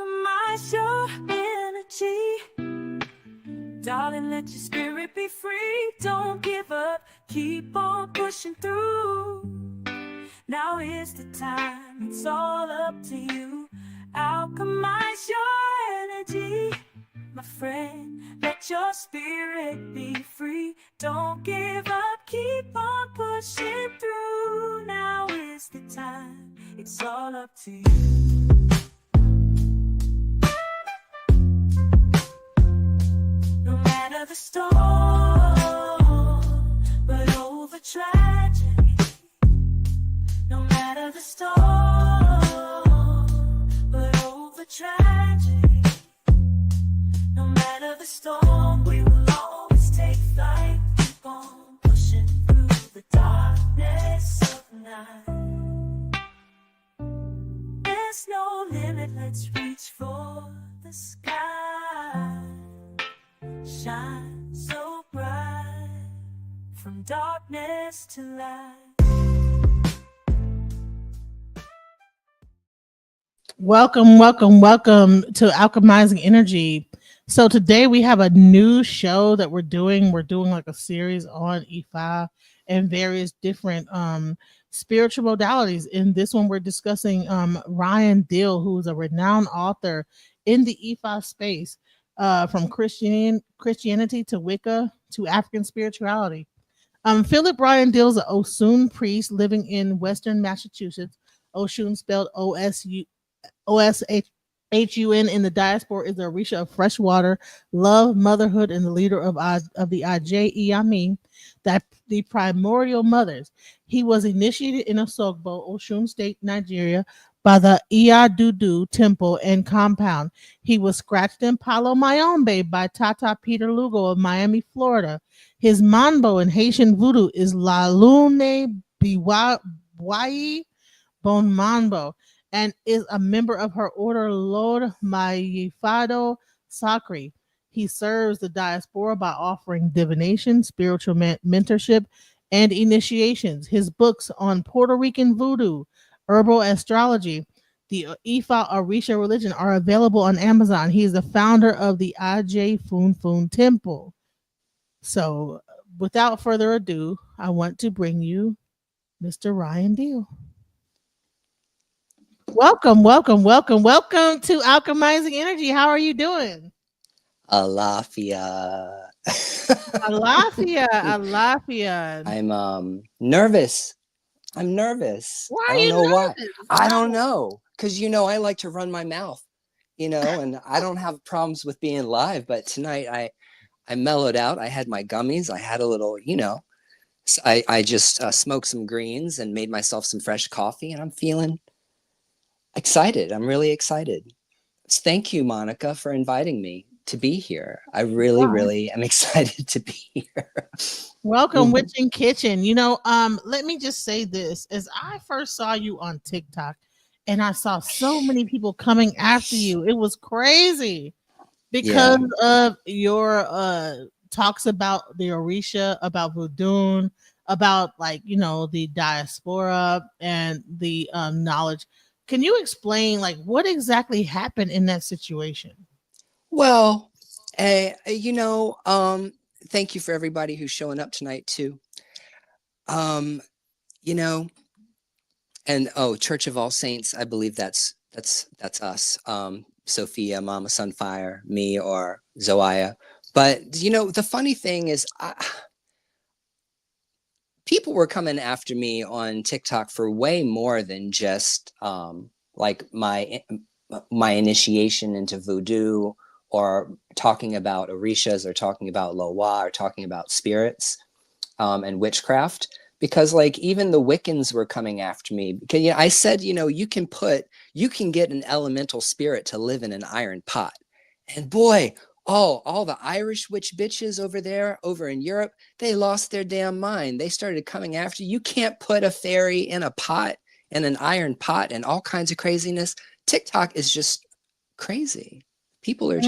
Alchemize your energy. Darling, let your spirit be free. Don't give up, keep on pushing through. Now is the time, it's all up to you. Alchemize your energy, my friend. Let your spirit be free. Don't give up, keep on pushing through. Now is the time, it's all up to you. No matter the storm, but over tragedy. No matter the storm, but over tragedy. No matter the storm, we will always take flight. Keep on pushing through the darkness of night. There's no limit, let's reach for the sky. Shine so bright, from darkness to light. Welcome to Alchemizing Energy. So today we have a new show that we're doing. We're doing like a series on Ifa and various different spiritual modalities. In this one, we're discussing Ryan Dill, who is a renowned author in the Ifa space, from Christianity to Wicca to African spirituality. Philip Ryan Dill is an Osun priest living in Western Massachusetts. Osun spelled OSHUN in the diaspora is a Orisha of fresh water, love, motherhood, and the leader of the Ajay Iyami, that the primordial mothers. He was initiated in Osogbo, Osun State, Nigeria, by the Iyadudu Temple and Compound. He was scratched in Palo Mayombe by Tata Peter Lugo of Miami, Florida. His Mambo in Haitian voodoo is La Lune Biwayi Bon Mambo, and is a member of her order Lord Mayifado Sakri. He serves the diaspora by offering divination, spiritual mentorship, and initiations. His books on Puerto Rican voodoo, herbal astrology, the Ifa Orisha religion are available on Amazon. He is the founder of the Ajay Funfun Temple. So without further ado, I want to bring you Mr. Ryan Dill. Welcome to Alchemizing Energy. How are you doing? Alafia. Alafia. I'm nervous. I'm nervous. Why are you nervous? Why. I don't know. Because, I like to run my mouth, and I don't have problems with being live. But tonight I mellowed out. I had my gummies. I had a little, I just smoked some greens and made myself some fresh coffee. And I'm feeling excited. I'm really excited. Thank you, Monica, for inviting me to be here. I really am excited to be here. Welcome, Witching Kitchen. Let me just say this. As I first saw you on TikTok, and I saw so many people coming after you, it was crazy because of your talks about the Orisha, about Vodoon, about the diaspora and the knowledge. Can you explain what exactly happened in that situation? Well, thank you for everybody who's showing up tonight too. And Church of All Saints, I believe that's us. Sophia, Mama Sunfire, me, or Zoaya. But the funny thing is, people were coming after me on TikTok for way more than just my initiation into voodoo, or talking about Orishas, or talking about Loa, or talking about spirits and witchcraft. Because even the Wiccans were coming after me. Because I said, you can get an elemental spirit to live in an iron pot. And boy, all the Irish witch bitches over in Europe, they lost their damn mind. They started coming after you. You can't put a fairy in a pot, in an iron pot, and all kinds of craziness. TikTok is just crazy. People are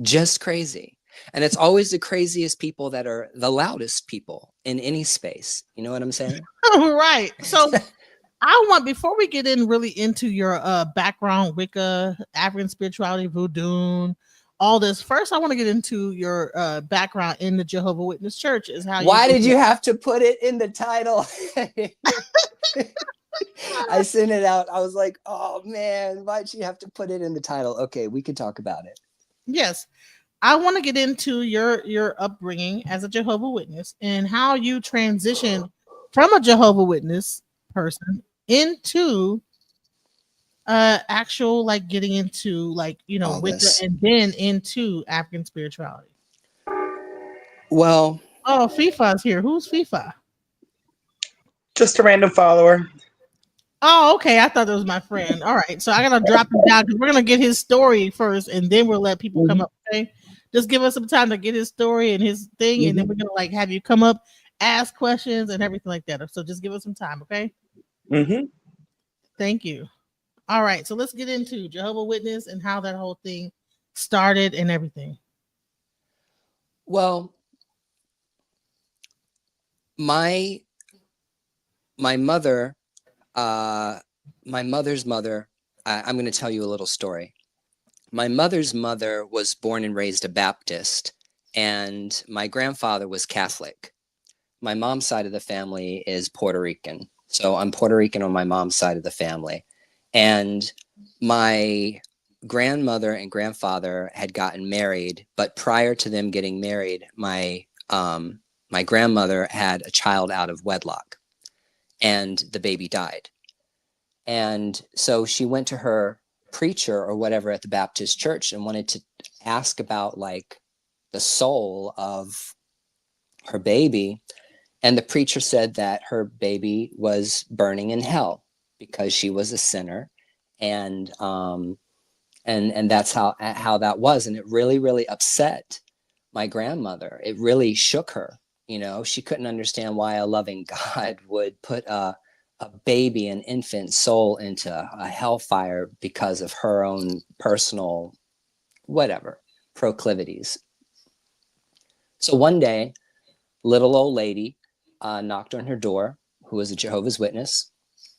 just crazy. And it's always the craziest people that are the loudest people in any space. You know what I'm saying? Right. So I want, before we get in really into your background, Wicca, African spirituality, Voodoo, all this. First, I want to get into your background in the Jehovah Witness Church. Is how you Why grew did up. you have to put it in the title? I sent it out. I was like, oh man, why'd you have to put it in the title? Okay, we could talk about it. Yes, I want to get into your upbringing as a Jehovah Witness and how you transitioned from a Jehovah Witness person into actual, like, getting into, like, All Wicca, this. and then into African spirituality. Well, Oh, FIFA's here. Who's FIFA? Just a random follower. Oh, okay. I thought that was my friend. All right. So I gotta drop him down because we're gonna get his story first, and then we'll let people come up. Okay. Just give us some time to get his story and his thing, and then we're gonna, like, have you come up, ask questions and everything like that. So just give us some time, okay? Mm-hmm. Thank you. All right. So let's get into Jehovah Witness and how that whole thing started and everything. well, my mother, my mother's mother, I'm going to tell you a little story. My mother's mother was born and raised a Baptist, and my grandfather was Catholic. My mom's side of the family is Puerto Rican. So I'm Puerto Rican on my mom's side of the family. And my grandmother and grandfather had gotten married, but prior to them getting married, my grandmother had a child out of wedlock, and the baby died. And so she went to her preacher or whatever at the Baptist church and wanted to ask about, like, the soul of her baby. And the preacher said that her baby was burning in hell because she was a sinner. And that's how that was. And it really, really upset my grandmother. It really shook her. She couldn't understand why a loving God would put a baby, an infant soul, into a hellfire because of her own personal, whatever, proclivities. So one day, little old lady knocked on her door, who was a Jehovah's Witness.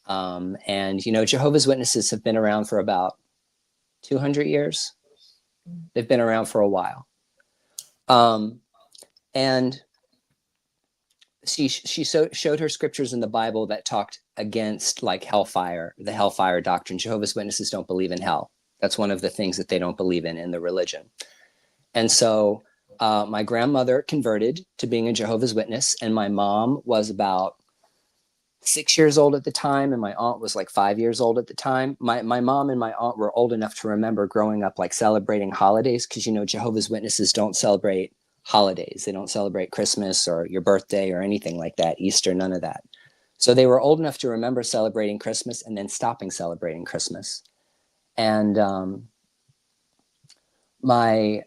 And, Jehovah's Witnesses have been around for about 200 years. They've been around for a while. And she showed her scriptures in the Bible that talked against, like, hellfire, the hellfire doctrine. Jehovah's Witnesses don't believe in hell. That's one of the things that they don't believe in the religion. And so my grandmother converted to being a Jehovah's Witness, and my mom was about 6 years old at the time, and my aunt was like 5 years old at the time. My mom and my aunt were old enough to remember growing up, like, celebrating holidays, because, Jehovah's Witnesses don't celebrate holidays. They don't celebrate Christmas or your birthday or anything like that, Easter, none of that. So they were old enough to remember celebrating Christmas and then stopping celebrating Christmas. And my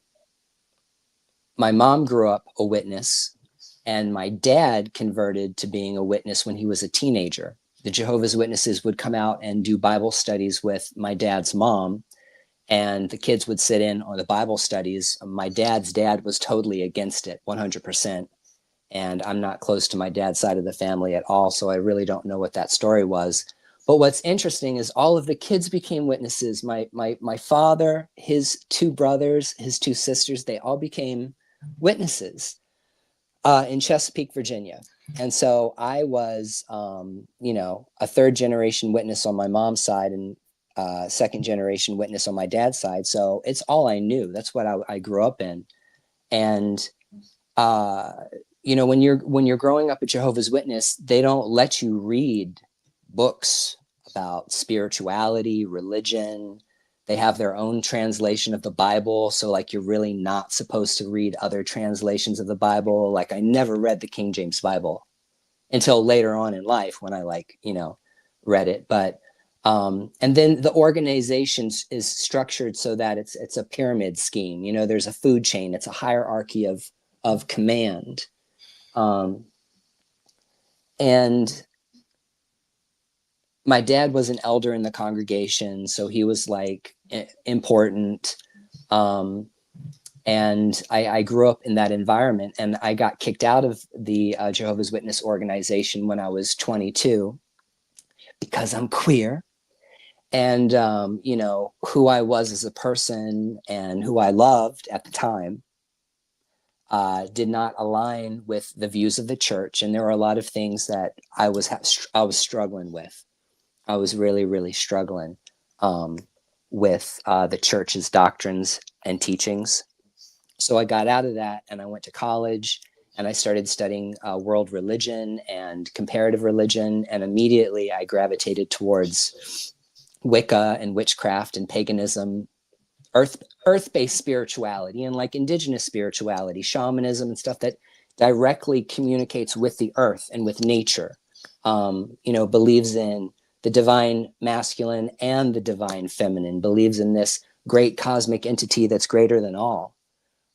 mom grew up a witness, and my dad converted to being a witness when he was a teenager. The Jehovah's Witnesses would come out and do Bible studies with my dad's mom, and the kids would sit in on the Bible studies. My dad's dad was totally against it, 100%. And I'm not close to my dad's side of the family at all, so I really don't know what that story was. But what's interesting is all of the kids became witnesses. My father, his two brothers, his two sisters, they all became witnesses in Chesapeake, Virginia. And so I was, a third generation witness on my mom's side and second generation witness on my dad's side. So it's all I knew. That's what I grew up in. And, when you're growing up a Jehovah's Witness, they don't let you read books about spirituality, religion. They have their own translation of the Bible. So, like, you're really not supposed to read other translations of the Bible. Like, I never read the King James Bible until later on in life when I, read it. But, and then the organization is structured so that it's a pyramid scheme. There's a food chain. It's a hierarchy of command. And my dad was an elder in the congregation, so he was, like, important. And I grew up in that environment, and I got kicked out of the Jehovah's Witness organization when I was 22 because I'm queer, and you know, who I was as a person and who I loved at the time did not align with the views of the church, and there were a lot of things that I was struggling with. I was really struggling with the church's doctrines and teachings. So I got out of that and I went to college and I started studying world religion and comparative religion, and immediately I gravitated towards Wicca and witchcraft and paganism, earth-based spirituality, and like indigenous spirituality, shamanism, and stuff that directly communicates with the earth and with nature. You know, believes in the divine masculine and the divine feminine, believes in this great cosmic entity that's greater than all,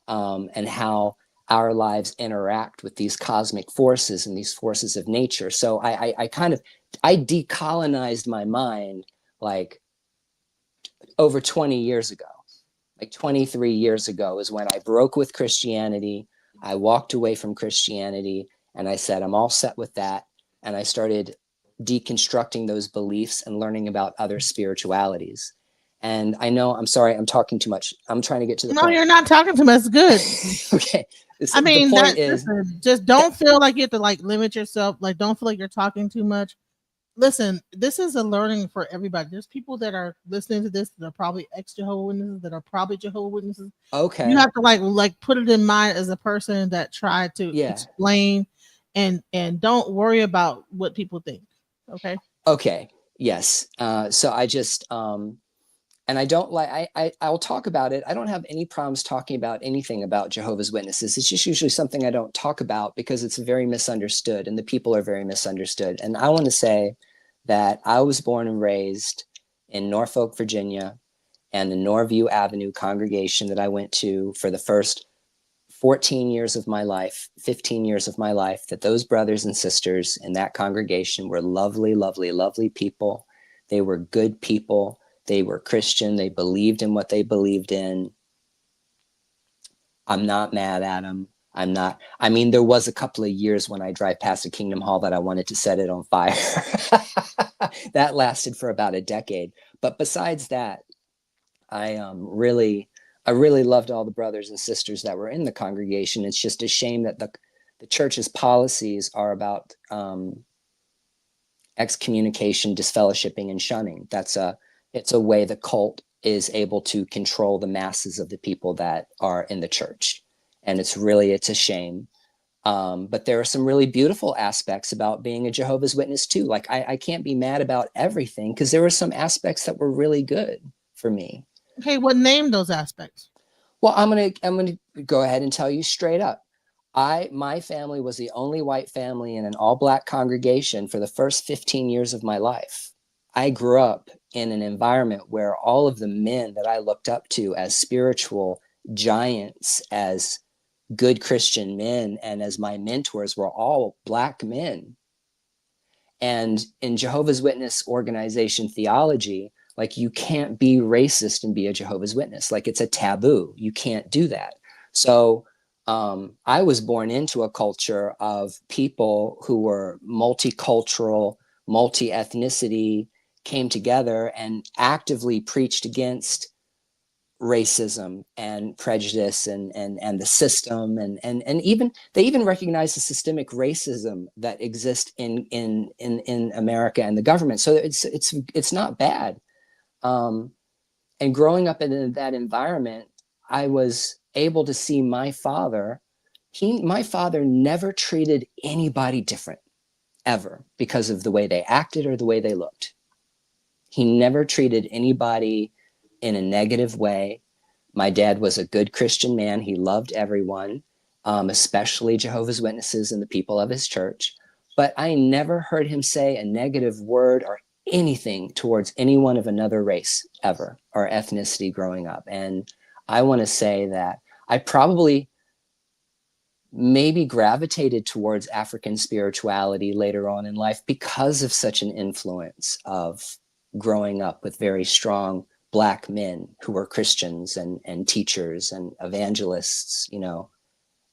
and how our lives interact with these cosmic forces and these forces of nature. So I decolonized my mind like over 20 years ago. Like 23 years ago is when I broke with Christianity. I walked away from Christianity and I said, I'm all set with that. And I started deconstructing those beliefs and learning about other spiritualities. And I know, I'm sorry, I'm talking too much. I'm trying to get to the No, point. you're not talking too much. It's good. Okay. I mean, the point is, listen, just don't feel like you have to like limit yourself. Like, don't feel like you're talking too much. Listen, this is a learning for everybody. There's people that are listening to this that are probably ex-Jehovah Witnesses, that are probably Jehovah Witnesses. okay. You have to like put it in mind as a person that tried to explain, and don't worry about what people think. Okay. Okay. Yes. So I just and I don't like, I'll talk about it. I don't have any problems talking about anything about Jehovah's Witnesses. It's just usually something I don't talk about because it's very misunderstood and the people are very misunderstood. And I want to say that I was born and raised in Norfolk, Virginia, and the Norview Avenue congregation that I went to for the first 14 years of my life, 15 years of my life, that those brothers and sisters in that congregation were lovely, lovely, lovely people. They were good people. They were Christian. They believed in what they believed in. I'm not mad at them. I'm not. I mean, there was a couple of years when I drive past a Kingdom Hall that I wanted to set it on fire. That lasted for about a decade. But besides that, I really loved all the brothers and sisters that were in the congregation. It's just a shame that the church's policies are about excommunication, disfellowshipping, and shunning. It's a way the cult is able to control the masses of the people that are in the church. And it's a shame. But there are some really beautiful aspects about being a Jehovah's Witness too. Like I can't be mad about everything because there were some aspects that were really good for me. Okay, what name those aspects? Well, I'm gonna go ahead and tell you straight up. My family was the only white family in an all-black congregation for the first 15 years of my life. I grew up in an environment where all of the men that I looked up to as spiritual giants, as good Christian men, and as my mentors were all Black men. And in Jehovah's Witness organization theology, like you can't be racist and be a Jehovah's Witness. Like it's a taboo. You can't do that. So I was born into a culture of people who were multicultural, multi-ethnicity, came together and actively preached against racism and prejudice and the system and even they even recognize the systemic racism that exists in America and the government. So it's not bad. And growing up in that environment, I was able to see my father. My father never treated anybody different ever because of the way they acted or the way they looked. He never treated anybody in a negative way. My dad was a good Christian man. He loved everyone, especially Jehovah's Witnesses and the people of his church. But I never heard him say a negative word or anything towards anyone of another race ever or ethnicity growing up. And I want to say that I probably maybe gravitated towards African spirituality later on in life because of such an influence of growing up with very strong Black men who were Christians and teachers and evangelists, you know,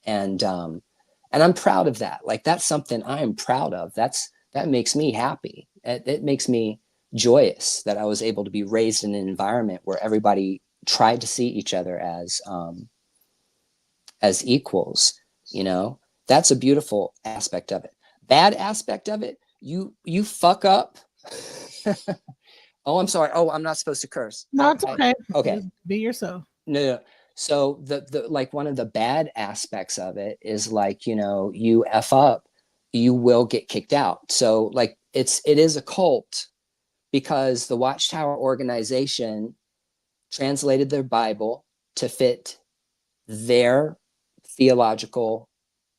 and I'm proud of that. Like that's something I am proud of. That's That makes me happy. It makes me joyous that I was able to be raised in an environment where everybody tried to see each other as equals. You know, that's a beautiful aspect of it. Bad aspect of it, you fuck up. Oh, I'm sorry. Oh, I'm not supposed to curse. No, it's okay. Okay. Just be yourself. No. So the like one of the bad aspects of it is like, you know, you F up, you will get kicked out. So like it is a cult because the Watchtower organization translated their Bible to fit their theological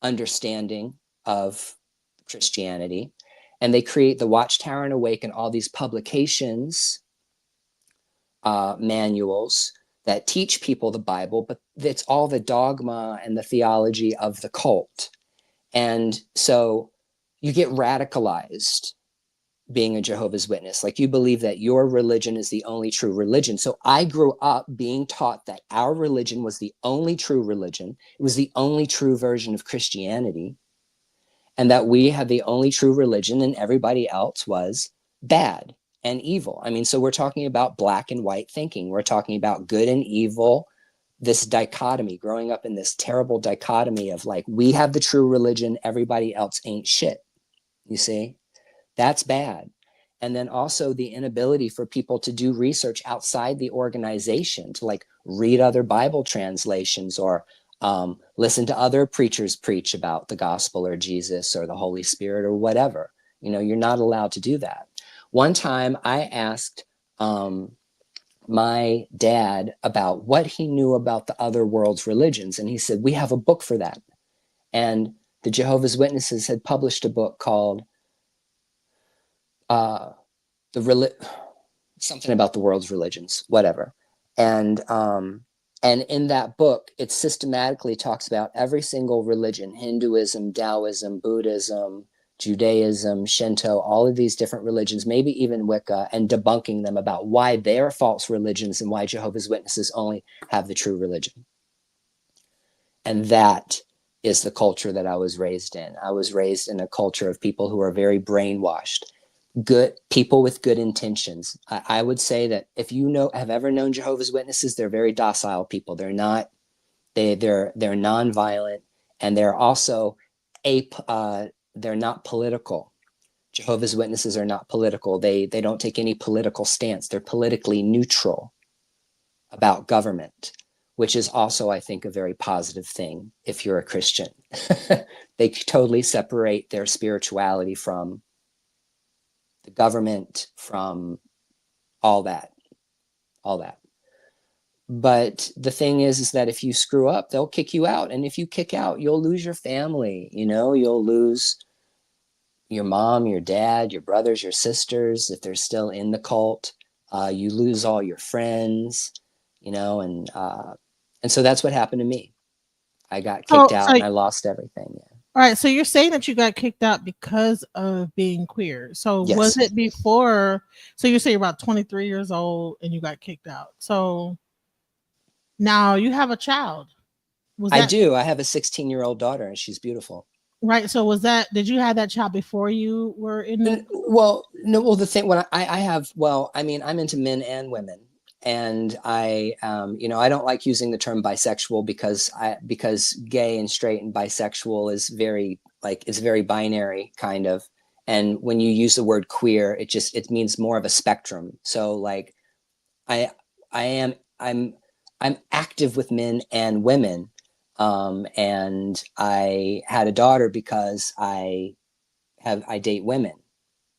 understanding of Christianity. And they create the Watchtower and Awaken, all these publications, manuals that teach people the Bible, but it's all the dogma and the theology of the cult. And so you get radicalized being a Jehovah's Witness. Like you believe that your religion is the only true religion. So I grew up being taught that our religion was the only true religion. It was the only true version of Christianity. And that we had the only true religion and everybody else was bad and evil. I mean, so we're talking about black and white thinking. We're talking about good and evil, this dichotomy, growing up in this terrible dichotomy of like, we have the true religion, everybody else ain't shit. You see? That's bad. And then also the inability for people to do research outside the organization, to like read other Bible translations or listen to other preachers preach about the gospel or Jesus or the Holy Spirit or whatever. You know, you're not allowed to do that. One time I asked my dad about what he knew about the other world's religions. And he said, we have a book for that. And the Jehovah's Witnesses had published a book called something about the world's religions, whatever. And in that book, it systematically talks about every single religion: Hinduism, Taoism, Buddhism, Judaism, Shinto, all of these different religions, maybe even Wicca, and debunking them about why they're false religions and why Jehovah's Witnesses only have the true religion. And that is the culture that I was raised in. I was raised in a culture of people who are very brainwashed. Good people with good intentions. I would say that if you have ever known Jehovah's Witnesses, they're very docile people. They're nonviolent, and they're also they're not political. Jehovah's Witnesses are not political. They don't take any political stance. They're politically neutral about government, which is also, I think, a very positive thing if you're a Christian. They totally separate their spirituality from the government, from all that. But the thing is that if you screw up, they'll kick you out. And if you kick out, you'll lose your family. You know, you'll lose your mom, your dad, your brothers, your sisters, if they're still in the cult. You lose all your friends, you know, and so that's what happened to me. I got kicked out and I lost everything. Yeah. All right, so you're saying that you got kicked out because of being queer. So Yes. Was it before? So you say you're about 23 years old and you got kicked out. So now you have a child. I do. I have a 16-year-old daughter and she's beautiful. Right. So did you have that child before you were in the? Well, no. Well, the thing when I have, well, I mean, I'm into men and women. And I, you know, I don't like using the term bisexual because gay and straight and bisexual is very it's very binary kind of. And when you use the word queer, it means more of a spectrum. So like, I'm active with men and women, and I had a daughter because I date women.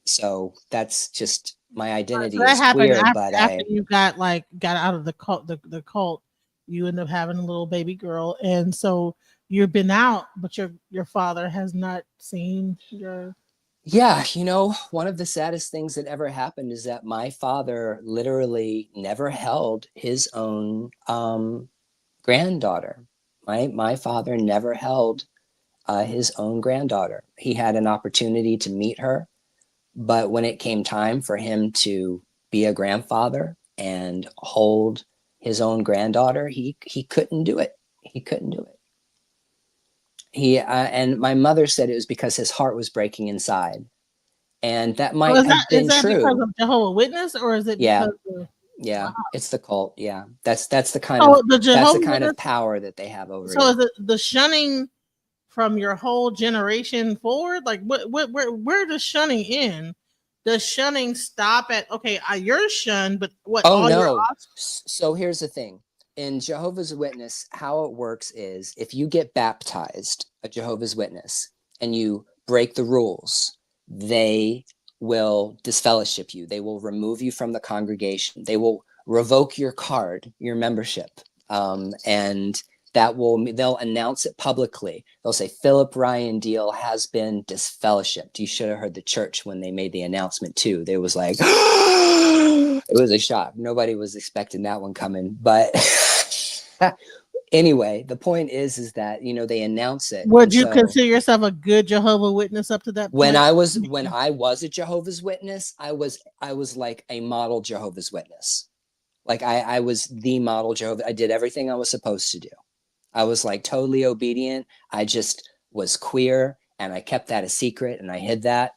So that's just. My identity is queer, after you got out of the cult, you end up having a little baby girl, and so you've been out, but your father has not seen your. Yeah, you know, one of the saddest things that ever happened is that my father literally never held his own granddaughter. My father never held his own granddaughter. He had an opportunity to meet her. But when it came time for him to be a grandfather and hold his own granddaughter, he couldn't do it. He couldn't do it. And my mother said it was because his heart was breaking inside. And that So might have is been that because true. of Jehovah Witness, or is it Yeah. because of Yeah. wow. It's the cult. Yeah. That's the kind So of the Jehovah of Witness? power that they have over So you. is it the shunning from your whole generation forward? Like where does shunning end? Does shunning stop at okay? You're shunned, but what Oh all your no. offspring? So here's the thing. In Jehovah's Witness, how it works is if you get baptized, a Jehovah's Witness, and you break the rules, they will disfellowship you. They will remove you from the congregation. They will revoke your card, your membership. And they'll announce it publicly. They'll say Philip Ryan Deal has been disfellowshipped. You should have heard the church when they made the announcement too. They was like, it was a shock. Nobody was expecting that one coming. But anyway, the point is that they announce it, Would and you so consider yourself a good Jehovah Witness up to that when point? I was a Jehovah's Witness, I was like a model Jehovah's Witness. Like I was the model Jehovah. I did everything I was supposed to do. I was like totally obedient. I just was queer, and I kept that a secret, and I hid that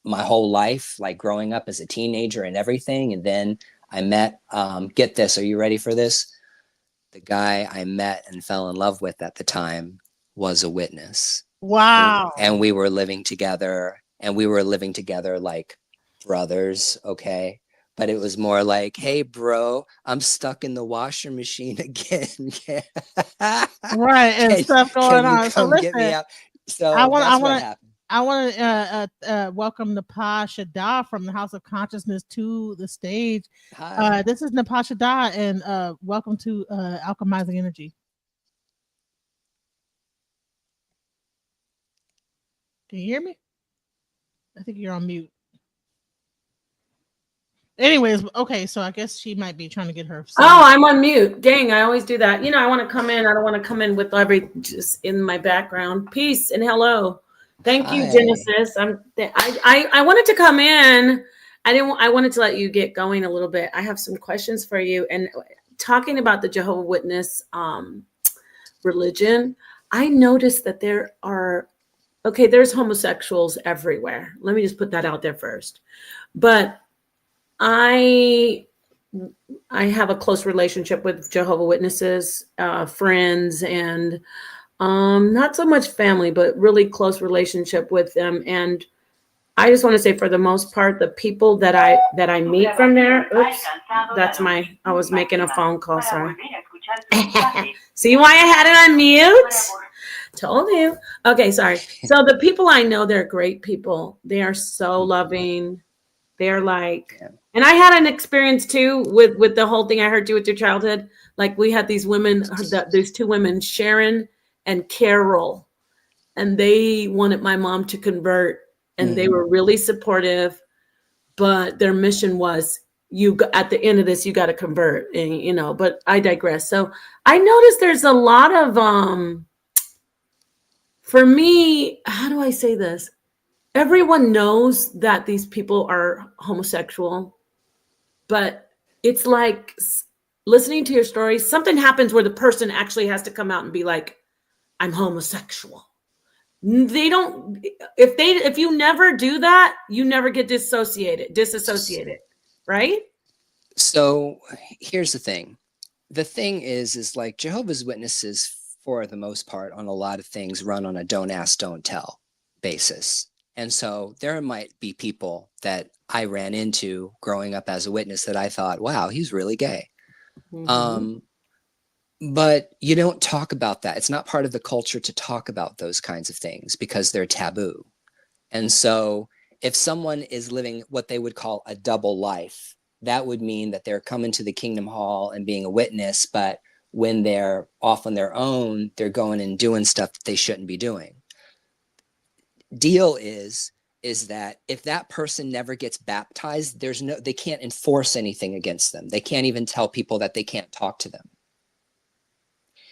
my whole life, like growing up as a teenager and everything. And then I met, get this, are you ready for this? The guy I met and fell in love with at the time was a witness. Wow. And we were living together, like brothers, okay? But it was more like, hey, bro, I'm stuck in the washer machine again. Right, and stuff going Can you on. So come get me listen, out? I So want that's what happened. I want to welcome Napasha Da from the House of Consciousness to the stage. Hi. This is Napasha Da, and welcome to Alchemizing Energy. Can you hear me? I think you're on mute. Anyways, okay, so I guess she might be trying to get her. Oh, I'm on mute. Dang, I always do that. I want to come in. I don't want to come in with just in my background. Peace and hello. Thank you, Hi. Genesis. I wanted to come in. I wanted to let you get going a little bit. I have some questions for you. And talking about the Jehovah Witness religion, I noticed that there's homosexuals everywhere. Let me just put that out there first. But I have a close relationship with Jehovah Witnesses, friends, and not so much family, but really close relationship with them. And I just want to say, for the most part, the people that I meet from there. Oops, I was making a phone call. Sorry. See why I had it on mute? Told you. Okay, sorry. So the people I know, they're great people. They are so loving. They're like, and I had an experience too with the whole thing I heard you with your childhood. Like we had these women, there's two women, Sharon and Carol, and they wanted my mom to convert, and they were really supportive, but their mission was at the end of this, you got to convert, and but I digress. So I noticed there's a lot of, for me, how do I say this? Everyone knows that these people are homosexual, but it's like listening to your story, something happens where the person actually has to come out and be like, I'm homosexual. They don't, if you never do that, you never get disassociated, right? So here's the thing. The thing is like Jehovah's Witnesses, for the most part, on a lot of things, run on a don't ask, don't tell basis. And so there might be people that I ran into growing up as a witness that I thought, wow, he's really gay. But you don't talk about that. It's not part of the culture to talk about those kinds of things because they're taboo. And so if someone is living what they would call a double life, that would mean that they're coming to the Kingdom Hall and being a witness, but when they're off on their own, they're going and doing stuff that they shouldn't be doing. Deal is that if that person never gets baptized, they can't enforce anything against them. They can't even tell people that they can't talk to them.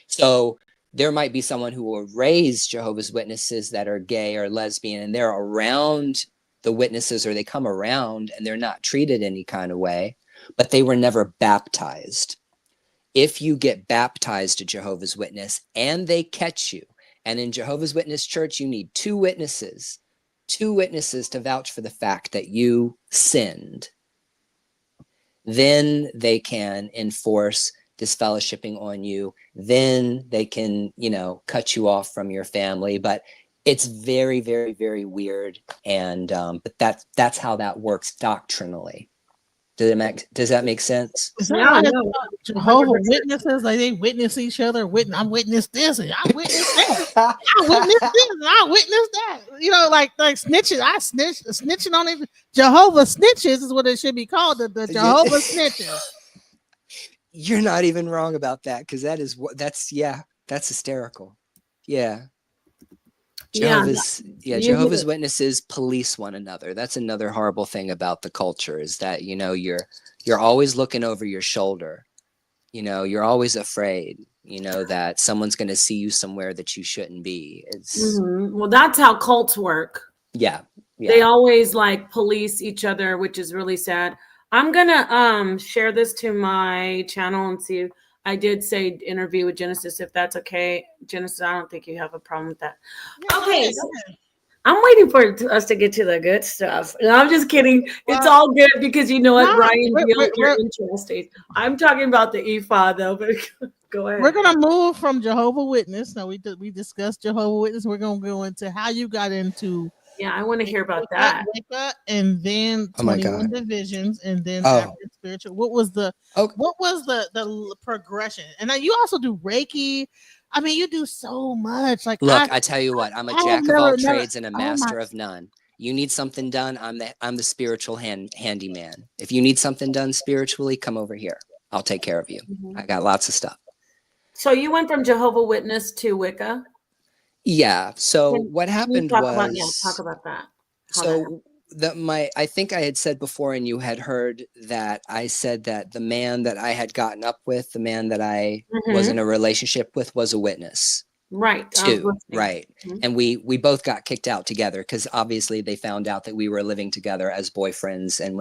So there might be someone who will raise Jehovah's Witnesses that are gay or lesbian, and they're around the witnesses, or they come around and they're not treated any kind of way, but they were never baptized. If you get baptized to Jehovah's Witness and they catch you, and in Jehovah's Witness church, you need 2 witnesses 2 witnesses to vouch for the fact that you sinned, then they can enforce disfellowshipping on you. Then they can, you know, cut you off from your family. But it's very, very, very weird. And but that's how that works doctrinally. Does that make sense? Is that Yeah, why no, Jehovah 100%. Witnesses, like they witness each other? I witnessed this, and I witnessed that. I witnessed this, and I witnessed that. You know, like snitching. Snitching on it. Jehovah snitches is what it should be called. The Jehovah snitches. You're not even wrong about that, because that's hysterical. Yeah. Jehovah's Witnesses police one another. That's another horrible thing about the culture, is that, you know, you're always looking over your shoulder. You know, you're always afraid, you know, that someone's going to see you somewhere that you shouldn't be. It's Well, that's how cults work. yeah. They always like police each other, which is really sad. I'm gonna share this to my channel and see. I did say interview with Genesis, if that's okay. Genesis, I don't think you have a problem with that. Yeah, Okay, go ahead. I'm waiting for us to get to the good stuff. And I'm just kidding. It's all good because you know what, No, Ryan, we're- you're interested. I'm talking about the ephod though, but go ahead. We're gonna move from Jehovah Witness. Now we discussed Jehovah Witness. We're gonna go into how you got into Yeah, I want to hear about that. Wicca, and then Oh my 21 God. divisions, and then Oh. African spiritual. What was the progression? And now you also do Reiki. I mean, you do so much. Like, Look, I tell you what, I'm a I have jack of all never- trades and a oh my- master of none. You need something done, I'm the spiritual handyman. If you need something done spiritually, come over here. I'll take care of you. Mhm. I got lots of stuff. So you went from Jehovah Witness to Wicca. Yeah. So Can- what Can you happened talk was, about that. How that so I think I had said before, and you had heard that I said that the man that I had gotten up with, the man that I was in a relationship with, was a witness. Right. I was Too, listening. right. Mhm. And we both got kicked out together, because obviously they found out that we were living together as boyfriends. And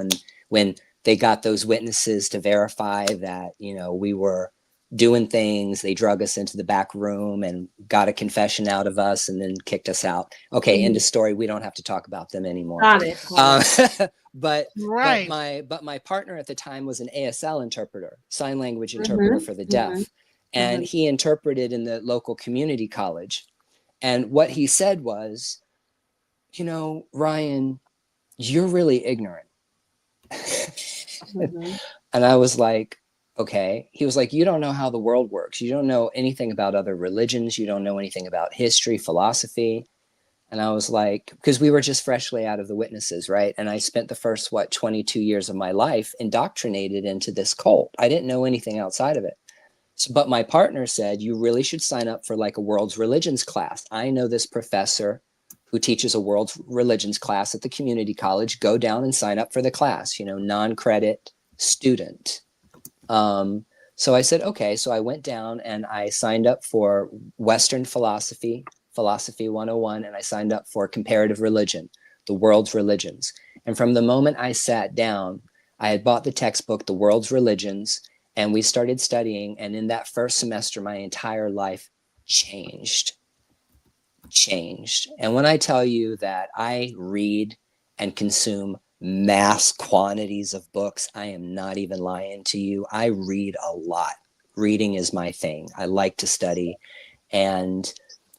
when they got those witnesses to verify that, you know, we were doing things, they drug us into the back room and got a confession out of us and then kicked us out. Okay, end of story. We don't have to talk about them anymore. Got it. But right. but my partner at the time was an ASL interpreter, sign language interpreter for the deaf. And he interpreted in the local community college. And what he said was, you know, Ryan, you're really ignorant. And I was like, okay. He was like, you don't know how the world works. You don't know anything about other religions. You don't know anything about history, philosophy. And I was like, because we were just freshly out of the witnesses, right? And I spent the first, 22 years of my life indoctrinated into this cult. I didn't know anything outside of it. So, but my partner said, you really should sign up for like a world's religions class. I know this professor who teaches a world's religions class at the community college. Go down and sign up for the class, you know, non-credit student. So I said, okay. So I went down and I signed up for Western philosophy 101, and I signed up for comparative religion, the world's religions. And from the moment I sat down, I had bought the textbook, The World's Religions, and we started studying. And in that first semester, my entire life changed. And when I tell you that I read and consume mass quantities of books, I am not even lying to you. I read a lot. Reading is my thing. I like to study. And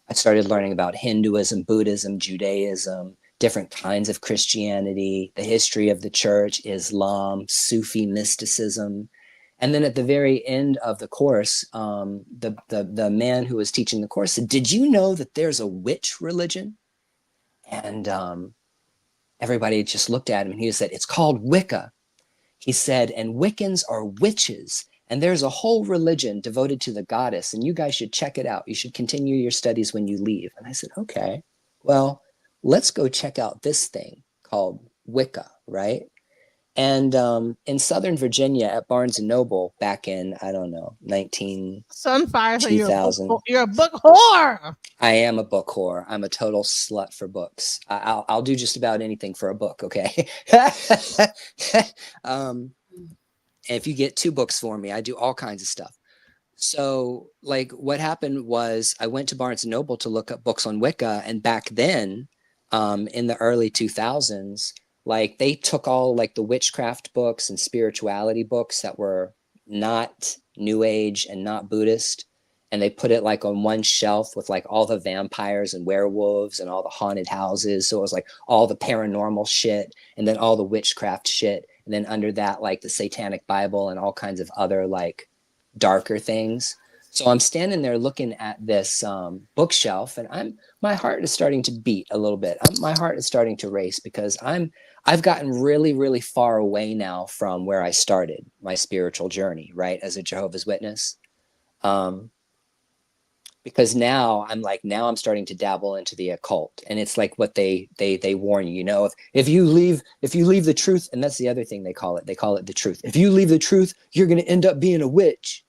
I started learning about Hinduism, Buddhism, Judaism, different kinds of Christianity, the history of the church, Islam, Sufi mysticism. And then at the very end of the course, the man who was teaching the course said, did you know that there's a witch religion? And everybody just looked at him, and he said, it's called Wicca. He said, and Wiccans are witches. And there's a whole religion devoted to the goddess, and you guys should check it out. You should continue your studies when you leave. And I said, okay, well, let's go check out this thing called Wicca, right? And in Southern Virginia at Barnes & Noble back in, I don't know, Sunfire, so 2000. you're a book whore. I am a book whore. I'm a total slut for books. I'll do just about anything for a book, okay? If you get 2 books for me, I do all kinds of stuff. So like what happened was I went to Barnes & Noble to look up books on Wicca. And back then, in the early 2000s, like they took all like the witchcraft books and spirituality books that were not New Age and not Buddhist, and they put it like on one shelf with like all the vampires and werewolves and all the haunted houses. So it was like all the paranormal shit and then all the witchcraft shit. And then under that, like the Satanic Bible and all kinds of other like darker things. So I'm standing there looking at this bookshelf, and my heart is starting to beat a little bit. My heart is starting to race because I've gotten really, really far away now from where I started my spiritual journey, right, as a Jehovah's Witness. Because now I'm starting to dabble into the occult, and it's like what they warn you, you know, if you leave the truth, and that's the other thing they call it the truth. If you leave the truth, you're going to end up being a witch.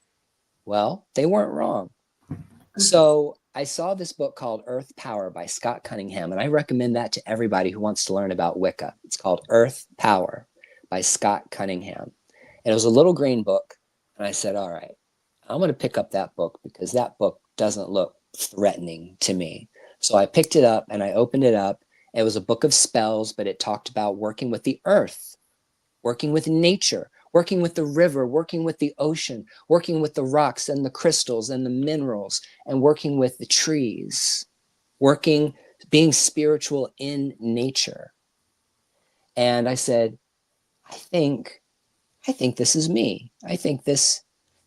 Well, they weren't wrong. So I saw this book called Earth Power by Scott Cunningham, and I recommend that to everybody who wants to learn about Wicca. It's called Earth Power by Scott Cunningham. And it was a little green book, and I said, all right, I'm going to pick up that book because that book doesn't look threatening to me. So I picked it up and I opened it up. It was a book of spells, but it talked about working with the earth, working with nature, working with the river, working with the ocean, working with the rocks and the crystals and the minerals, and working with the trees, being spiritual in nature. And I said, I think this is me.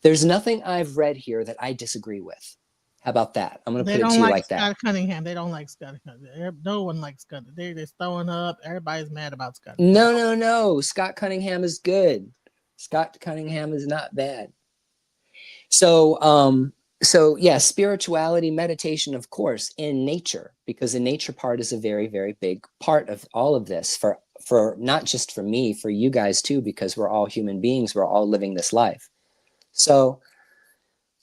There's nothing I've read here that I disagree with. How about that? I'm going to put it to you like that. Scott Cunningham. They don't like Scott Cunningham. No one likes Scott. They're just throwing up. Everybody's mad about Scott. No. Scott Cunningham is good. Scott Cunningham is not bad. So yeah, spirituality, meditation, of course, in nature, because the nature part is a very, very big part of all of this for not just for me, for you guys too, because we're all human beings. We're all living this life. So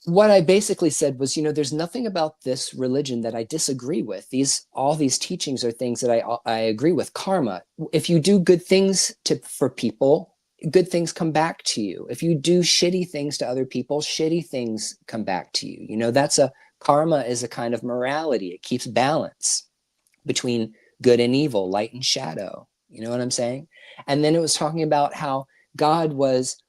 what I basically said was, you know, there's nothing about this religion that I disagree with. All these teachings are things that I agree with. Karma. If you do good things for people, good things come back to you. If you do shitty things to other people, shitty things come back to you. You know, karma is a kind of morality. It keeps balance between good and evil, light and shadow. You know what I'm saying? And then it was talking about how God was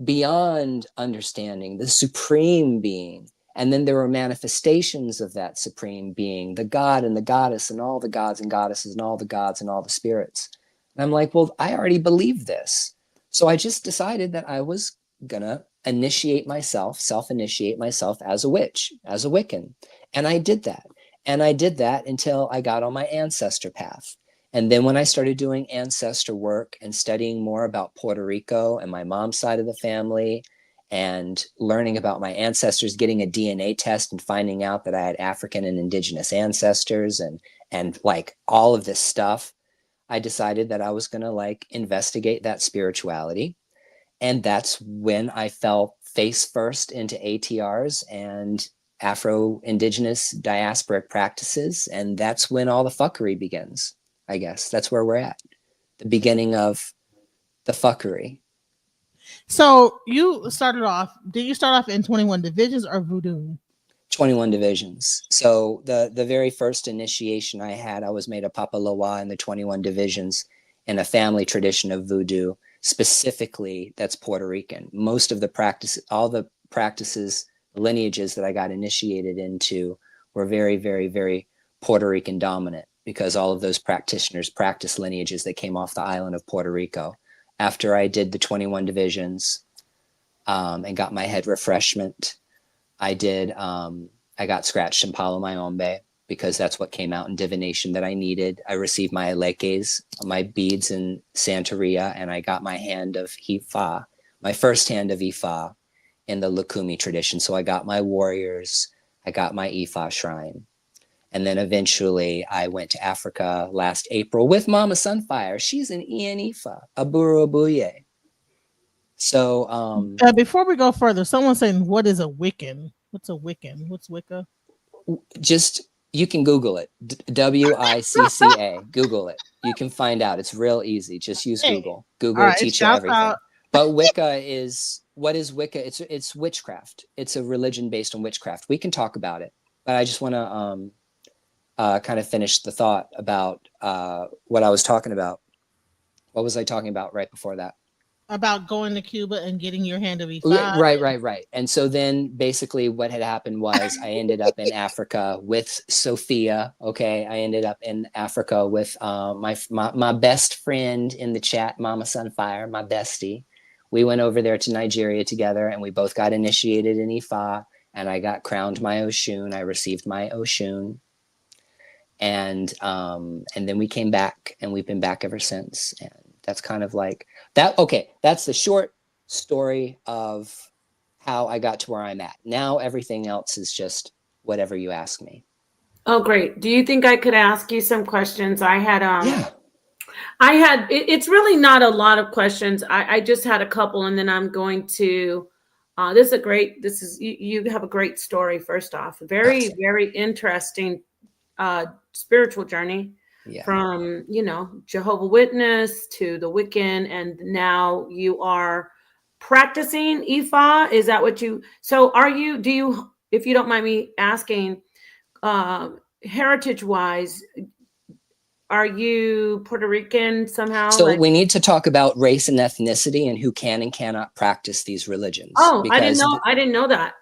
beyond understanding, the supreme being. And then there were manifestations of that supreme being, the God and the goddess and all the gods and goddesses and all the gods and all the spirits. And I'm like, well, I already believe this. So I just decided that I was gonna self-initiate myself as a witch, as a Wiccan. And I did that. And I did that until I got on my ancestor path. And then when I started doing ancestor work and studying more about Puerto Rico and my mom's side of the family and learning about my ancestors, getting a DNA test and finding out that I had African and indigenous ancestors and like all of this stuff, I decided that I was going to like investigate that spirituality. And that's when I fell face first into ATRs and Afro-Indigenous diasporic practices. And that's when all the fuckery begins. I guess that's where we're at, the beginning of the fuckery. So you started off, did you start off in 21 divisions or Vodoon? 21 divisions. So the very first initiation I had, I was made a Papa Loa in the 21 divisions in a family tradition of voodoo, specifically that's Puerto Rican. Most of the all the practices, lineages that I got initiated into were very, very, very Puerto Rican dominant, because all of those practitioners practice lineages that came off the island of Puerto Rico. After I did the 21 divisions and got my head refreshment, I got scratched in Palo Mayombe because that's what came out in divination that I needed. I received my aleques, my beads in Santeria, and I got my hand of Ifa, my first hand of Ifa in the Lukumi tradition. So I got my warriors, I got my Ifa shrine. And then eventually I went to Africa last April with Mama Sunfire. She's an Ian Ifa, Aburo Abuye. So before we go further, someone's saying, what is a Wiccan? What's a Wiccan? What's Wicca? Just, you can Google it. Wicca. Google it. You can find out. It's real easy. Just use Google. Google will teach you everything. But Wicca what is Wicca? It's witchcraft. It's a religion based on witchcraft. We can talk about it. But I just want to kind of finish the thought about what I was talking about. What was I talking about right before that? About going to Cuba and getting your hand of E5. Right. And so then basically what had happened was I ended up in Africa with Sophia. Okay. I ended up in Africa with my best friend in the chat, Mama Sunfire, my bestie. We went over there to Nigeria together and we both got initiated in Ifa, and I got crowned my Oshun. I received my Oshun. And then we came back, and we've been back ever since. And that's kind of like that. Okay, that's the short story of how I got to where I'm at. Now everything else is just whatever you ask me. Oh, great. Do you think I could ask you some questions? I had Yeah. it's really not a lot of questions. I just had a couple, and then I'm going to you have a great story. First off, very, very interesting spiritual journey. Yeah. From, Jehovah Witness to the Wiccan, and now you are practicing Ifa. Is that what if you don't mind me asking, heritage wise, are you Puerto Rican somehow? So we need to talk about race and ethnicity and who can and cannot practice these religions. Oh, I didn't know that.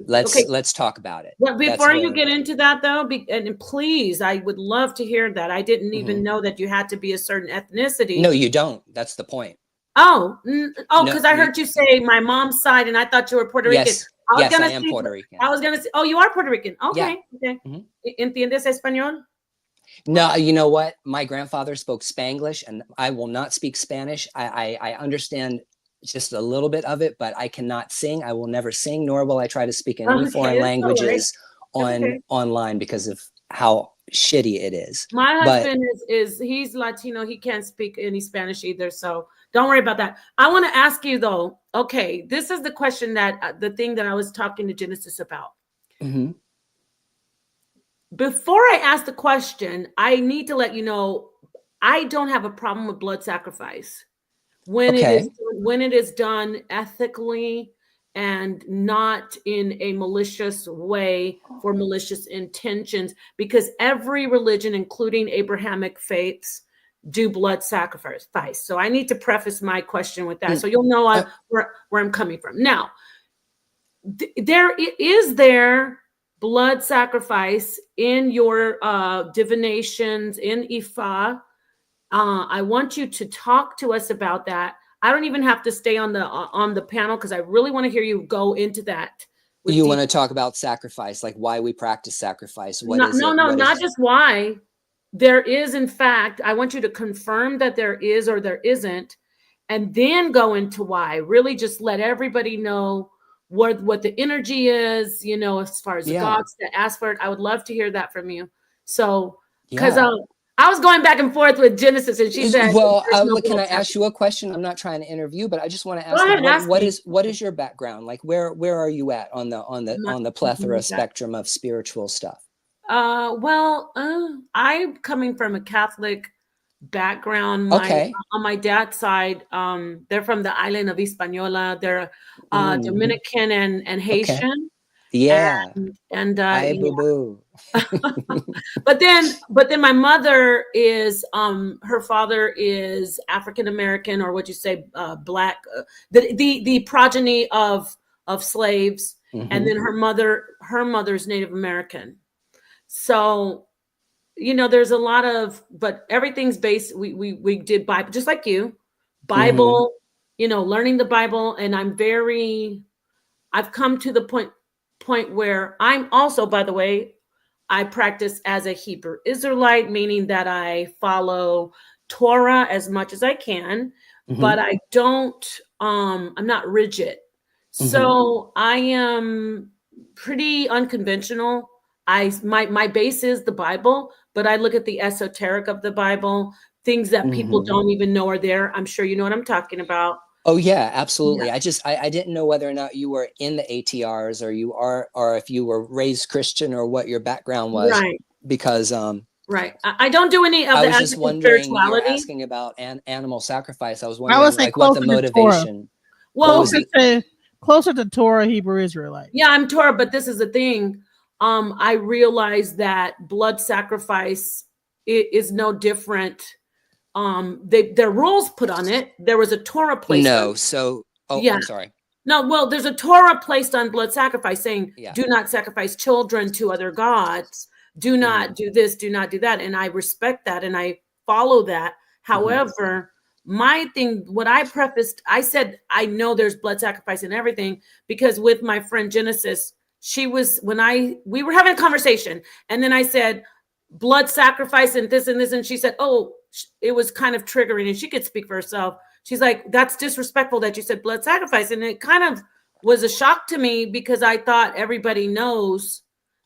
Let's talk about it. Well, before you get into that, though, and please, I would love to hear that. I didn't even know that you had to be a certain ethnicity. No, you don't. That's the point. Because I heard you say my mom's side, and I thought you were Puerto Rican. Yes, I am Puerto Rican. I was going to say, oh, you are Puerto Rican. Okay. Yeah. Okay. ¿Entiendes español? No, you know what? My grandfather spoke Spanglish, and I will not speak Spanish. I understand just a little bit of it, but I cannot sing. I will never sing, nor will I try to speak in any foreign languages online because of how shitty it is. My husband he's Latino. He can't speak any Spanish either, so don't worry about that. I want to ask you though. Okay, this is the question the thing that I was talking to Genesis about. Mm-hmm. Before I ask the question, I need to let you know I don't have a problem with blood sacrifice when it is done ethically and not in a malicious way for malicious intentions, because every religion, including Abrahamic faiths, do blood sacrifice. So I need to preface my question with that, so you'll know where I'm coming from. Now, is there blood sacrifice in your divinations in Ifa? I want you to talk to us about that. I don't even have to stay on the panel because I really want to hear you go into that. You want to talk about sacrifice, like why we practice sacrifice? Not just why. There is, in fact, I want you to confirm that there is or there isn't, and then go into why. Really just let everybody know what the energy is, as far as the gods that ask for it. I would love to hear that from you. So, because I was going back and forth with Genesis, and she said, "Well, can I ask you a question? I'm not trying to interview, but I just want to ask you, what is your background? Like, where are you at on the plethora spectrum of spiritual stuff?" I'm coming from a Catholic background. On my dad's side, they're from the island of Hispaniola. They're Dominican and Haitian. Okay. Yeah. But then my mother is her father is African American, or what you say, black, the progeny of slaves, and then her mother's Native American. So there's a lot of, but everything's based. We did Bible, just like you, Bible, learning the Bible, and I've come to the point where I'm also, by the way, I practice as a Hebrew Israelite, meaning that I follow Torah as much as I can, but I don't, I'm not rigid. So I am pretty unconventional. My base is the Bible, but I look at the esoteric of the Bible, things that people don't even know are there. I'm sure you know what I'm talking about. Oh yeah, absolutely. Yeah. I didn't know whether or not you were in the ATRs or if you were raised Christian or what your background was. Right. Because right. I don't do any of I the was just wondering, you were asking about animal sacrifice. I was wondering what the motivation. Closer to Torah, Hebrew Israelite. Yeah, I'm Torah, but this is the thing. I realized that blood sacrifice is no different. There are rules put on it. There was a Torah placed on No, it. so Yeah. I'm sorry. No, well, there's a Torah placed on blood sacrifice saying, Yeah. do not sacrifice children to other gods. Do not do this, do not do that. And I respect that and I follow that. However, my thing, what I prefaced, I said, I know there's blood sacrifice and everything, because with my friend Genesis, we were having a conversation, and then I said, blood sacrifice and this, and she said, oh, it was kind of triggering, and she could speak for herself. She's like, that's disrespectful that you said blood sacrifice. And it kind of was a shock to me, because I thought everybody knows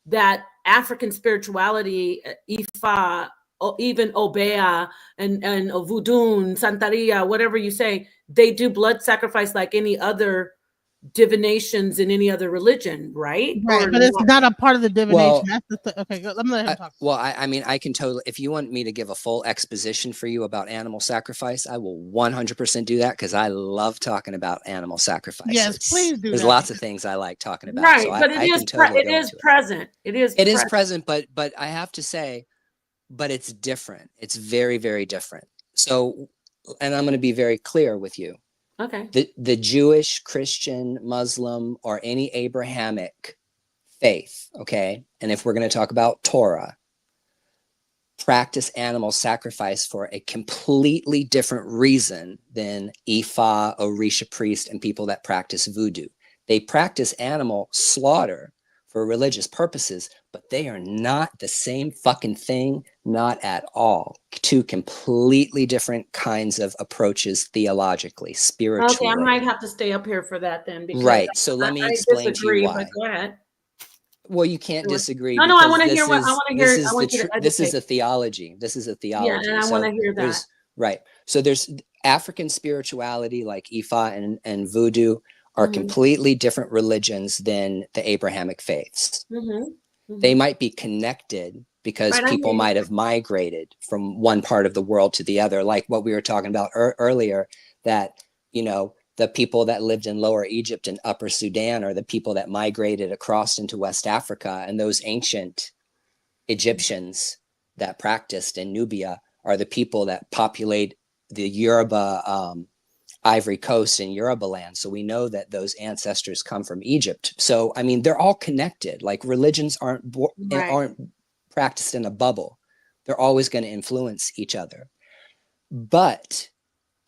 that African spirituality, Ifa, or even Obea and Vodoon, Santeria, whatever you say, they do blood sacrifice like any other divinations in any other religion, right? Right, Or but it's not a part of the divination. Well, That's the okay. Let me let him talk. Well, I mean, I can totally, if you want me to give a full exposition for you about animal sacrifice, I will 100% do that, because I love talking about animal sacrifices. Yes, please do. There's that. lots of things I like talking about. right, So but I can totally go into it. present. It is present, but I have to say, but it's different. It's very, very different. So, and I'm going to be very clear with you. Okay. The Jewish, Christian, Muslim, or any Abrahamic faith, okay? And if we're going to talk about Torah, practice animal sacrifice for a completely different reason than Ifa, Orisha priest, and people that practice voodoo. They practice animal slaughter for religious purposes, but they are not the same fucking thing, not at all. Two completely different kinds of approaches theologically, spiritually. Okay, I might have to stay up here for that then. Because right. So let me explain to you why. But go ahead. Well, you can't disagree. No, I want to hear what I want to hear. This is a theology. This is a theology. Yeah, and I want to hear that. Right. So there's African spirituality like Ifa and voodoo are completely different religions than the Abrahamic faiths. They might be connected because people might have migrated from one part of the world to the other, like what we were talking about earlier, that, you know, the people that lived in Lower Egypt and Upper Sudan are the people that migrated across into West Africa, and those ancient Egyptians that practiced in Nubia are the people that populate the Yoruba Ivory Coast and Yoruba land. So we know that those ancestors come from Egypt. So, I mean, they're all connected. Like religions aren't practiced in a bubble. They're always going to influence each other. But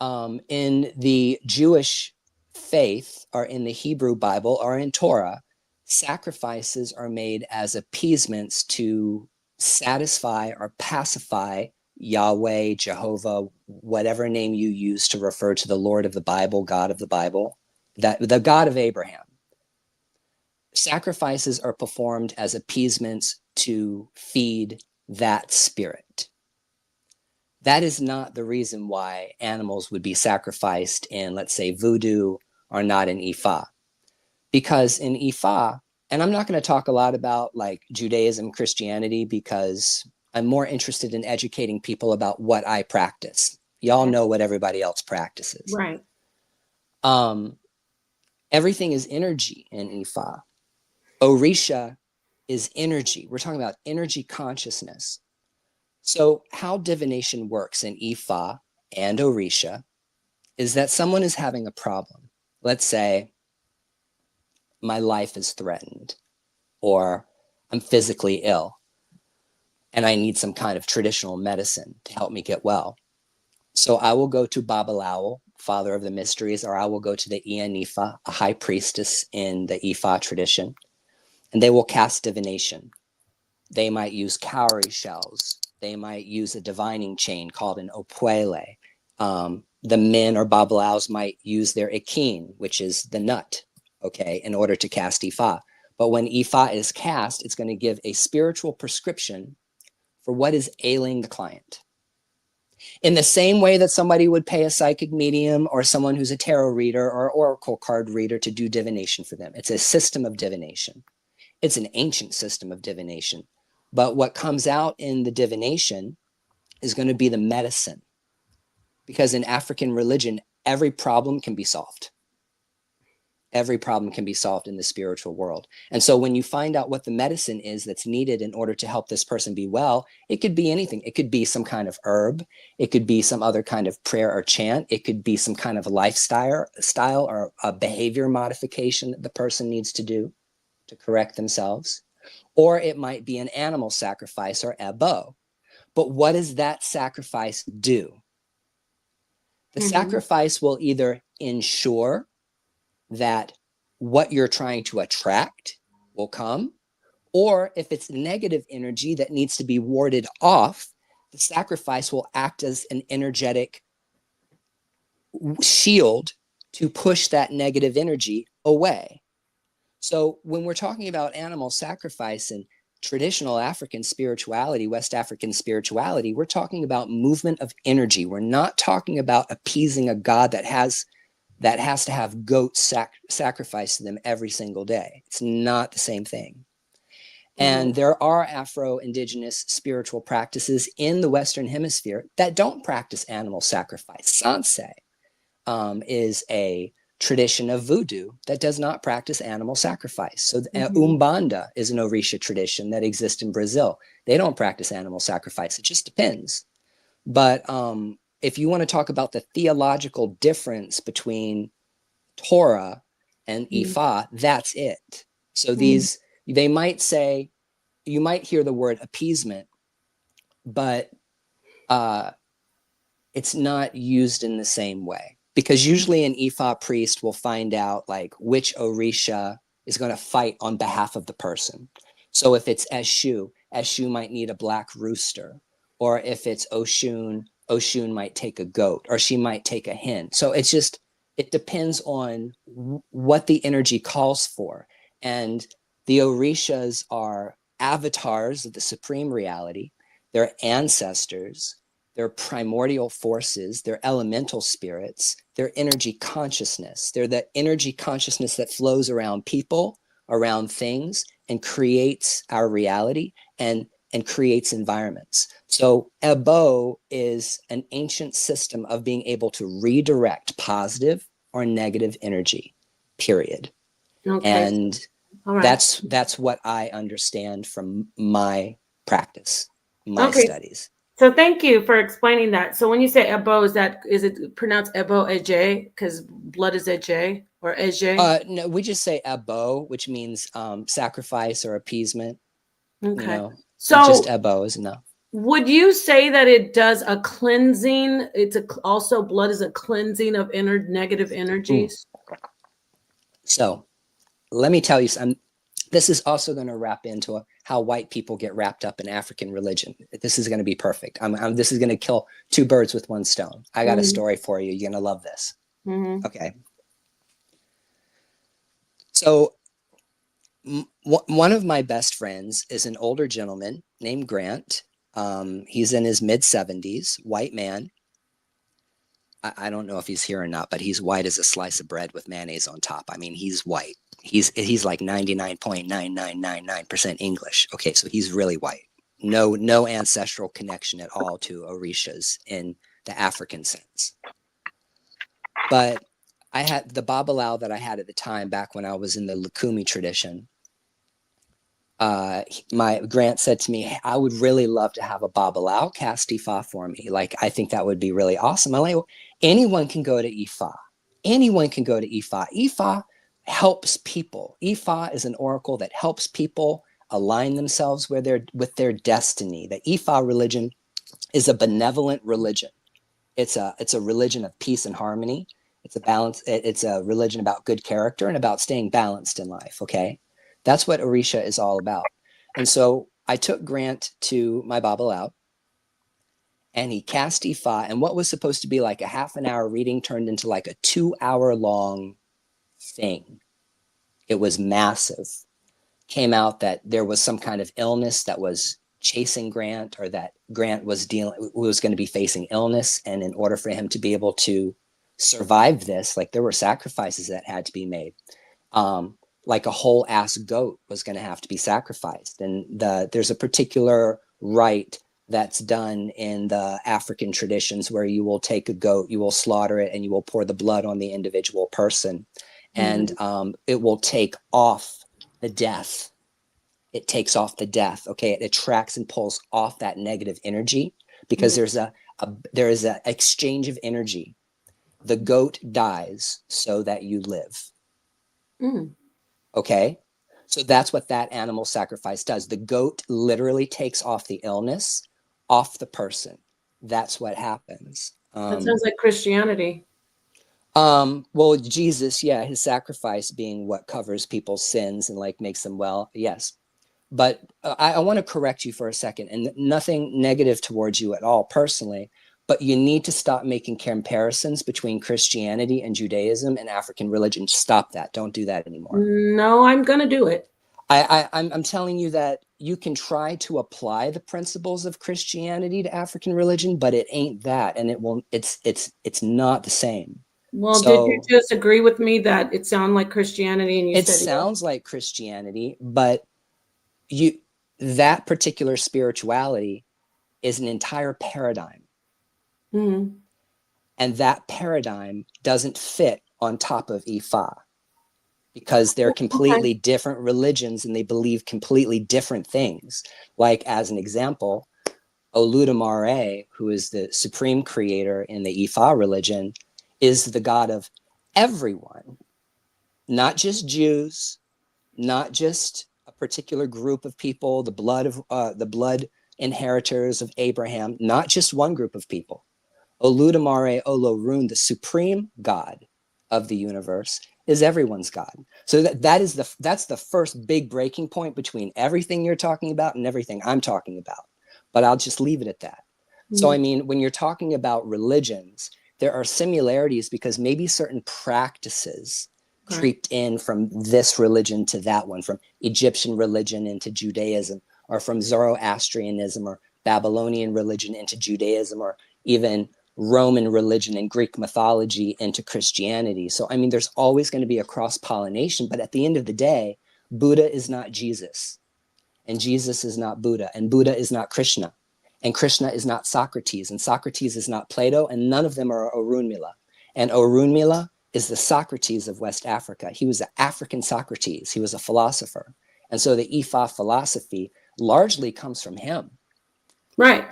in the Jewish faith, or in the Hebrew Bible, or in Torah, sacrifices are made as appeasements to satisfy or pacify Yahweh, Jehovah, whatever name you use to refer to the Lord of the Bible, God of the Bible, that the God of Abraham. Sacrifices are performed as appeasements to feed that spirit. That is not the reason why animals would be sacrificed in, let's say, voodoo, or not in Ifa. Because in Ifa, and I'm not going to talk a lot about like Judaism, Christianity, because I'm more interested in educating people about what I practice. Y'all know what everybody else practices. Right. Everything is energy in Ifa. Orisha is energy. We're talking about energy consciousness. So how divination works in Ifa and Orisha is that someone is having a problem. Let's say my life is threatened, or I'm physically ill, and I need some kind of traditional medicine to help me get well. So I will go to Babalawo, father of the mysteries, or I will go to the Ianifa, a high priestess in the Ifa tradition, and they will cast divination. They might use cowrie shells. They might use a divining chain called an opwele. The men or Babalaos might use their ikin, which is the nut, okay, in order to cast Ifa. But when Ifa is cast, it's going to give a spiritual prescription for what is ailing the client. In the same way that somebody would pay a psychic medium or someone who's a tarot reader or oracle card reader to do divination for them. It's a system of divination. It's an ancient system of divination. But what comes out in the divination is going to be the medicine. Because in African religion, every problem can be solved. Every problem can be solved in the spiritual world. And so when you find out what the medicine is that's needed in order to help this person be well, it could be anything. It could be some kind of herb. It could be some other kind of prayer or chant. It could be some kind of lifestyle or a behavior modification that the person needs to do to correct themselves. Or it might be an animal sacrifice or ebo. But what does that sacrifice do? The sacrifice will either ensure that what you're trying to attract will come, or if it's negative energy that needs to be warded off, the sacrifice will act as an energetic shield to push that negative energy away. So when we're talking about animal sacrifice and traditional African spirituality, West African spirituality, we're talking about movement of energy. We're not talking about appeasing a god that has to have goats sacrificed to them every single day. It's not the same thing. And there are Afro-Indigenous spiritual practices in the Western Hemisphere that don't practice animal sacrifice. Sanse is a tradition of voodoo that does not practice animal sacrifice. So Umbanda is an Orisha tradition that exists in Brazil. They don't practice animal sacrifice. It just depends. But if you want to talk about the theological difference between Torah and Ifa, that's it. So they might say, you might hear the word appeasement, but it's not used in the same way. Because usually an Ifa priest will find out like which Orisha is going to fight on behalf of the person. So if it's Eshu, Eshu might need a black rooster. Or if it's Oshun, Oshun might take a goat, or she might take a hen. So it's just, it depends on what the energy calls for. And the Orishas are avatars of the supreme reality. They're ancestors. They're primordial forces. They're elemental spirits. They're energy consciousness. They're the energy consciousness that flows around people, around things, and creates our reality and creates environments. So Ebo is an ancient system of being able to redirect positive or negative energy, period. Okay. And All right. that's what I understand from my practice, my studies. So thank you for explaining that. So when you say Ebo, is it pronounced Ebo Eje? Because blood is Eje or Eje? No, we just say Ebo, which means sacrifice or appeasement. Okay. You know, so just Ebo is enough. Would you say that it does a cleansing? Also blood is a cleansing of negative energies. So let me tell you something. This is also going to wrap into how white people get wrapped up in African religion. This is going to be perfect. This is going to kill two birds with one stone. I got a story for you. You're going to love this. Okay. So one of my best friends is an older gentleman named Grant. He's in his mid-70s, white man. I don't know if he's here or not, but he's white as a slice of bread with mayonnaise on top. I mean, he's white. He's like 99.9999% English. Okay, so he's really white. No ancestral connection at all to Orishas in the African sense. But I had the Babalao that I had at the time back when I was in the Lukumi tradition. My Grant said to me, hey, I would really love to have a Babalao cast Ifa for me. Like, I think that would be really awesome. I'm like, anyone can go to Ifa. Anyone can go to Ifa. Ifa helps people. Ifa is an oracle that helps people align themselves with their destiny. The Ifa religion is a benevolent religion. It's a religion of peace and harmony. It's a religion about good character and about staying balanced in life. Okay. That's what Orisha is all about. And so I took Grant to my Babalao and he cast Ifa, and what was supposed to be like a half an hour reading turned into like a 2-hour long thing. It was massive. Came out that there was some kind of illness that was chasing Grant, or that Grant was going to be facing illness. And in order for him to be able to survive this, like there were sacrifices that had to be made. Like a whole ass goat was going to have to be sacrificed. And there's a particular rite that's done in the African traditions where you will take a goat, you will slaughter it, and you will pour the blood on the individual person. and it will take off the death. It takes off the death. Okay, it attracts and pulls off that negative energy because there is a exchange of energy. The goat dies so that you live. Okay, so that's what that animal sacrifice does. The goat literally takes off the illness off the person. That's what happens. That sounds like Christianity. Well, Jesus, yeah, his sacrifice being what covers people's sins and like makes them well. Yes. But I want to correct you for a second, and nothing negative towards you at all personally, but you need to stop making comparisons between Christianity and Judaism and African religion. Stop that. Don't do that anymore. No, I'm going to do it. I'm telling you that you can try to apply the principles of Christianity to African religion, but it ain't that, and it's not the same. Well, So, did you just agree with me that it sounds like Christianity? And you it said sounds like Christianity, but that particular spirituality is an entire paradigm. And that paradigm doesn't fit on top of Ifa because they're completely different religions and they believe completely different things. Like, as an example, Oludumare, who is the supreme creator in the Ifa religion, is the god of everyone, not just Jews, not just a particular group of people, the blood inheritors of Abraham, not just one group of people. Oludumare Olorun, the supreme God of the universe, is everyone's God. So that's the first big breaking point between everything you're talking about and everything I'm talking about. But I'll just leave it at that. So I mean, when you're talking about religions, there are similarities because maybe certain practices creeped in from this religion to that one, from Egyptian religion into Judaism, or from Zoroastrianism or Babylonian religion into Judaism, or even Roman religion and Greek mythology into Christianity. So, I mean, there's always going to be a cross-pollination, but at the end of the day, Buddha is not Jesus, and Jesus is not Buddha, and Buddha is not Krishna, and Krishna is not Socrates, and Socrates is not Plato, and none of them are Orunmila. And Orunmila is the Socrates of West Africa. He was an African Socrates. He was a philosopher. And so the Ifa philosophy largely comes from him. Right.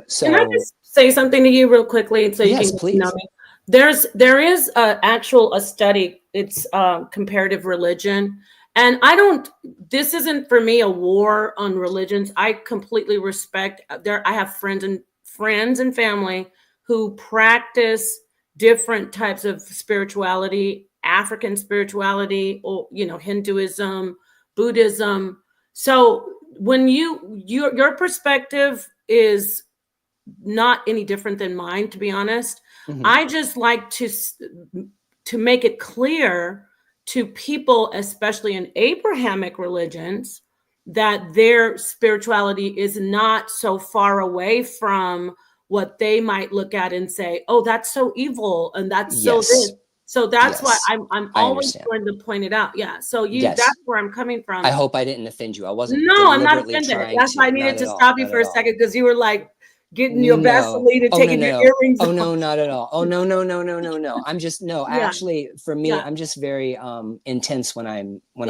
So can I just say something to you real quickly so you yes, can please. know me? There is a study. It's comparative religion, and this isn't for me a war on religions. I completely respect. I have friends and family who practice different types of spirituality, African spirituality, or Hinduism, Buddhism. So when your perspective is not any different than mine, to be honest. I just like to make it clear to people, especially in Abrahamic religions, that their spirituality is not so far away from what they might look at and say, oh, that's so evil and that's so this. So that's why I'm always going to point it out. Yeah. So that's where I'm coming from. I hope I didn't offend you. I wasn't. No, I'm not offended. That's why I needed needed to stop you for a second, because you were like getting your Vaseline and taking your earrings off. Oh no, not at all. Oh no. I'm just actually for me, I'm just very intense when I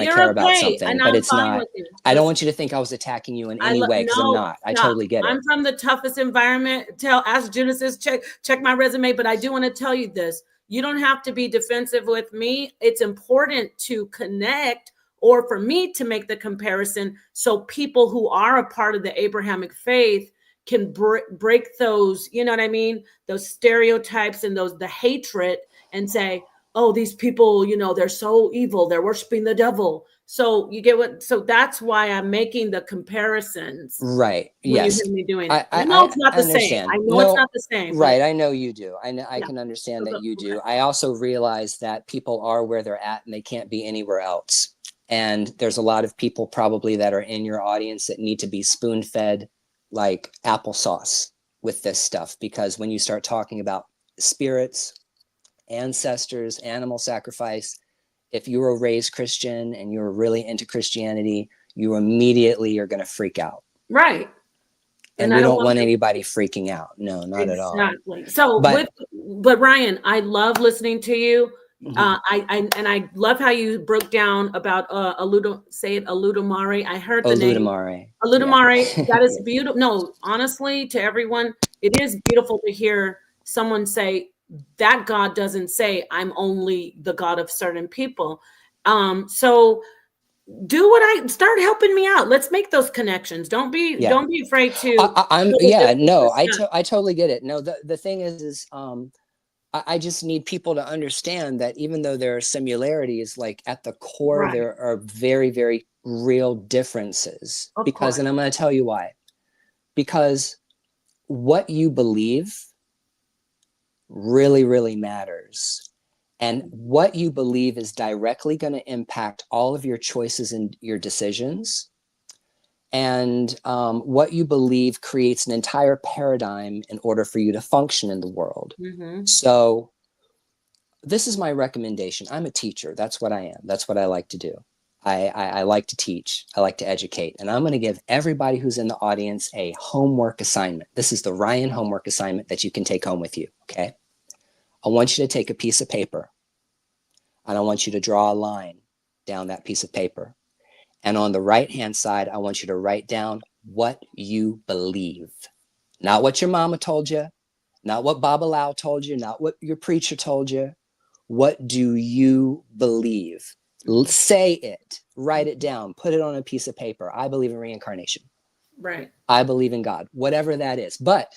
care about something, but it's not. I don't want you to think I was attacking you in any way, because I'm not. I totally get it. I'm from the toughest environment. Ask Genesis, check my resume, but I do want to tell you this. You don't have to be defensive with me. It's important to connect, or for me to make the comparison, so people who are a part of the Abrahamic faith can break those, you know what I mean? Those stereotypes and the hatred, and say, oh, these people, they're so evil. They're worshiping the devil. So you get so that's why I'm making the comparisons. Right. When yes. you hear me doing it. I know it's not the same. I know it's not the same. Right. I know you do. I can understand that you do. I also realize that people are where they're at and they can't be anywhere else. And there's a lot of people probably that are in your audience that need to be spoon-fed like applesauce with this stuff, because when you start talking about spirits, ancestors, animal sacrifice, if you were raised Christian and you were really into Christianity, you immediately are going to freak out. Right. And we don't want anybody freaking out. No, not at all. Exactly. So, but Ryan, I love listening to you. Mhm. I love how you broke down about Aludamare. I heard the name Oludamare. Yeah. Aludamare. That is Yeah. beautiful. No, honestly, to everyone, it is beautiful to hear someone say that God doesn't say I'm only the God of certain people. So do what I start helping me out. Let's make those connections. Yeah. Don't be afraid to I'm go the yeah, distance no, or step. I totally get it. No, the thing is I just need people to understand that even though there are similarities, like at the core, Right. there are very, very real differences. Of Because, course. and I'm going to tell you why. Because what you believe really, really matters. And what you believe is directly going to impact all of your choices and your decisions. And what you believe creates an entire paradigm in order for you to function in the world. Mm-hmm. So, this is my recommendation. I'm a teacher. That's what I am. That's what I like to do. I like to teach. I like to educate. And I'm going to give everybody who's in the audience a homework assignment. This is the Ryan homework assignment that you can take home with you. Okay. I want you to take a piece of paper and I want you to draw a line down that piece of paper. And on the right-hand side, I want you to write down what you believe. Not what your mama told you, not what Baba Lao told you, not what your preacher told you. What do you believe? Say it, write it down, put it on a piece of paper. I believe in reincarnation. Right. I believe in God, whatever that is. But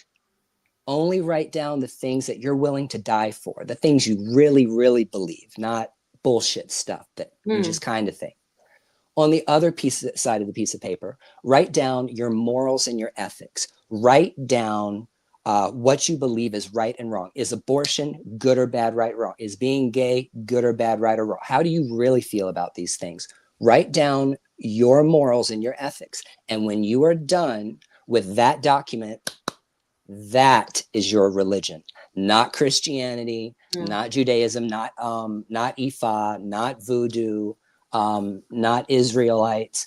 only write down the things that you're willing to die for, the things you really, really believe, not bullshit stuff that you just kind of think. On the other side of the piece of paper, write down your morals and your ethics. Write down what you believe is right and wrong. Is abortion good or bad, right or wrong? Is being gay good or bad, right or wrong? How do you really feel about these things? Write down your morals and your ethics. And when you are done with that document, that is your religion, not Christianity, not Judaism, not Ifa, not Voodoo, not Israelites.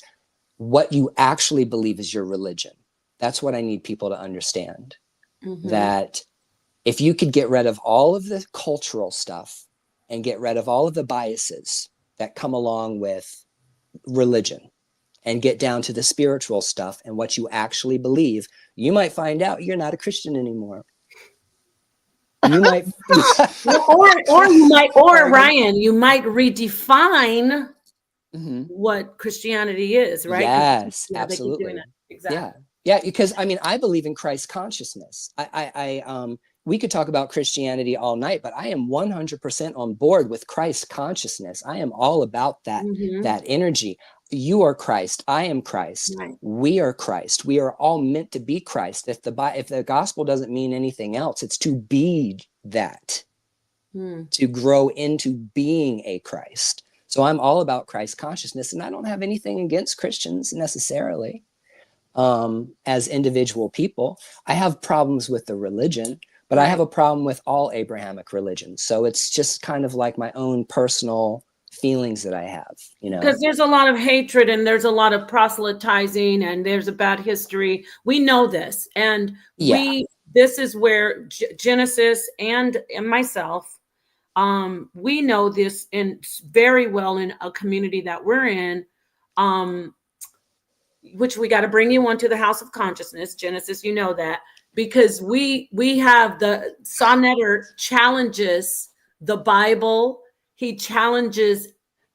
What you actually believe is your religion. That's what I need people to understand. That if you could get rid of all of the cultural stuff and get rid of all of the biases that come along with religion and get down to the spiritual stuff and what you actually believe, you might find out you're not a Christian anymore. You might, or you might, or Pardon? Ryan, you might redefine what Christianity is, right? Yes, Yeah, they keep doing absolutely. that. Exactly. Yeah. Yeah, because I mean, I believe in Christ consciousness. We could talk about Christianity all night, but I am 100% on board with Christ consciousness. I am all about that, that energy. You are Christ. I am Christ. Right. We are Christ. We are all meant to be Christ. If the gospel doesn't mean anything else, it's to be that, to grow into being a Christ. So I'm all about Christ consciousness, and I don't have anything against Christians necessarily. As individual people, I have problems with the religion, but I have a problem with all Abrahamic religions. So it's just kind of like my own personal feelings that I have, you know. Because there's a lot of hatred and there's a lot of proselytizing and there's a bad history. We know this, and this is where Genesis and myself, we know this in very well in a community that we're in, which we got to bring you onto the House of Consciousness, Genesis. You know that, because we have the Sonnetter challenges the Bible. He challenges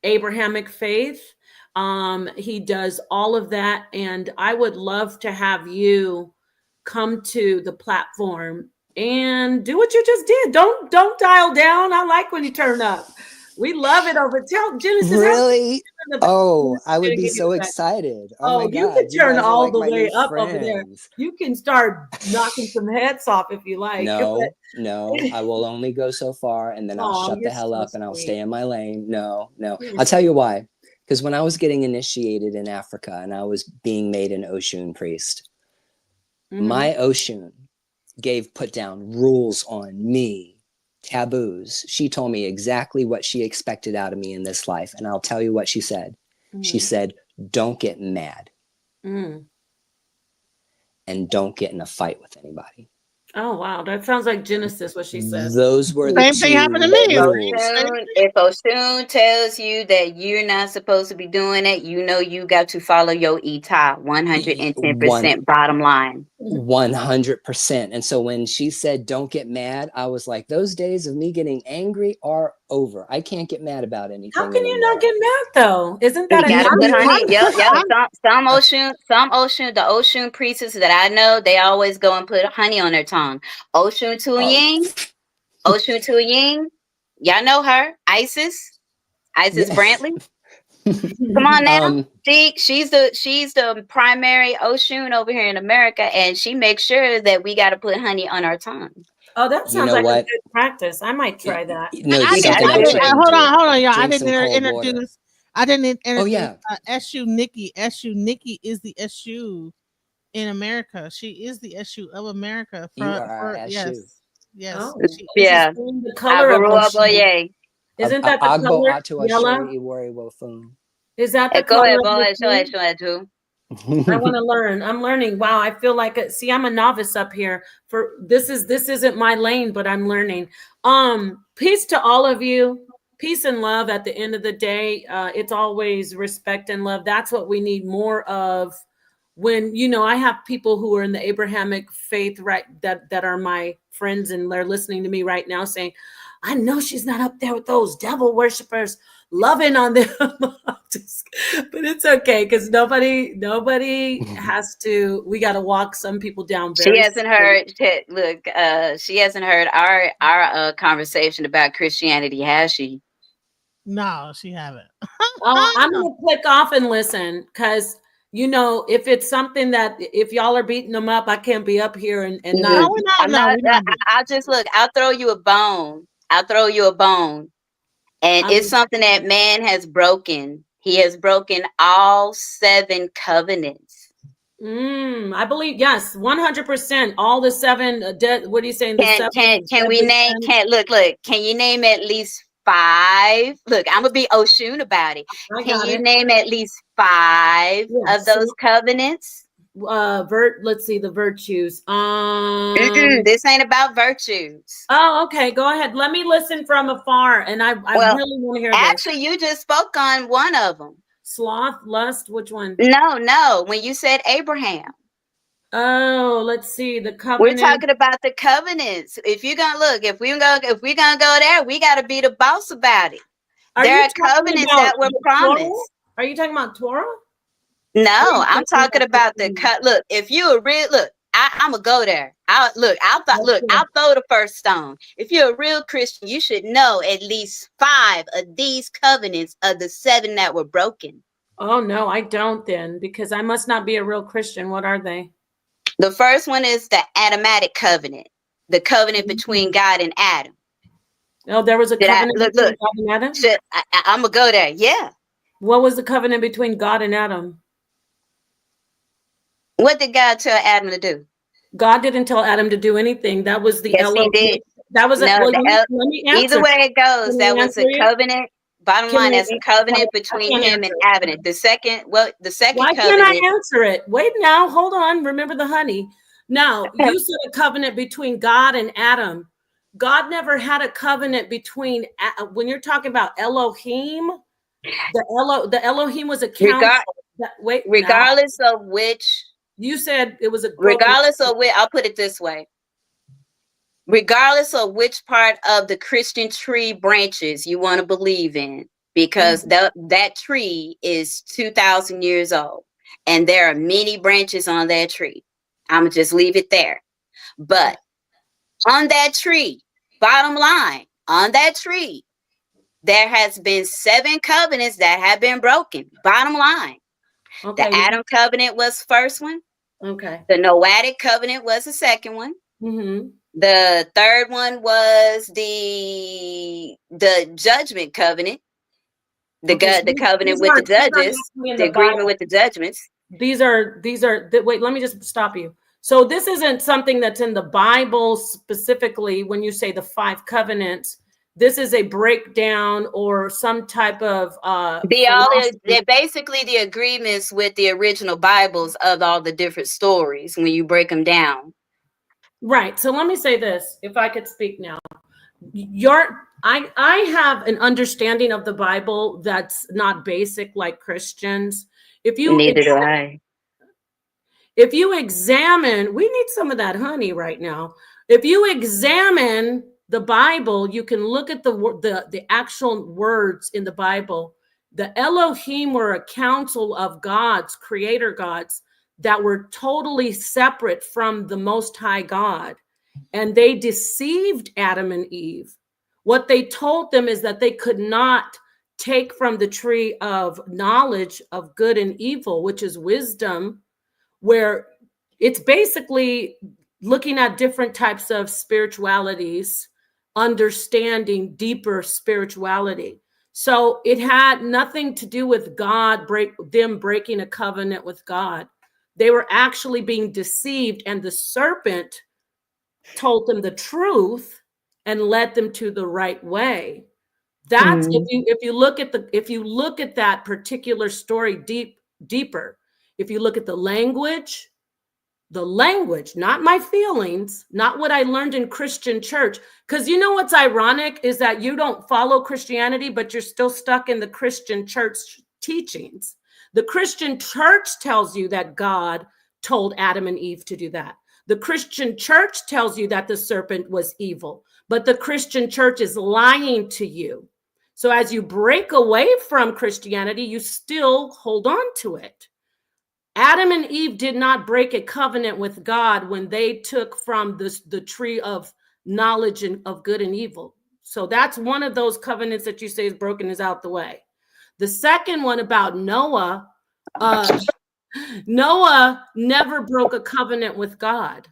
Abrahamic faith. He does all of that, and I would love to have you come to the platform and do what you just did. Don't dial down. I like when you turn up. We love it over. Tell Genesis. Really? Oh, I would be so excited. Oh my You God. can You turn guys are all like the my way new up over there. friends. You can start knocking some heads off if you like. No, I will only go so far, and then I'll shut the hell up and I'll stay in my lane. No. I'll tell you why. Because when I was getting initiated in Africa and I was being made an Oshun priest, my Oshun put down rules on me, taboos. She told me exactly what she expected out of me in this life. And I'll tell you what she said. She said, don't get mad. And don't get in a fight with anybody. Oh wow, that sounds like Genesis. What she said. Those were the Same thing happened to me. two It's rules. same thing. If Oshun tells you that you're not supposed to be doing it, you know you got to follow your ETA, One 110% bottom line. 100%. And so when she said, don't get mad, I was like, those days of me getting angry are over. I can't get mad about anything How can you anymore. not get mad though? Isn't that You a gotta put honey. Yep. I'm- Some Oshun, the Oshun priestess that I know, they always go and put honey on their tongue. Oshun Oh, Tuying, y'all know her, Isis yeah. Brantley. Come on now. Um, She's the primary Oshun over here in America, and she makes sure that we got to put honey on our tongue. Oh, that you sounds know like a what? good practice. I might try that. No, I You did, gotta something I do else did, you it. can hold do. on, y'all. I Drink some didn't cold water. introduce. I didn't Oh, introduce yeah. SU Nikki. SU Nikki is the SU in America. She is the SU of America. You are our Yes, yes. Oh, She, this is Yeah. the color of Abaru Ocean. Aboye. Isn't that the Agbo color Atu yellow? Ashuri Iwari Wofun. Is that the Go color ahead, of boy. the Show it too. I want to learn. I'm learning. Wow, I feel like see, I'm a novice up here. For this isn't my lane, but I'm learning. Peace to all of you. Peace and love at the end of the day. It's always respect and love. That's what we need more of. When I have people who are in the Abrahamic faith, right? That are my friends, and they're listening to me right now, saying, "I know she's not up there with those devil worshipers, loving on them." But it's okay because nobody has to. We got to walk some people down. She hasn't heard. Look, she hasn't heard our conversation about Christianity, has she? no, she haven't. I'm gonna click off and listen because if it's something that if y'all are beating them up, I can't be up here and not. No, we're not. I'm No, not. we're not. I'll just look. I'll throw you a bone. And it's something that man has broken. He has broken all 7 covenants. I believe yes, 100%. All the 7. What are you saying? The 7. Can we name? Can you name at least 5? Look, I'm gonna be Oshun about it. Can you name at least 5 of those covenants? Let's see the virtues. This ain't about virtues. Oh, okay. Go ahead. Let me listen from afar, and I really want to hear this. Actually, you just spoke on one of them. Sloth, lust. Which one? No. When you said Abraham. Oh, let's see the covenant. We're talking about the covenants. If you're gonna look, if we're gonna go there, we got to be the boss about it. There are covenants that were promised. Torah? Are you talking about Torah? No, I'm talking about the cut. Look, if you a real I'm gonna go there. I'll throw the first stone. If you're a real Christian, you should know at least 5 of these covenants of the 7 that were broken. Oh no, I don't then, because I must not be a real Christian. What are they? The first one is the Adamic covenant, the covenant between God and Adam. Oh, there was a covenant between God and Adam? I'm gonna go there. Yeah. What was the covenant between God and Adam? What did God tell Adam to do? God didn't tell Adam to do anything. That was the He did. That was let me answer. Either way it goes, that was a covenant. Bottom line, that's a covenant between him and Adam. The second Why covenant. can't I answer it? Wait now, hold on. Remember the honey. Now, you said a covenant between God and Adam. God never had a covenant between, when you're talking about Elohim, the Elohim was a council. Regardless of which. You said it was a. Regardless of which, I'll put it this way. Regardless of which part of the Christian tree branches you want to believe in, because that tree is 2,000 years old, and there are many branches on that tree. I'm gonna just leave it there. But on that tree, bottom line, on that tree, there has been 7 covenants that have been broken. Bottom line, the Adam covenant was first one. Okay. The Noahic covenant was the second one. Mm-hmm. The third one was the judgment covenant. The covenant with the judges, the agreement with the judgments. These are wait, let me just stop you. So this isn't something that's in the Bible specifically when you say the 5 covenants. This is a breakdown or some type of they're basically the agreements with the original Bibles of all the different stories when you break them down. Right. So let me say this, if I could speak now. I have an understanding of the Bible that's not basic like Christians. If you Neither do I. if you examine, we need some of that honey right now. If you examine the Bible, you can look at the actual words in the Bible. The Elohim were a council of gods, creator gods, that were totally separate from the Most High God. And they deceived Adam and Eve. What they told them is that they could not take from the tree of knowledge of good and evil, which is wisdom, where it's basically looking at different types of spiritualities, understanding deeper spirituality. So it had nothing to do with them breaking a covenant with God. They were actually being deceived, and the serpent told them the truth and led them to the right way. That's if you look at that particular story deeper, if you look at the language, not my feelings, not what I learned in Christian church. Because you know what's ironic is that you don't follow Christianity, but you're still stuck in the Christian church teachings. The Christian church tells you that God told Adam and Eve to do that. The Christian church tells you that the serpent was evil, but the Christian church is lying to you. So as you break away from Christianity, you still hold on to it. Adam and Eve did not break a covenant with God when they took from the tree of knowledge and of good and evil. So that's one of those covenants that you say is broken, is out the way. The second one about Noah, Noah never broke a covenant with God.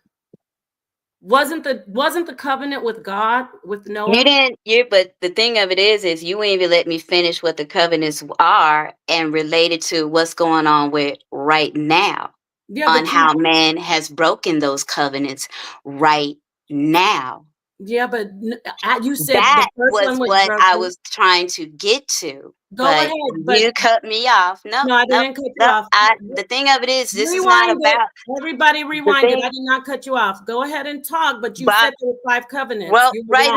Wasn't the covenant with God with Noah? You didn't. But the thing of it is you ain't even let me finish what the covenants are and relate it to what's going on with right now, on how man has broken those covenants right now. Yeah, but you said that the first one was what broken. I was trying to get to. Go ahead, but you cut me off. No, I didn't cut you off. The thing of it is, this rewind is not about. Everybody rewind it. I did not cut you off. Go ahead and talk, but you said there were 5 covenants. Well, right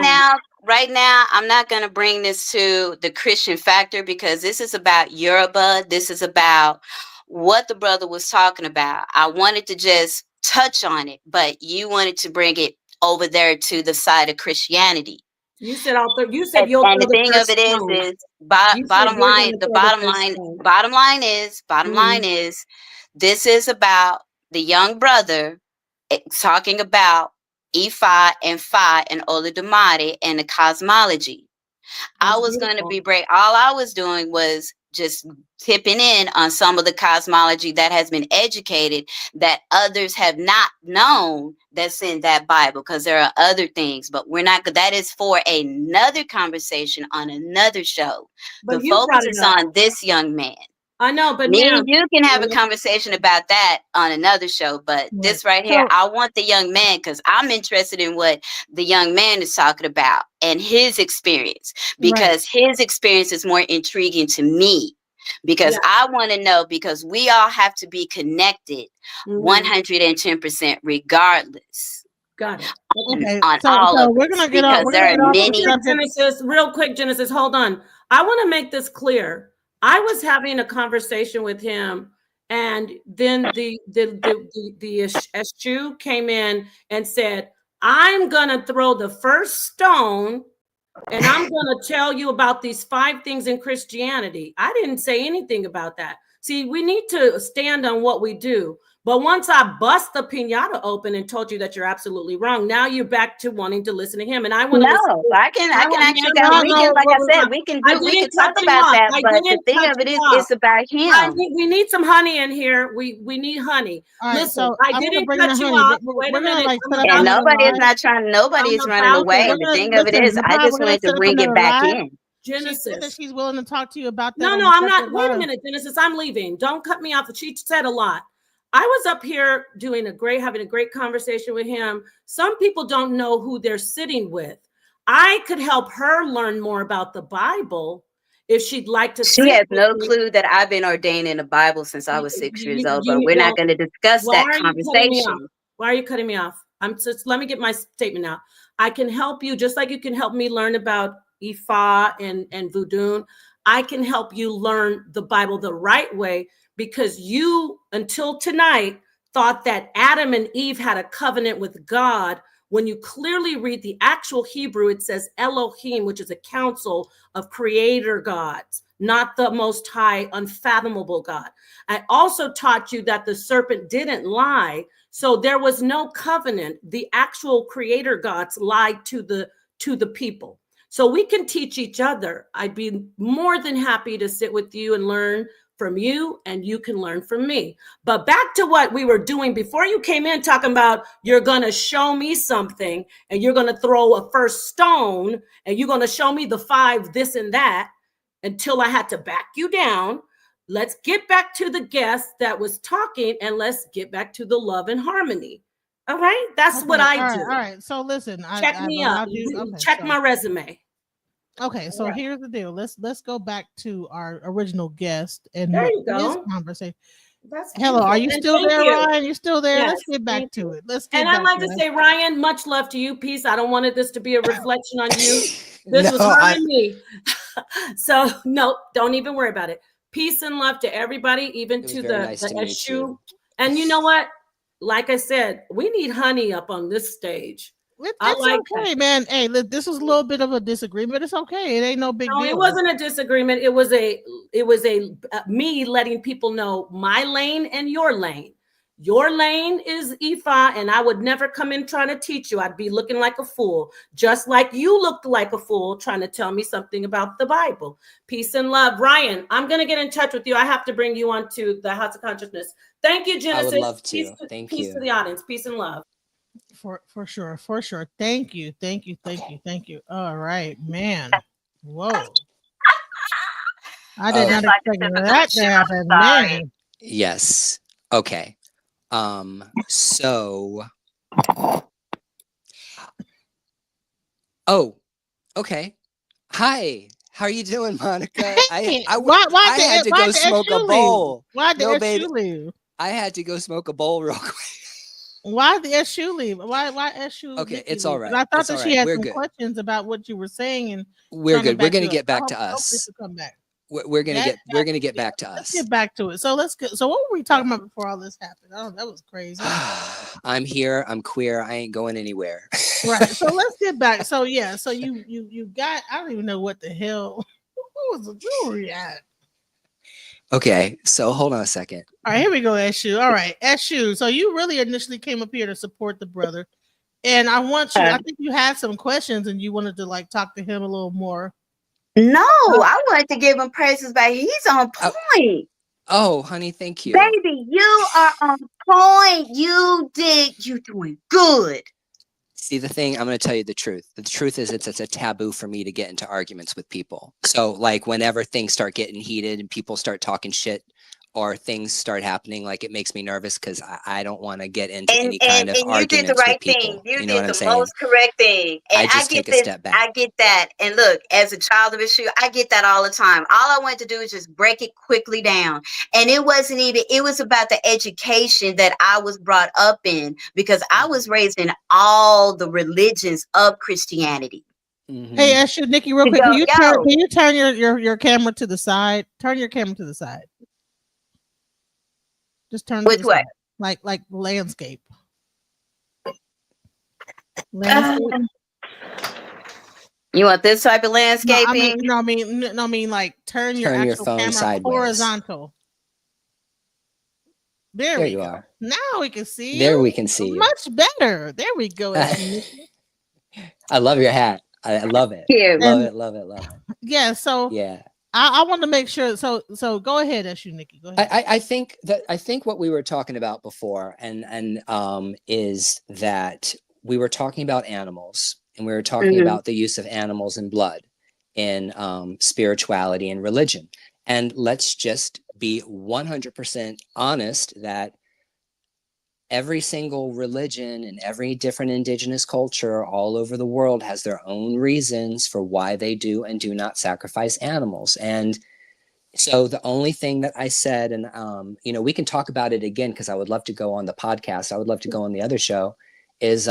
now, I'm not going to bring this to the Christian factor, because this is about Yoruba. This is about what the brother was talking about. I wanted to just touch on it, but you wanted to bring it over there to the side of Christianity. You said you said you'll and the thing of it is bottom line is this is about the young brother talking about Ifa and Phi and Olodumare and the cosmology. I was going to be all I was doing was just tipping in on some of the cosmology that has been educated that others have not known that's in that Bible, because there are other things, but we're not. That is for another conversation on another show. But the focus is on this young man. I know, but you can have a conversation about that on another show, but this right here, I want the young man, because I'm interested in what the young man is talking about and his experience, because his experience is more intriguing to me, because I want to know, because we all have to be connected 110% regardless. Got it. Okay, on all of we're gonna get off. There are many. Genesis, real quick, Genesis, hold on. I want to make this clear. I was having a conversation with him, and then the Eshu came in and said, "I'm gonna throw the first stone, and I'm gonna tell you about these 5 things in Christianity." I didn't say anything about that. See, we need to stand on what we do. But once I bust the piñata open and told you that you're absolutely wrong, now you're back to wanting to listen to him. And I want to I can actually like I said, we can talk about that. But the thing of it is, it's about him. We need some honey in here. We need honey. Listen, I didn't cut you off. Wait a minute. And nobody is running away. And the thing of it is, I just wanted to bring it back in. Genesis. She's willing to talk to you about that. No, I'm not. Wait a minute, Genesis. I'm leaving. Don't cut me off. She said a lot. I was up here having a great conversation with him. Some people don't know who they're sitting with. I could help her learn more about the Bible if she'd like to. She has no clue that I've been ordained in the Bible since I was 6 years old, but we're not going to discuss that conversation. Why are you cutting me off? Let me get my statement out. I can help you just like you can help me learn about Ifa and Vodoon. I can help you learn the Bible the right way, because you, until tonight, thought that Adam and Eve had a covenant with God. When you clearly read the actual Hebrew, it says Elohim, which is a council of creator gods, not the most high, unfathomable God. I also taught you that the serpent didn't lie, so there was no covenant. The actual creator gods lied to the people. So we can teach each other. I'd be more than happy to sit with you and learn from you, and you can learn from me. But back to what we were doing before you came in, talking about you're going to show me something and you're going to throw a first stone and you're going to show me the 5 this and that until I had to back you down. Let's get back to the guest that was talking, and let's get back to the love and harmony. All right, that's Okay, what I do. All right. So listen, Check me up. Check my resume. Okay, so here's the deal. Let's go back to our original guest and There you this go. conversation. That's Hello, are you beautiful. still And there, thank you. Ryan? You still there? Yes, Let's get back thank to you. it. Let's get And back I'd like to to it. say, Ryan, much love to you. Peace. I don't want this to be a reflection on you. This No, was hurting me. So no, don't even worry about it. Peace and love to everybody, even It was to very the nice to meet SU. you. And you know what? Like I said, we need honey up on this stage. I It's like okay, that. man. Hey, look, this was a little bit of a disagreement. It's okay. It ain't no big No, deal. it wasn't a disagreement. It was me letting people know my lane and your lane. Your lane is Ifa, and I would never come in trying to teach you. I'd be looking like a fool, just like you looked like a fool trying to tell me something about the Bible. Peace and love. Ryan, I'm going to get in touch with you. I have to bring you onto the House of Consciousness. Thank you, Genesis. I would love to. Thank peace you. to the audience. Peace and love. For sure. Thank you. All right, man. Whoa. I did not expect that to happen, man. Yes. Okay. So. Oh. Okay. Hi. How are you doing, Monica? Hey, I why had to go smoke a bowl. Why did No, SU baby. leave? I had to go smoke a bowl real quick. Why the SU leave? Why SU? Okay, Nikki it's all leave? right. 'Cause I thought It's that all she right. had We're some good. questions about what you were saying, and We're trying to good. We're back gonna you up. get back I to hope us. this will come back. We're gonna get back to Let's us. get back to it. So let's go. So what were we talking about before all this happened? Oh, that was crazy. I'm here. I'm queer. I ain't going anywhere. Right. So let's get back. So yeah. So you got. I don't even know what the hell. Where were we at? Okay. So hold on a second. All right. Here we go. SU. All right. SU. So you really initially came up here to support the brother, and I want you. I think you had some questions, and you wanted to like talk to him a little more. No, I wanted to give him praises back. He's on point. Oh, honey, thank you. Baby, you are on point. You're doing good. See, the thing, I'm going to tell you the truth. The truth is it's a taboo for me to get into arguments with people. So like whenever things start getting heated and people start talking shit or things start happening, like it makes me nervous because I don't want to get into any kind of you did the arguments right with people. thing. You know did what I'm the saying? most correct thing. And I just get take a this, step back. I get that. And look, as a child of issue, I get that all the time. All I wanted to do is just break it quickly down. And it wasn't even, it was about the education that I was brought up in, because I was raised in all the religions of Christianity. Mm-hmm. Hey, SU, Nikki, real quick, can you turn your camera to the side? Turn your camera to the side. Just turn Which way? Like landscape. Landscape. You want this type of landscaping? No, I mean, like turn your actual phone camera sideways. horizontal. There you go. are. Now we can see There you. we can see you. Much better. There we go. I love your hat. I love it. Cute. Love it. Yeah. So yeah. I want to make sure. So go ahead, SU, Nikki. Go ahead. I think what we were talking about before and is that we were talking about animals, and we were talking about the use of animals and blood in spirituality and religion. And let's just be 100% honest that every single religion and every different indigenous culture all over the world has their own reasons for why they do and do not sacrifice animals. And so the only thing that I said, and we can talk about it again, because I would love to go on the podcast, I would love to go on the other show, is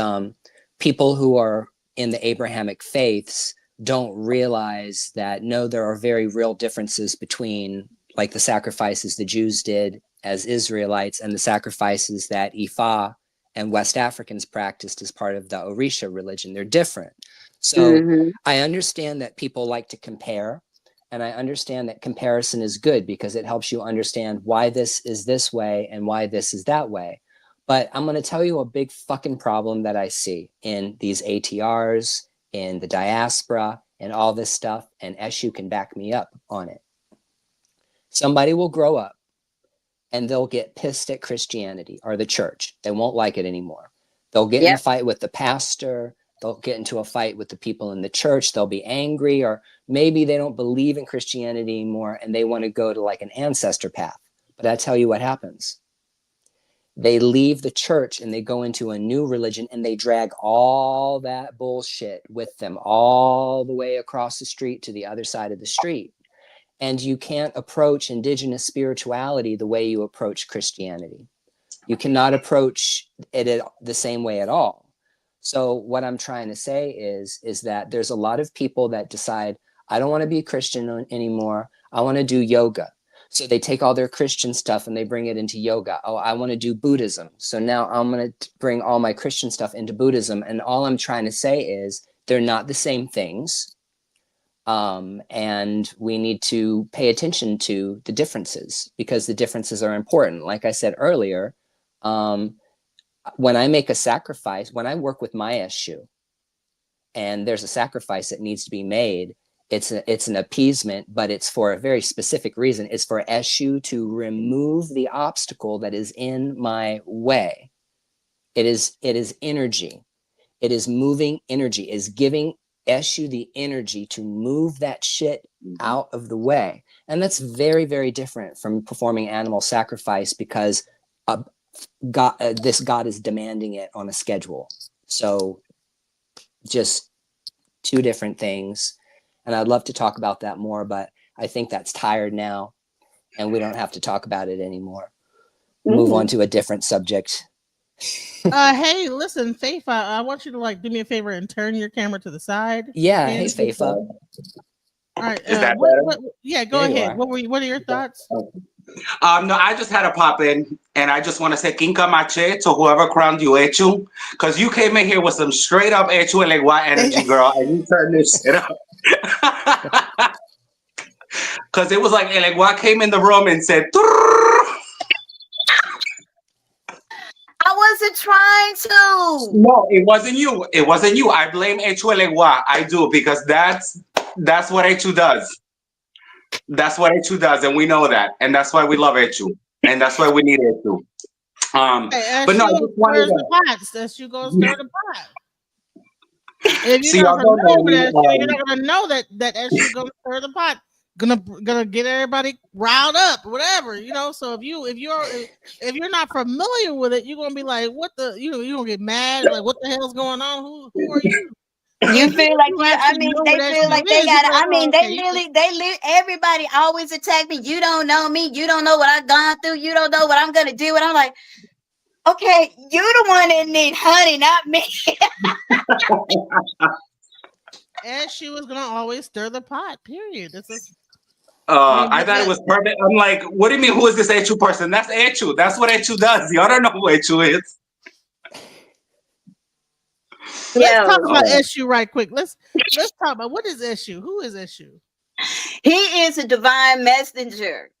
people who are in the Abrahamic faiths don't realize that, no, there are very real differences between like the sacrifices the Jews did as Israelites and the sacrifices that Ifa and West Africans practiced as part of the Orisha religion. They're different. So I understand that people like to compare, and I understand that comparison is good because it helps you understand why this is this way and why this is that way. But I'm going to tell you a big fucking problem that I see in these ATRs, in the diaspora, and all this stuff, and Eshu can back me up on it. Somebody will grow up and they'll get pissed at Christianity or the church. They won't like it anymore. They'll get in a fight with the pastor. They'll get into a fight with the people in the church. They'll be angry, or maybe they don't believe in Christianity anymore and they want to go to like an ancestor path. But I tell you what happens. They leave the church and they go into a new religion and they drag all that bullshit with them all the way across the street to the other side of the street. And you can't approach indigenous spirituality the way you approach Christianity. You cannot approach it the same way at all. So what I'm trying to say is that there's a lot of people that decide, I don't want to be a Christian anymore. I want to do yoga. So they take all their Christian stuff and they bring it into yoga. Oh, I want to do Buddhism. So now I'm going to bring all my Christian stuff into Buddhism. And all I'm trying to say is they're not the same things. And we need to pay attention to the differences because the differences are important. Like I said earlier, when I make a sacrifice, when I work with my Eshu and there's a sacrifice that needs to be made, it's an appeasement, but it's for a very specific reason. It's for Eshu to remove the obstacle that is in my way. It is energy. It is moving energy, is giving Eshu the energy to move that shit out of the way. And that's very, very different from performing animal sacrifice because this God is demanding it on a schedule. So just two different things. And I'd love to talk about that more, but I think that's tired now and we don't have to talk about it anymore. Move on to a different subject. Hey, listen, Faith, I want you to like do me a favor and turn your camera to the side. Yeah, hey, Faith. All right. Is that better? Yeah, go ahead. What are your thoughts? No, I just had a pop in, and I just want to say Kinka Mache to whoever crowned you Echu, because you came in here with some straight up Echu and Legua energy, girl, and you turned this shit up. Because it was like Legua came in the room and said, I wasn't trying to. No, it wasn't you. It wasn't you. I blame Echu Legua. I do, because that's what Echu does. That's what Echu does, and we know that, and that's why we love Echu, and that's why we need Echu. But no, I just wanted to. Eshu goes stir the pot. If See, you're not y'all don't familiar know with me, Eshu, you're not gonna know that Eshu gonna stir the pot, gonna get everybody riled up, whatever, you know. So if you're not familiar with it, you're gonna be like, what the, you're gonna get mad, like, what the hell's going on? Who are you? You feel like they feel like they got it. They literally, everybody always attack me. You don't know me. You don't know what I've gone through. You don't know what I'm going to do. And I'm like, okay, you're the one that need honey, not me. And she was gonna always stir the pot, period. I thought it was perfect. I'm like, what do you mean, who is this Echu person? That's Echu. That's what Echu does. Y'all don't know who Echu is. Let's talk about Eshu right quick. Let's talk about, what is Eshu? Who is Eshu? He is a divine messenger.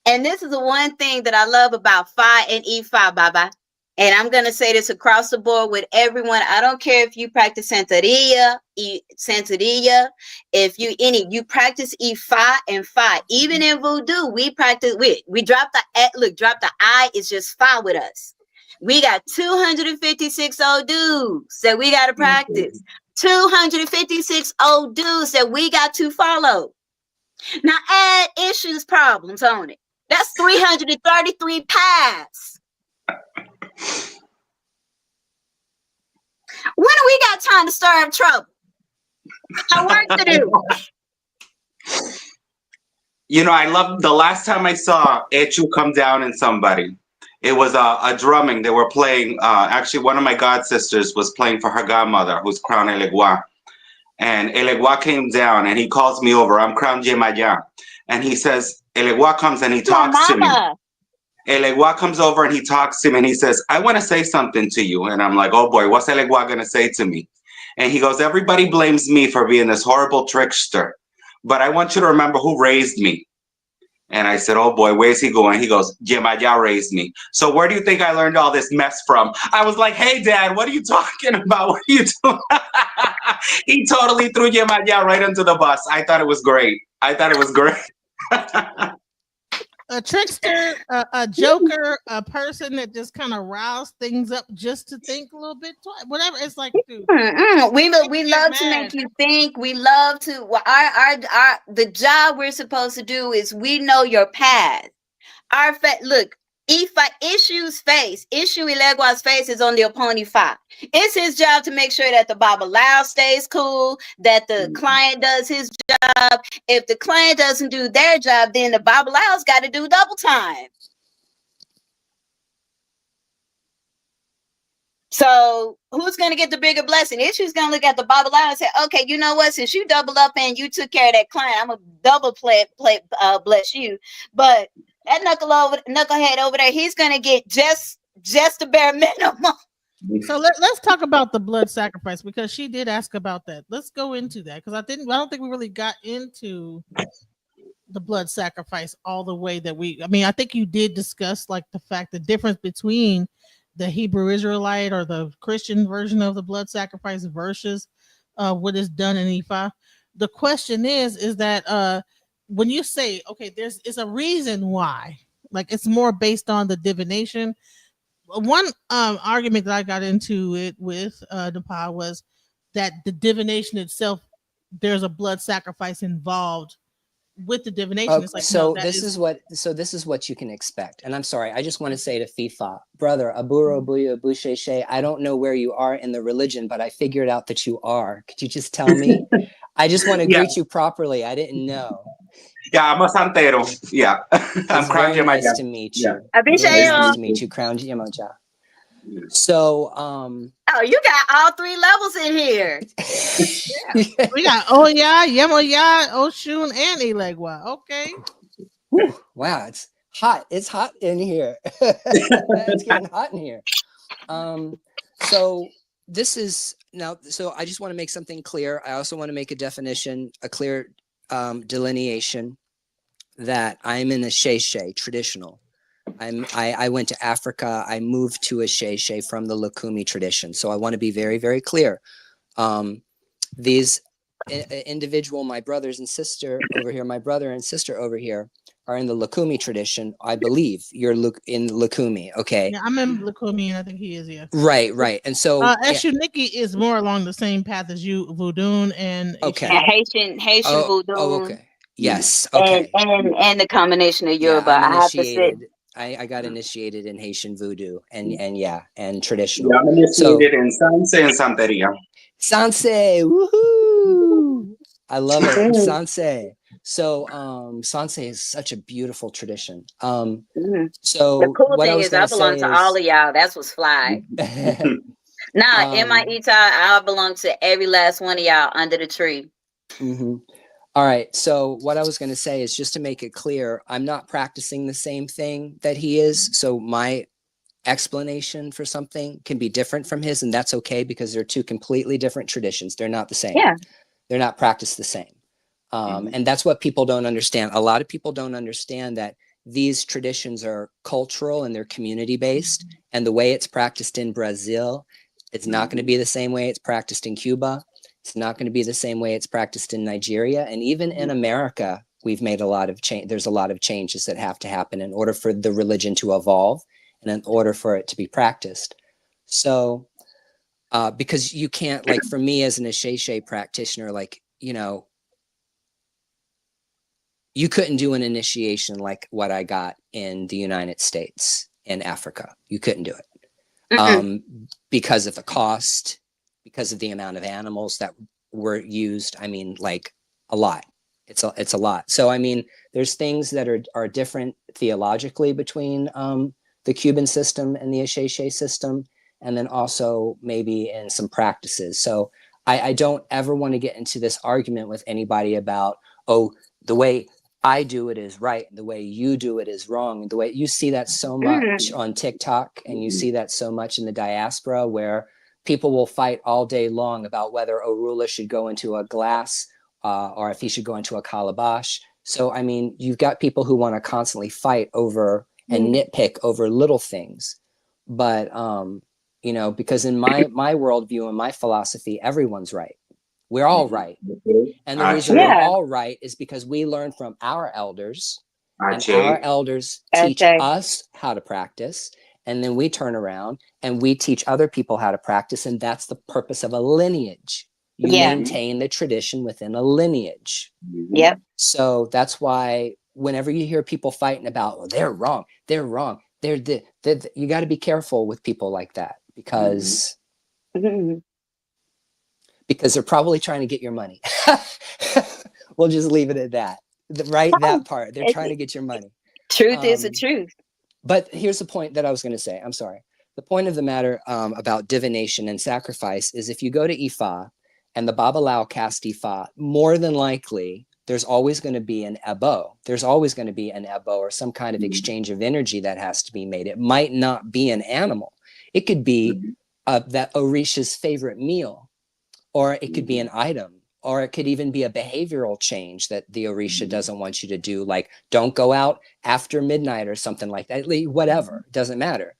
And this is the one thing that I love about Phi and Ifa, Baba. And I'm going to say this across the board with everyone. I don't care if you practice Santeria, if you practice Ifa and Phi. Even in Voodoo, we practice, we drop the I is just Phi with us. We got 256 old dudes that we got to practice. 256 old dudes that we got to follow. Now add issues, problems on it. That's 333 paths. When do we got time to stir up trouble? I work to do. You know, I love the last time I saw Echu come down in somebody. It was a drumming. They were playing. Actually, one of my god sisters was playing for her godmother, who's Crown Elegua. And Elegua came down and he calls me over. I'm Crown Jemaya. And he says, Elegua comes and he Your talks to me. mama. Elegua comes over and he talks to me and he says, I want to say something to you. And I'm like, oh boy, what's Elegua going to say to me? And he goes, everybody blames me for being this horrible trickster, but I want you to remember who raised me. And I said, oh boy, where's he going? He goes, Jemaya raised me. So where do you think I learned all this mess from? I was like, hey, Dad, what are you talking about? What are you doing? He totally threw Jemaya right under the bus. I thought it was great. I thought it was great. A trickster, a joker, a person that just kind of rouse things up just to think a little bit twice. Whatever. It's like, dude, We love to mad. make you think. We love to. Well, the job we're supposed to do is we know your path. Look. Issue Ilegua's face is on the opponent file. It's his job to make sure that the Babalawo stays cool, that the client does his job. If the client doesn't do their job, then the Babalawo's got to do double time. So who's going to get the bigger blessing? Issue's going to look at the Babalawo and say, okay, you know what? Since you doubled up and you took care of that client, I'm going to double bless you. But that knucklehead over there, he's going to get just the bare minimum. So let's talk about the blood sacrifice, because she did ask about that. Let's go into that, because I don't think we really got into the blood sacrifice all the way that I think you did discuss like the difference between the Hebrew Israelite or the Christian version of the blood sacrifice versus what is done in Ifa. The question is that when you say, okay, it's a reason why, like it's more based on the divination. One argument that I got into it with Nepal was that the divination itself, there's a blood sacrifice involved with the divination. It's like, so this is what you can expect. And I'm sorry, I just want to say to FIFA, brother, Aburo Buya Busheshe, I don't know where you are in the religion, but I figured out that you are. Could you just tell me? I just want to greet you properly. I didn't know. Yeah, I'm a Santero. Yeah. I'm Crown very Jemaya. nice to meet you. Yeah. Very nice to meet you, Crown Jemaya. So oh, you got all three levels in here. We got Oya, Yemoya, Oshun, and Elegua. Okay. Whew, wow, it's hot. It's hot in here. It's getting hot in here. So this is now. So I just want to make something clear. I also want to make a definition, a clear delineation that I'm in a Sheshe traditional. I went to Africa. I moved to a Sheshe from the Lukumi tradition. So I want to be very, very clear. These individual, my brothers and sister over here, my brother and sister over here are in the Lukumi tradition. I believe you're in Lukumi. Okay. Yeah, I'm in Lukumi, and I think he is, yeah. Right. And so Eshuniki is more along the same path as you, Vodoon and okay. And Haitian Voodoo. Oh, okay. Yes. Okay. And the combination of Yoruba. Yeah, I have to say. I got initiated in Haitian voodoo and traditional. Yeah, I'm initiated in Sanse and Santeria. Sanse, woohoo! I love it, Sanse. So, Sanse is such a beautiful tradition. So the cool thing is I belong to all of y'all. That's what's fly. Nah, in my Ita, I belong to every last one of y'all under the tree. Mm-hmm. All right. So what I was going to say is, just to make it clear, I'm not practicing the same thing that he is. So my explanation for something can be different from his, and that's okay, because they're two completely different traditions. They're not the same. Yeah. They're not practiced the same. And that's what people don't understand. A lot of people don't understand that these traditions are cultural and they're community based. And the way it's practiced in Brazil, it's not going to be the same way it's practiced in Cuba. It's not going to be the same way it's practiced in Nigeria. And even in America, we've made a lot of change. There's a lot of changes that have to happen in order for the religion to evolve and in order for it to be practiced. So, because you can't, like, for me as an Asheshe practitioner, like, you know, you couldn't do an initiation like what I got in the United States and Africa. You couldn't do it because of the cost, because of the amount of animals that were used. I mean, like, a lot. It's a lot. So, I mean, there's things that are different theologically between the the Cuban system and the Ashe system, and then also maybe in some practices. So I don't ever want to get into this argument with anybody about, oh, the way I do it is right, the way you do it is wrong. The way you see that so much on TikTok, and you see that so much in the diaspora, where people will fight all day long about whether Orula should go into a glass or if he should go into a calabash. So, I mean, you've got people who want to constantly fight over and nitpick over little things. But, you know, because in my worldview and my philosophy, everyone's right. We're all right. And the reason we're all right is because we learn from our elders, and our elders teach us how to practice. And then we turn around and we teach other people how to practice. And that's the purpose of a lineage. You maintain the tradition within a lineage. Yep. So that's why whenever you hear people fighting about, oh, they're wrong, you got to be careful with people like that, because because they're probably trying to get your money. We'll just leave it at that. Right? That part. They're trying to get your money. Truth is the truth. But here's the point that I was going to say. I'm sorry. The point of the matter about divination and sacrifice is, if you go to Ifa and the Babalawo cast Ifa, more than likely, there's always going to be an ebo. There's always going to be an ebo or some kind of exchange of energy that has to be made. It might not be an animal. It could be that Orisha's favorite meal, or it could be an item, or it could even be a behavioral change that the Orisha doesn't want you to do, like don't go out after midnight or something like that. Whatever, it doesn't matter.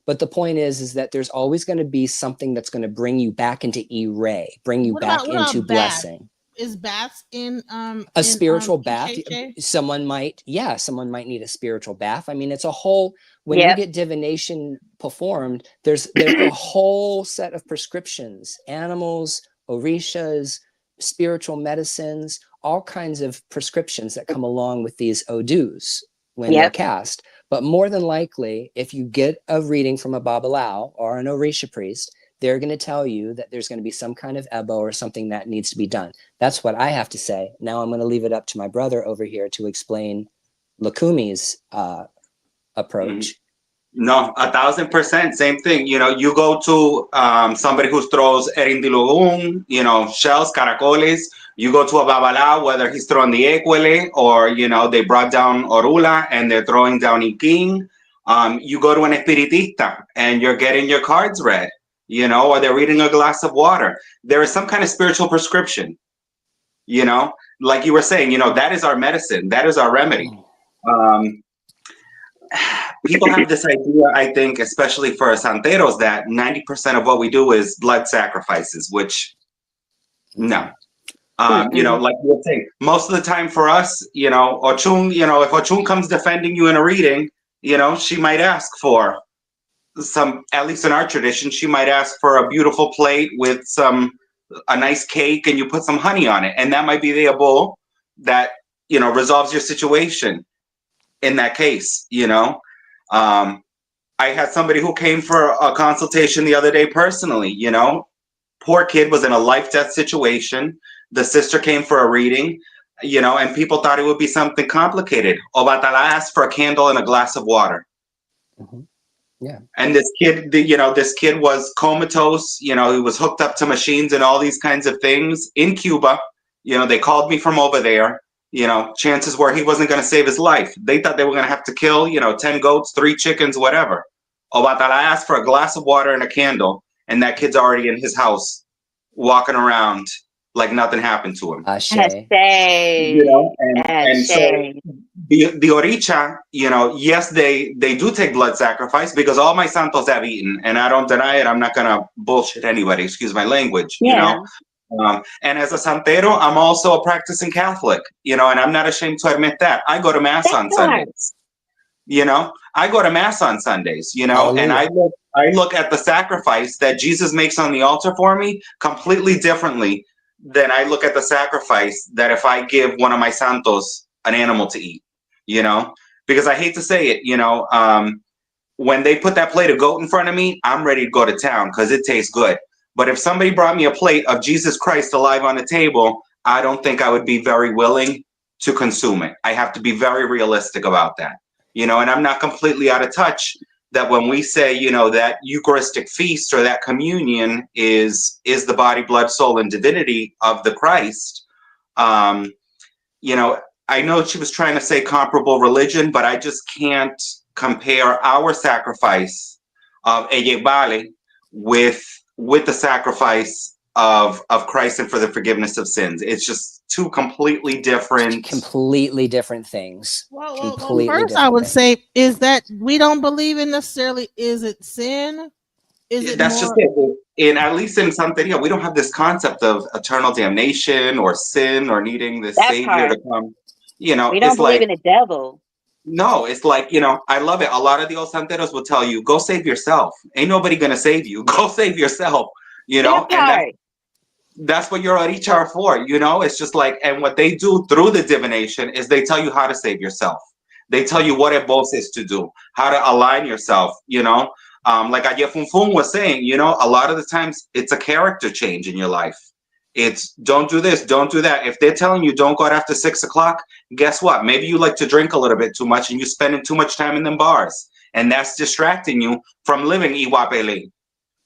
But the point is that there's always going to be something that's going to bring you back into E-Ray, bring you back into blessing. Is baths in a spiritual bath? HHA? Someone might need a spiritual bath. I mean, it's a whole, when you get divination performed, there's a whole set of prescriptions, animals, orishas, spiritual medicines, all kinds of prescriptions that come along with these odus when they're cast. But more than likely, if you get a reading from a Babalawo or an Orisha priest, they're going to tell you that there's going to be some kind of ebo or something that needs to be done. That's what I have to say. Now I'm going to leave it up to my brother over here to explain Lukumi's approach. No, 1,000%, same thing. You know, you go to somebody who throws erindilugun, you know, shells, caracoles. You go to a Babalawo, whether he's throwing the equele or, you know, they brought down Orula and they're throwing down Iking. You go to an espiritista and you're getting your cards read, you know, or they're reading a glass of water. There is some kind of spiritual prescription, you know, like you were saying, you know, that is our medicine. That is our remedy. People have this idea, I think, especially for Santeros, that 90% of what we do is blood sacrifices, which no. You know, like you were saying, most of the time for us, you know, Ochun, you know, if Ochun comes defending you in a reading, you know, she might ask for some, at least in our tradition, she might ask for a beautiful plate with a nice cake, and you put some honey on it. And that might be the abo that, you know, resolves your situation in that case, you know. I had somebody who came for a consultation the other day personally, you know. Poor kid was in a life-death situation. The sister came for a reading, you know, and people thought it would be something complicated. Obatala asked for a candle and a glass of water. Yeah. And this kid, you know, this kid was comatose, you know, he was hooked up to machines and all these kinds of things in Cuba. You know, they called me from over there. You know, chances were he wasn't going to save his life. They thought they were going to have to kill, you know, 10 goats, 3 chickens, whatever. Obatala asked for a glass of water and a candle, and that kid's already in his house walking around like nothing happened to him. Ashe. You know, and so the Oricha, you know, yes, they do take blood sacrifice, because all my santos have eaten, and I don't deny it. I'm not gonna bullshit anybody, excuse my language, you know. And as a Santero, I'm also a practicing Catholic, you know, and I'm not ashamed to admit that. I go to Mass on Sundays. You know, I go to Mass on Sundays, you know, and I look at the sacrifice that Jesus makes on the altar for me completely differently than I look at the sacrifice that if I give one of my santos an animal to eat, you know, because I hate to say it, you know, when they put that plate of goat in front of me, I'm ready to go to town because it tastes good. But if somebody brought me a plate of Jesus Christ alive on the table, I don't think I would be very willing to consume it. I have to be very realistic about that, you know, and I'm not completely out of touch that when we say, you know, that Eucharistic feast or that communion is the body, blood, soul, and divinity of the Christ, you know, I know she was trying to say comparable religion, but I just can't compare our sacrifice of Eyebale with the sacrifice of Christ and for the forgiveness of sins. It's just two completely different things. Well, Completely first I different would things. say is that we don't believe in necessarily, is it sin? Is it That's just more? it. In at least in Santeria, we don't have this concept of eternal damnation or sin or needing the That savior part. to come. You know, We don't it's believe like, in the devil. no, it's like, you know, I love it. A lot of the old santeros will tell you, go save yourself. Ain't nobody gonna save you. Go save yourself. You That know, and part. that's what your oricha are for. You know, it's just like, and what they do through the divination is they tell you how to save yourself. They tell you what ebos is to do, how to align yourself. You know, like Ayefunfun was saying, you know, a lot of the times it's a character change in your life. It's don't do this, don't do that. If they're telling you don't go out after 6 o'clock, guess what? Maybe you like to drink a little bit too much and you're spending too much time in them bars. And that's distracting you from living Iwapele.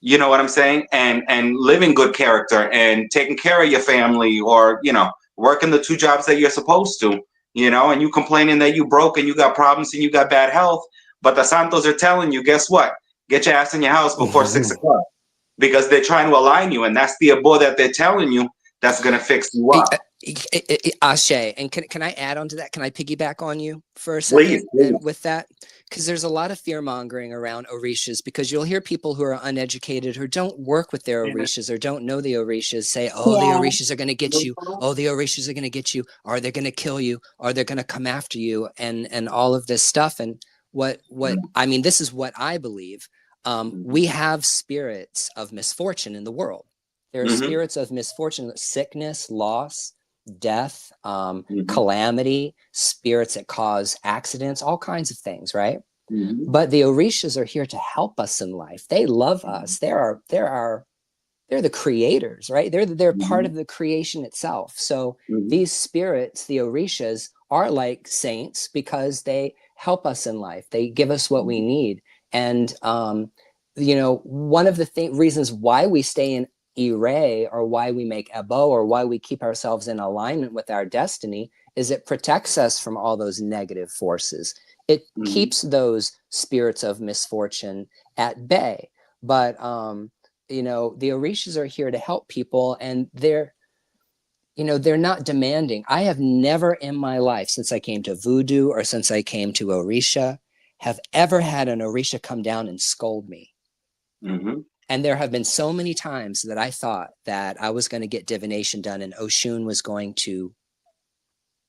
You know what I'm saying? And living good character and taking care of your family, or, you know, working the 2 jobs that you're supposed to, you know, and you complaining that you broke and you got problems and you got bad health. But the Santos are telling you, guess what? Get your ass in your house before 6 o'clock, because they're trying to align you, and that's the abo that they're telling you that's gonna fix you up. Ashe, and can I add on to that? Can I piggyback on you for a Please, second please. with that? Because there's a lot of fear mongering around orishas, because you'll hear people who are uneducated, who don't work with their orishas or don't know the orishas, say, oh, the Yeah. orishas are going to get you. Oh, the orishas are going to get you. Are they going to kill you? Are they going to come after you? And all of this stuff. And what I mean, this is what I believe. We have spirits of misfortune in the world. There are spirits of misfortune, sickness, loss, death, calamity, spirits that cause accidents, all kinds of things, right? But the orishas are here to help us in life. They love us. They're the creators, right? They're part of the creation itself. So these spirits, the orishas, are like saints because they help us in life. They give us what we need. And you know, one of the reasons why we stay in Ire, or why we make Ebo, or why we keep ourselves in alignment with our destiny, is it protects us from all those negative forces. It keeps those spirits of misfortune at bay. But you know, the orishas are here to help people, and they're, you know, they're not demanding. I have never in my life, since I came to voodoo or since I came to orisha, have ever had an orisha come down and scold me. And there have been so many times that I thought that I was going to get divination done and Oshun was going to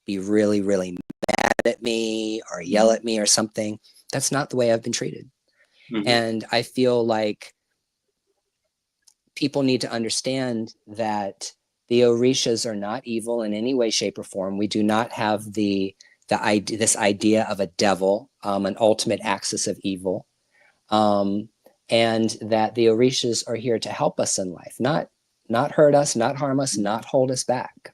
be really, really mad at me or yell at me or something. That's not the way I've been treated. And I feel like people need to understand that the orishas are not evil in any way, shape, or form. We do not have this idea of a devil, an ultimate axis of evil. And that the orishas are here to help us in life, not hurt us, not harm us, not hold us back.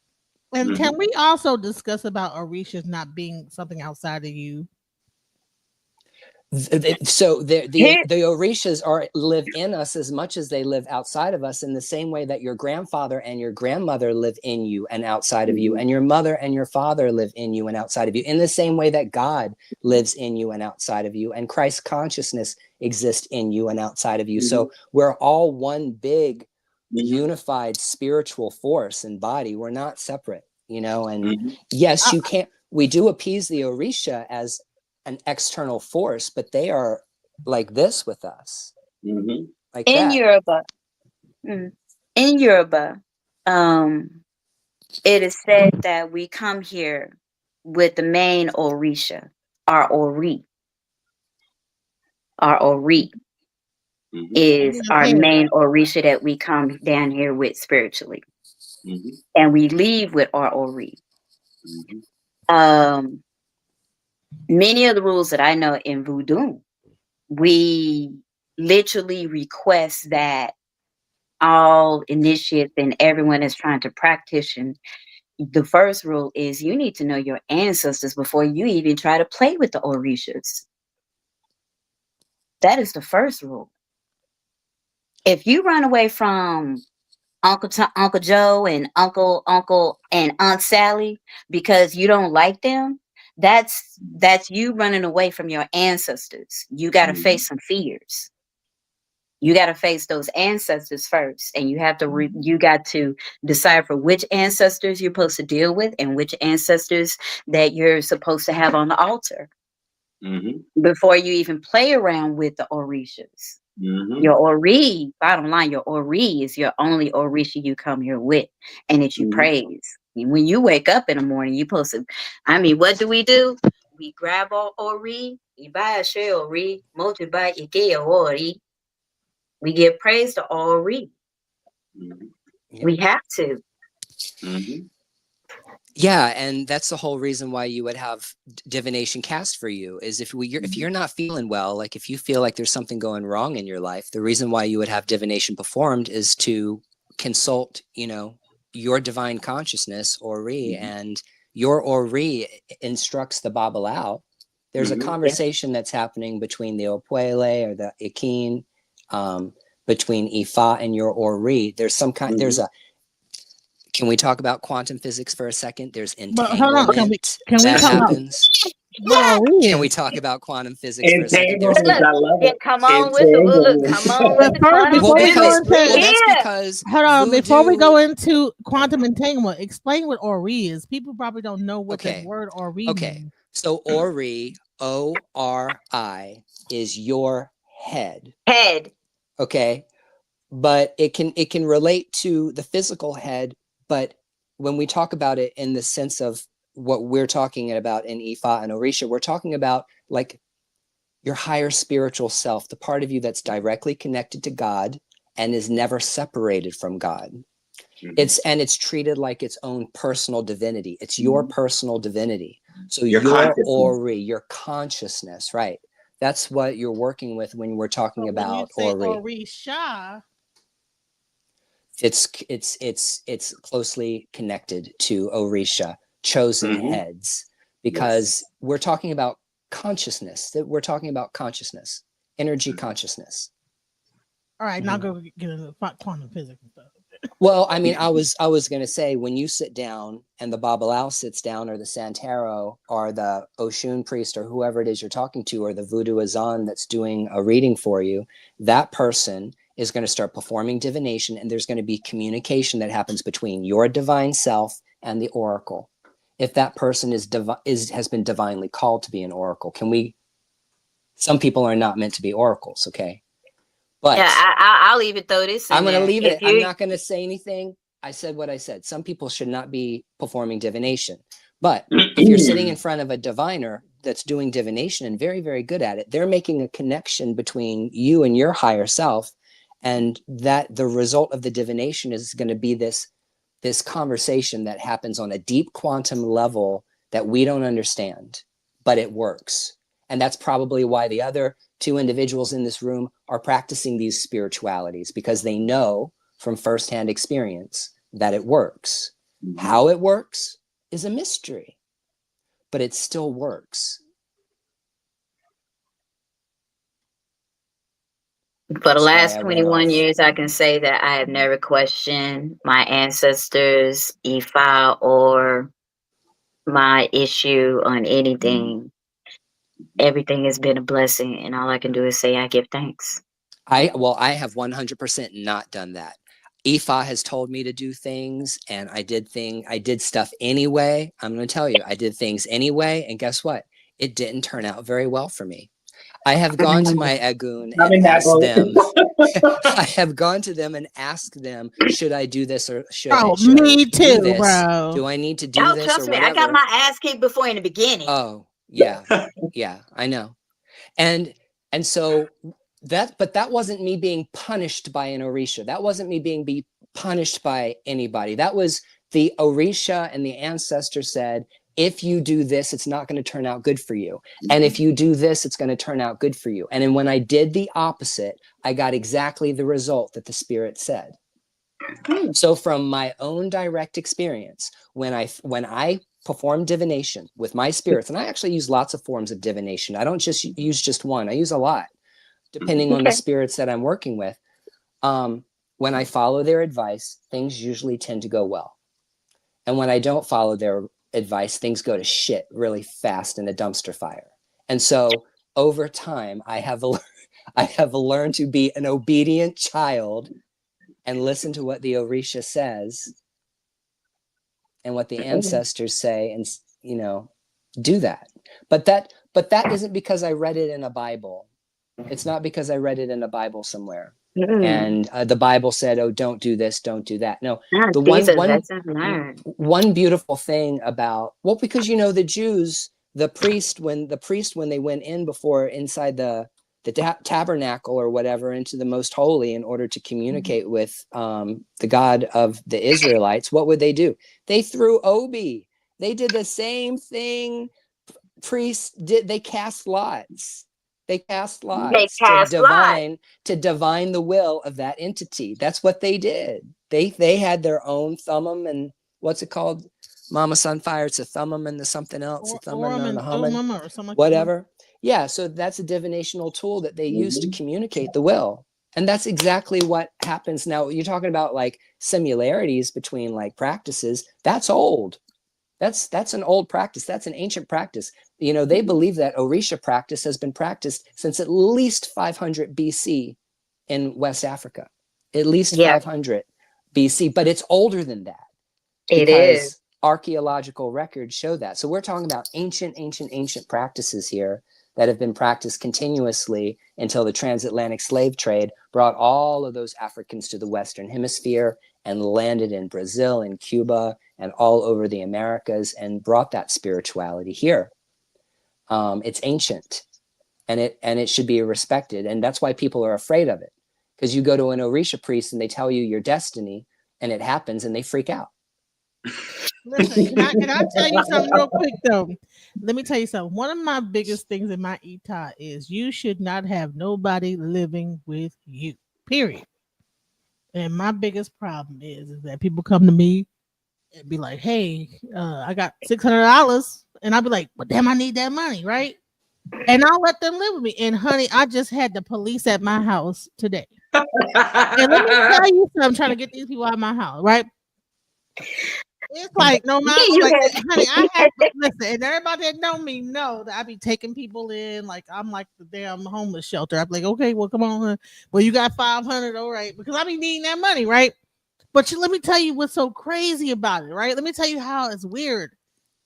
And can we also discuss about orishas not being something outside of you? So the orishas live in us as much as they live outside of us, in the same way that your grandfather and your grandmother live in you and outside of you, and your mother and your father live in you and outside of you, in the same way that God lives in you and outside of you, and Christ's consciousness exists in you and outside of you. So we're all one big unified spiritual force and body. We're not separate, you know. And yes, you can't, we do appease the orisha as an external force, but they are like this with us, like In that. Yoruba, in Yoruba, it is said that we come here with the main orisha, our ori. Our ori is our main orisha that we come down here with spiritually, and we leave with our ori. Many of the rules that I know in voodoo, we literally request that all initiates and everyone is trying to practice. The first rule is you need to know your ancestors before you even try to play with the orishas. That is the first rule. If you run away from Uncle Joe and Uncle and Aunt Sally because you don't like them, that's you running away from your ancestors. You got to face some fears. You got to face those ancestors first, and you have to you got to decide for which ancestors you're supposed to deal with and which ancestors that you're supposed to have on the altar before you even play around with the Orishas. Your Ori, bottom line, your Ori is your only Orisha you come here with, and it's you praise. When you wake up in the morning, you supposed to, I mean, what do? We grab our Ori, Ibashe Ori, Motuba Ike Ori. We give praise to Ori. We have to. Yeah, and that's the whole reason why you would have divination cast for you is if you're not feeling well, like if you feel like there's something going wrong in your life, the reason why you would have divination performed is to consult, your divine consciousness, Ori, and your Ori instructs the Babalao. There's a conversation that's happening between the Opuele or the Ikin, between Ifa and your Ori. There's some kind, can we talk about quantum physics for a second? There's entanglement that happens. Can we talk about quantum physics for a second? Come on with the before we go into quantum entanglement, explain what Ori is. People probably don't know what the word Ori means. So Ori, O-R-I, is your head. Okay. But it can relate to the physical head. But when we talk about it in the sense of what we're talking about in Ifa and Orisha, we're talking about like your higher spiritual self, the part of you that's directly connected to God and is never separated from God. It's treated like its own personal divinity. It's your personal divinity. So your Ori, your consciousness, right? That's what you're working with when we're talking about Ori. Orisha. It's closely connected to Orisha, chosen heads, because we're talking about consciousness. We're talking about consciousness, energy consciousness. All right, now go get into quantum physics and stuff. Well, I mean, I was going to say, when you sit down and the Babalao sits down, or the Santero or the Oshun priest or whoever it is you're talking to, or the Voodoo Azan that's doing a reading for you, that person is going to start performing divination, and there's going to be communication that happens between your divine self and the oracle. If that person has been divinely called to be an oracle, some people are not meant to be oracles, okay? But yeah, I'll even throw this in. I'm going to leave it. I'm not going to say anything. I said what I said. Some people should not be performing divination. But if you're sitting in front of a diviner that's doing divination and very, very good at it, they're making a connection between you and your higher self. And that the result of the divination is going to be this conversation that happens on a deep quantum level that we don't understand, but it works. And that's probably why the other two individuals in this room are practicing these spiritualities, because they know from firsthand experience that it works. How it works is a mystery, but it still works. For the last 21 years, I can say that I have never questioned my ancestors, Ifa, or my issue on anything. Everything has been a blessing, and all I can do is say I give thanks. I have 100% not done that. Ifa has told me to do things, and I did stuff anyway. I'm going to tell you, I did things anyway, and guess what? It didn't turn out very well for me. I have gone to my Agun and asked them. I have gone to them and asked them, should I do this or should I do this? Bro. Do I need to do this? Trust me, I got my ass kicked before in the beginning. Oh, yeah. Yeah, I know. And so but that wasn't me being punished by an Orisha. That wasn't me being punished by anybody. That was the Orisha and the ancestor said, if you do this, it's not going to turn out good for you. And if you do this, it's going to turn out good for you. And then when I did the opposite, I got exactly the result that the spirit said. So from my own direct experience, when I perform divination with my spirits, and I actually use lots of forms of divination. I don't just use just one. I use a lot. depending on the spirits that I'm working with. When I follow their advice, things usually tend to go well. And when I don't follow their advice, things go to shit really fast in a dumpster fire. And so over time, I have learned to be an obedient child and listen to what the Orisha says and what the ancestors say, and, you know, do that. But that isn't because I read it in a Bible. It's not because I read it in a Bible somewhere. And the Bible said, oh, don't do this, don't do that. No, one beautiful thing about, well, because, you know, the Jews, the priest when they went in before inside the tabernacle or whatever into the most holy in order to communicate with the God of the Israelites, what would they do? They threw obi. They did the same thing priests did. They cast lots. They cast lots to divine the will of that entity. That's what they did. They had their own thummim and what's it called? Mama Sunfire. It's a thummim and the something else. A thummim and the humming, or something like whatever. Yeah. So that's a divinational tool that they use to communicate the will. And that's exactly what happens. Now you're talking about like similarities between like practices. That's old. That's an old practice. That's an ancient practice. You know, they believe that Orisha practice has been practiced since at least 500 BC in West Africa, at least 500 BC, but it's older than that. It is. Archaeological records show that. So we're talking about ancient practices here that have been practiced continuously until the transatlantic slave trade brought all of those Africans to the Western Hemisphere and landed in Brazil and Cuba and all over the Americas and brought that spirituality here. It's ancient and it should be respected. And that's why people are afraid of it. Because you go to an Orisha priest and they tell you your destiny and it happens and they freak out. Listen, can I tell you something real quick though? Let me tell you something. One of my biggest things in my Ita is you should not have nobody living with you, period. And my biggest problem is that people come to me and be like, hey, I got $600. And I'll be like, well, damn, I need that money, right? And I'll let them live with me. And honey, I just had the police at my house today. And let me tell you something, I'm trying to get these people out of my house, right? It's like no matter honey, I have listen, and everybody that know me know that I be taking people in like I'm like the damn homeless shelter. I'm like, okay, well, come on, well, you got 500, all right, because I be needing that money, right? But let me tell you what's so crazy about it, right? Let me tell you how it's weird.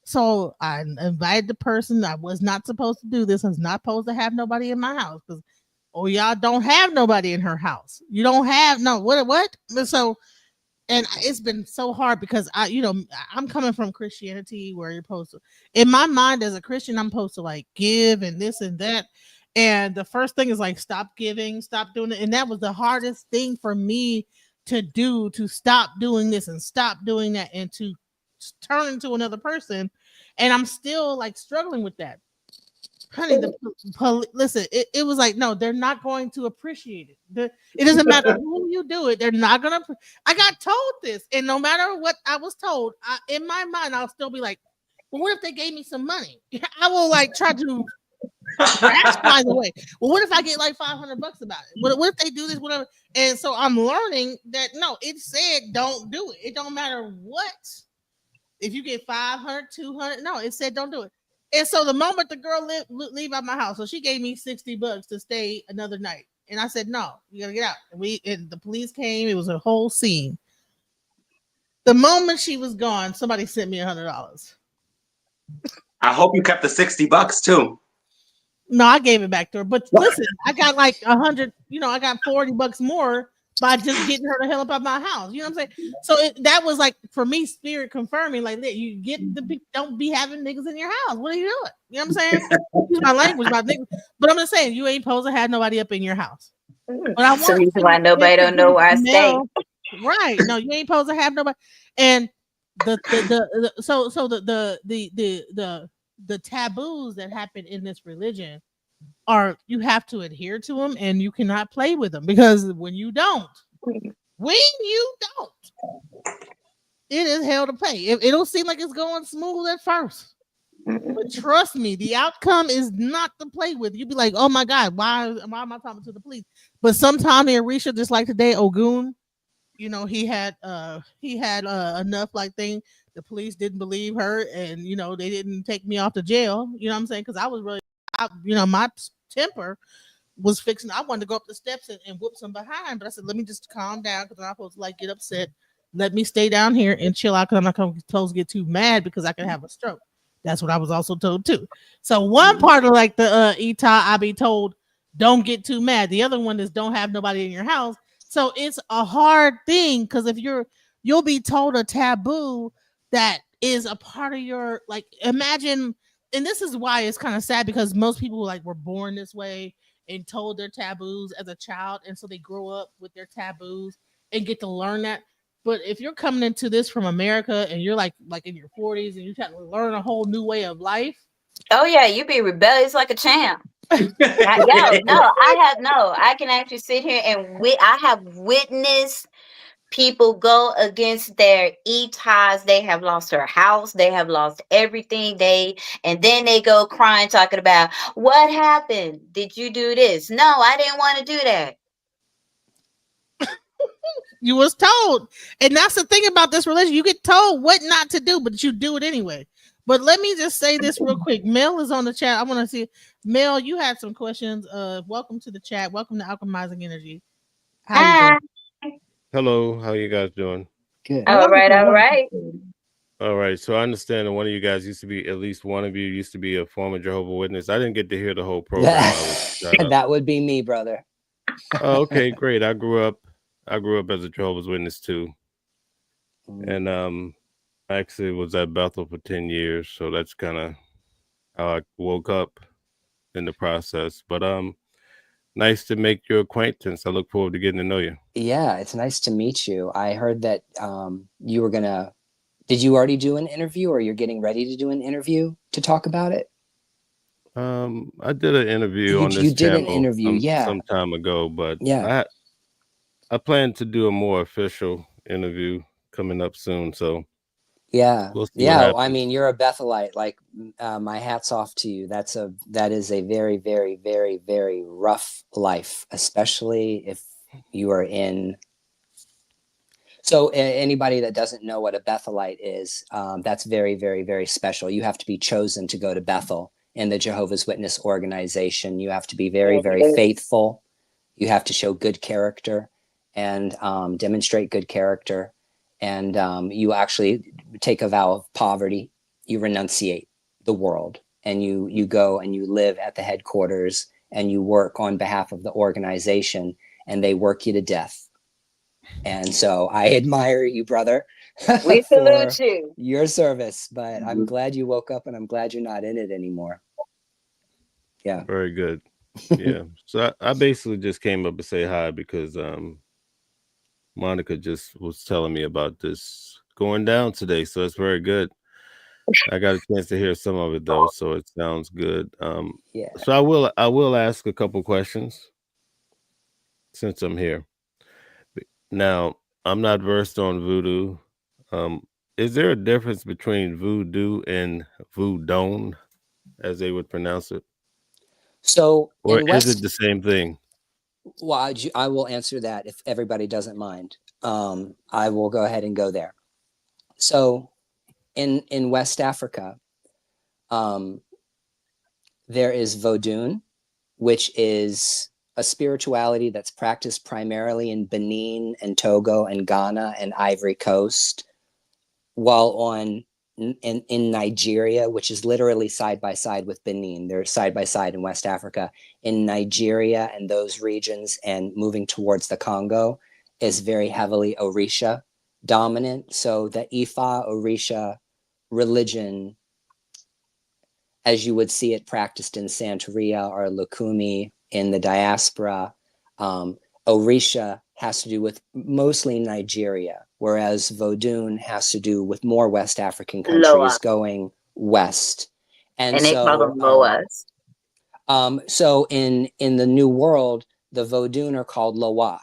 So I invited the person. I was not supposed to do this. I was not supposed to have nobody in my house because y'all don't have nobody in her house. You don't have what? So. And it's been so hard because I'm coming from Christianity where you're supposed to, in my mind as a Christian, I'm supposed to like give and this and that. And the first thing is like, stop giving, stop doing it. And that was the hardest thing for me to do, to stop doing this and stop doing that and to turn into another person. And I'm still like struggling with that. Honey, listen, it was like, no, they're not going to appreciate it. It doesn't matter who you do it. They're not going to. I got told this. And no matter what I was told, in my mind, I'll still be like, well, what if they gave me some money? I will like try to rationalize the way. Well, what if I get like $500 about it? What if they do this, whatever? And so I'm learning that, no, it said don't do it. It don't matter what. If you get 500, 200, no, it said don't do it. And so the moment the girl leave out my house, so she gave me $60 to stay another night. And I said, no, you gotta get out. And the police came. It was a whole scene. The moment she was gone, somebody sent me $100. I hope you kept the $60 too. No, I gave it back to her. But listen, I got like 100, I got $40 more by just getting her the hell up out my house. You know what I'm saying? So that was like, for me, spirit confirming, like, you get don't be having niggas in your house. What are you doing? You know what I'm saying? Use my language about niggas. But I'm just saying, you ain't supposed to have nobody up in your house. But I so reason why nobody don't know where I stay. Right. No, you ain't supposed to have nobody. And the taboos that happen in this religion are, you have to adhere to them and you cannot play with them, because when you don't, it is hell to pay. It'll seem like it's going smooth at first, But trust me, the outcome is not to play with. You'd be like, oh my God, why am I talking to the police? But sometime in Arisha, just like today, Ogun, you know, he had enough like thing. The police didn't believe her, and you know, they didn't take me off to jail. You know what I'm saying? Because I was really, my temper was fixing. I wanted to go up the steps and whoop some behind, but I said, let me just calm down because I'm not supposed to like get upset. Let me stay down here and chill out because I'm not supposed to get too mad because I could have a stroke. That's what I was also told too. So one part of like the ETA, I be told, don't get too mad. The other one is don't have nobody in your house. So it's a hard thing because if you'll be told a taboo that is a part of your, like, imagine, and this is why it's kind of sad because most people like were born this way and told their taboos as a child, and so they grow up with their taboos and get to learn that. But if you're coming into this from America and you're like in your 40s and you're trying to learn a whole new way of life, Oh yeah, you be rebellious like a champ. I can actually sit here and I have witnessed people go against their ties. They have lost their house, they have lost everything. And then they go crying, talking about what happened. Did you do this? No, I didn't want to do that. you was told, and that's the thing about this religion. You get told what not to do, but you do it anyway. But let me just say this real quick. Mel is on the chat. I want to see, Mel, you had some questions. Welcome to the chat. Welcome to Alchemizing Energy. How you Hi. doing? Hello, how you guys doing? Good. All right, all right. All right, so I understand that one of you guys used to be, at least one of you used to be a former Jehovah Witness. I didn't get to hear the whole program. That would be me, brother. Oh, okay, great. I grew up as a Jehovah's Witness too. And I actually was at Bethel for 10 years, so that's kind of how I woke up in the process. But nice to make your acquaintance. I look forward to getting to know you. Yeah, it's nice to meet you. I heard that you were gonna. Did you already do an interview, or you're getting ready to do an interview to talk about it? I did an interview on this You did an channel interview, some time ago, but yeah. I plan to do a more official interview coming up soon. So Yeah, we'll see yeah. what happens. I mean, you're a Bethelite. Like, my hat's off to you. That is a very, very, very, very rough life, especially if you are in. So anybody that doesn't know what a Bethelite is, that's very, very, very special. You have to be chosen to go to Bethel in the Jehovah's Witness organization. You have to be very, very faithful. You have to show good character and demonstrate good character. And you actually take a vow of poverty. You renunciate the world, and you go and you live at the headquarters and you work on behalf of the organization, and they work you to death. And so I admire you, brother, We for salute you. your service, but I'm glad you woke up and I'm glad you're not in it anymore. Yeah. Very good. Yeah. So I basically just came up to say hi because Monica just was telling me about this going down today. So it's very good. I got a chance to hear some of it though, so it sounds good. Yeah. So I will ask a couple questions since I'm here. Now, I'm not versed on voodoo. Is there a difference between voodoo and Vodoon, as they would pronounce it? So Or in is West, it the same thing? well, I will answer that if everybody doesn't mind. I will go ahead and go there. So in West Africa, there is Vodoon, which is a spirituality that's practiced primarily in Benin and Togo and Ghana and Ivory Coast, while in Nigeria, which is literally side by side with Benin. They're side by side in West Africa. In Nigeria and those regions and moving towards the Congo is very heavily Orisha dominant. So the Ifa Orisha religion, as you would see it practiced in Santeria or Lukumi in the diaspora, Orisha has to do with mostly Nigeria, whereas Vodoon has to do with more West African countries Loa. going west. And they call them Loas. So in the New World, the Vodoon are called Loa,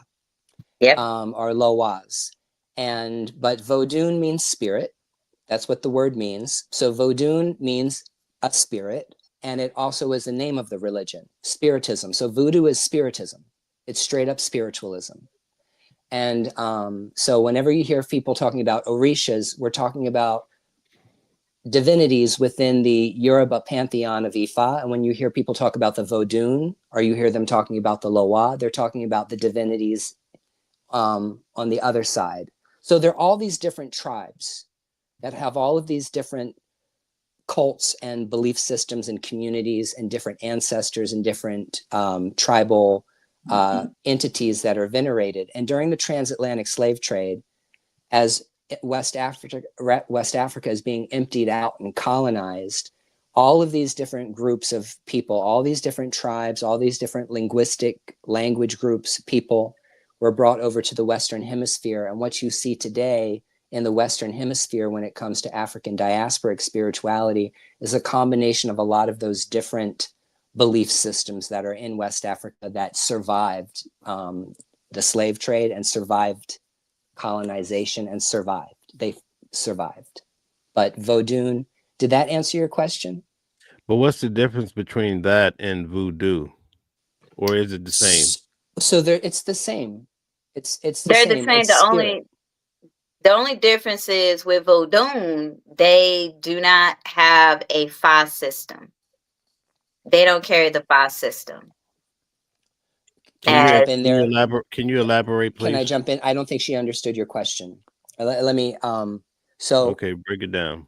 Yep. or Loas. But Vodoon means spirit. That's what the word means. So Vodoon means a spirit, and it also is the name of the religion, Spiritism. So voodoo is spiritism. It's straight up spiritualism. And so whenever you hear people talking about orishas, we're talking about divinities within the Yoruba pantheon of Ifa. And when you hear people talk about the Vodoon, or you hear them talking about the Loa, they're talking about the divinities on the other side. So there are all these different tribes that have all of these different cults and belief systems and communities and different ancestors and different tribal entities that are venerated. And during the transatlantic slave trade, as West Africa is being emptied out and colonized, all of these different groups of people, all these different tribes, all these different linguistic language groups, people were brought over to the Western Hemisphere. And what you see today in the Western Hemisphere when it comes to African diasporic spirituality is a combination of a lot of those different belief systems that are in West Africa that survived the slave trade and survived colonization and survived. They survived. But Vodoon, did that answer your question? But what's the difference between that and voodoo? Or is it the same? So there, it's the same. It's the They're same. the same. It's The spirit. only difference is with Vodoon, they do not have a Fa system. They don't carry the Fa system. Can I jump in Can there? Can you elaborate, please? Can I jump in? I don't think she understood your question. Let me. So okay, break it down.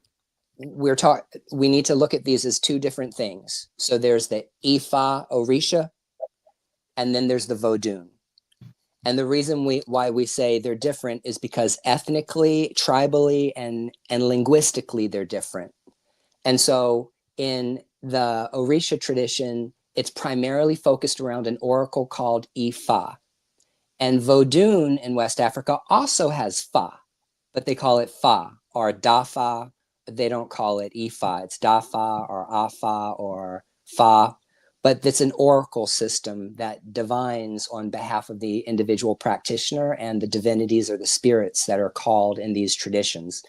We need to look at these as two different things. So there's the Ifa Orisha, and then there's the Vodoon. And the reason why we say they're different is because ethnically, tribally, and linguistically they're different. And so in the Orisha tradition, it's primarily focused around an oracle called Ifa. And Vodoon in West Africa also has Fa, but they call it Fa or Dafa. They don't call it Ifa. It's Dafa or Afa or Fa. But it's an oracle system that divines on behalf of the individual practitioner and the divinities or the spirits that are called in these traditions.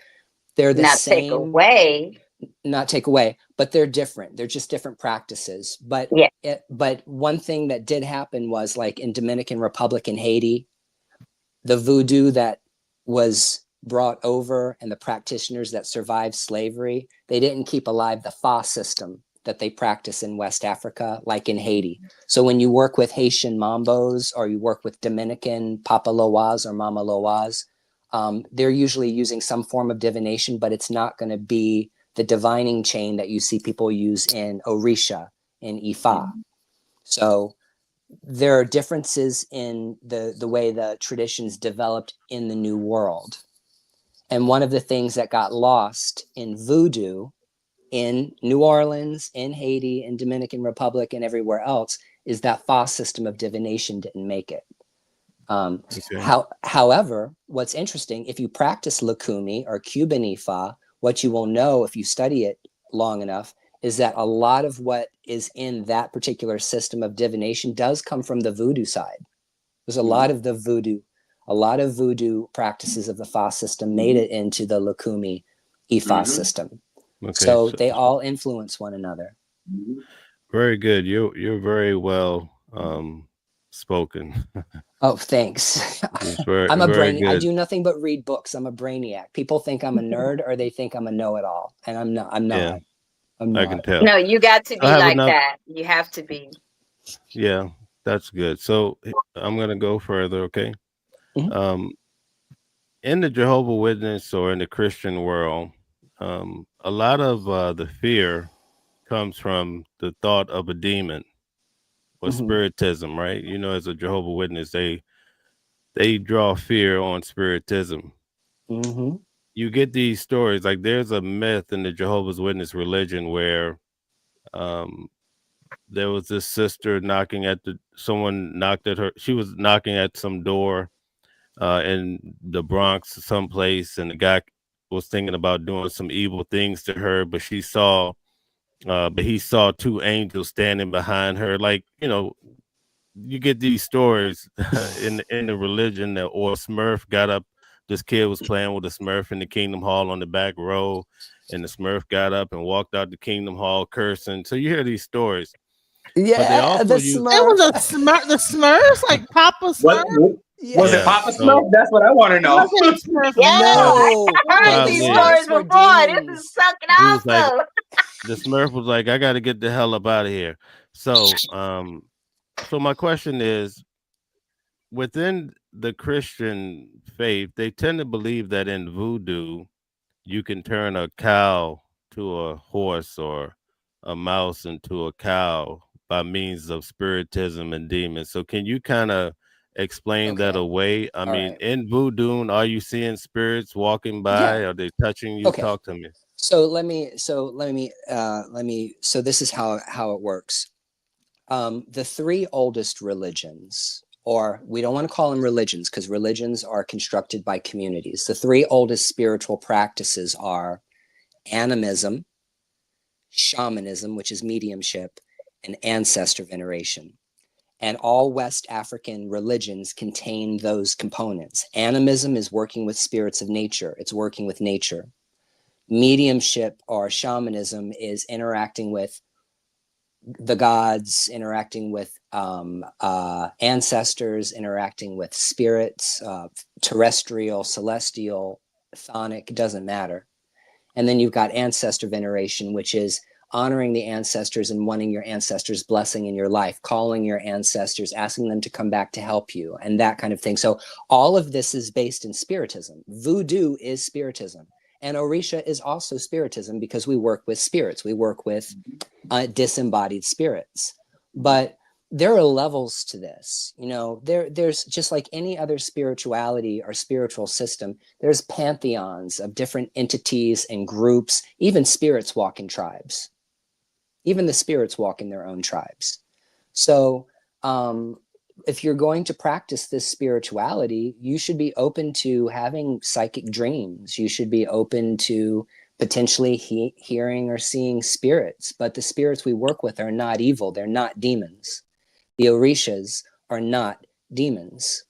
They're the not same. take away. Not take away, but they're different. They're just different practices. But Yeah. but one thing that did happen was, like in Dominican Republic and Haiti, the voodoo that was brought over and the practitioners that survived slavery, they didn't keep alive the Fa system that they practice in West Africa, like in Haiti. So when you work with Haitian Mambos or you work with Dominican Papa Loas or Mama Loas, they're usually using some form of divination, but it's not going to be the divining chain that you see people use in Orisha, in Ifa. So there are differences in the way the traditions developed in the New World. And one of the things that got lost in voodoo in New Orleans, in Haiti, in Dominican Republic, and everywhere else is that Fa system of divination didn't make it. However, what's interesting, if you practice Lukumi or Cuban Ifa, what you will know if you study it long enough is that a lot of what is in that particular system of divination does come from the voodoo side. There's a lot of voodoo practices of the Fa system made it into the Lukumi Ifa system. Okay, so they all influence one another. Very good. You're very well spoken. Oh, thanks. I'm a brainiac. I do nothing but read books. I'm a brainiac. People think I'm a nerd or they think I'm a know-it-all, and I'm not. Yeah, I'm not. I can tell. No, you got to be like that. You have to be. Yeah, that's good. So I'm gonna go further. Okay. Mm-hmm. In the Jehovah Witness or in the Christian world, a lot of the fear comes from the thought of a demon or spiritism, right? You know, as a Jehovah Witness, they draw fear on spiritism. You get these stories, like there's a myth in the Jehovah's Witness religion where there was this sister someone knocked at her. She was knocking at some door in the Bronx, someplace, and the guy was thinking about doing some evil things to her, but he saw two angels standing behind her. Like, you know, you get these stories in the religion or Smurf got up. This kid was playing with a Smurf in the Kingdom Hall on the back row, and the Smurf got up and walked out the Kingdom Hall cursing. So you hear these stories. Yeah, But they also the use It was a Smurf, the Smurfs, like Papa What Smurf. was it, yeah. Papa So Smurf? That's what I want to know. Was it Smurf? Yeah, no, I heard no, the these Probably. stories Smurfs were before. This demons. is fucking he was like, awesome. the Smurf was like, I got to get the hell up out of here. So, so my question is, within the Christian faith, they tend to believe that in voodoo, you can turn a cow to a horse or a mouse into a cow by means of spiritism and demons. So can you kind of explain that Okay, away? I all mean, right. in voodoo, are you seeing spirits walking by? Yeah, Are they touching you? okay. Talk to me. So this is how it works. The three oldest religions, or we don't want to call them religions because religions are constructed by communities. The three oldest spiritual practices are animism, shamanism, which is mediumship, and ancestor veneration. And all West African religions contain those components. Animism is working with spirits of nature, it's working with nature. Mediumship or shamanism is interacting with the gods, interacting with ancestors, interacting with spirits, terrestrial, celestial, chthonic, doesn't matter. And then you've got ancestor veneration, which is honoring the ancestors and wanting your ancestors' blessing in your life, calling your ancestors, asking them to come back to help you, and that kind of thing. So all of this is based in spiritism. Voodoo is spiritism. And Orisha is also spiritism because we work with spirits. We work with disembodied spirits. But there are levels to this. You know, there's just like any other spirituality or spiritual system, there's pantheons of different entities and groups. Even spirits walk in tribes. Even the spirits walk in their own tribes. So if you're going to practice this spirituality, you should be open to having psychic dreams. You should be open to potentially hearing or seeing spirits. But the spirits we work with are not evil. They're not demons. The Orishas are not demons.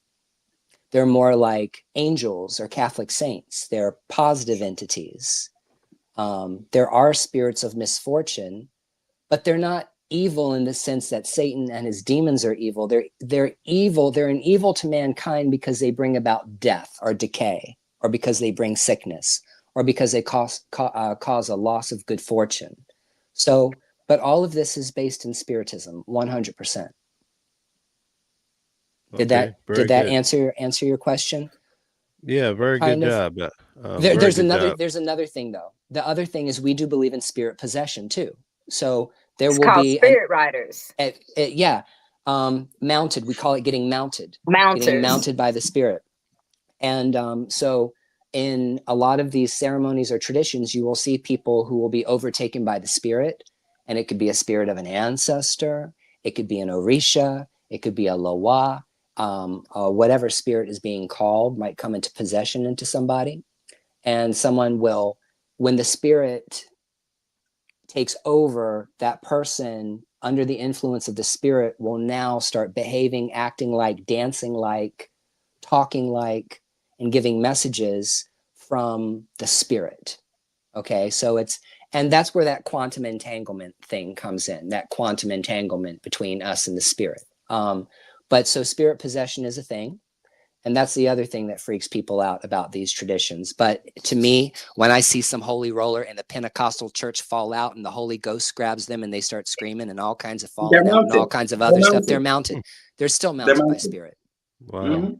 They're more like angels or Catholic saints. They're positive entities. There are spirits of misfortune, but they're not evil in the sense that Satan and his demons are evil. They're evil. They're an evil to mankind because they bring about death or decay, or because they bring sickness, or because they cause a loss of good fortune. So, but all of this is based in spiritism, 100%. Did Okay, very that good. answer your question? Yeah, very Kind good of. job. Very There's good job. another thing though. The other thing is we do believe in spirit possession too. So there It's will called be spirit riders, mounted. We call it getting mounted mounters. by the spirit. And so in a lot of these ceremonies or traditions, you will see people who will be overtaken by the spirit, and it could be a spirit of an ancestor, it could be an Orisha, it could be a Loa, whatever spirit is being called might come into possession into somebody. And someone will, when the spirit takes over, that person under the influence of the spirit will now start behaving, acting like, dancing like, talking like, and giving messages from the spirit. Okay, so and that's where that quantum entanglement thing comes in, that quantum entanglement between us and the spirit. But so spirit possession is a thing. And that's the other thing that freaks people out about these traditions. But to me, when I see some holy roller in the Pentecostal church fall out and the Holy Ghost grabs them and they start screaming and all kinds of falling out and all kinds of other stuff, they're mounted. They're still mounted by spirit. Wow. Mm-hmm.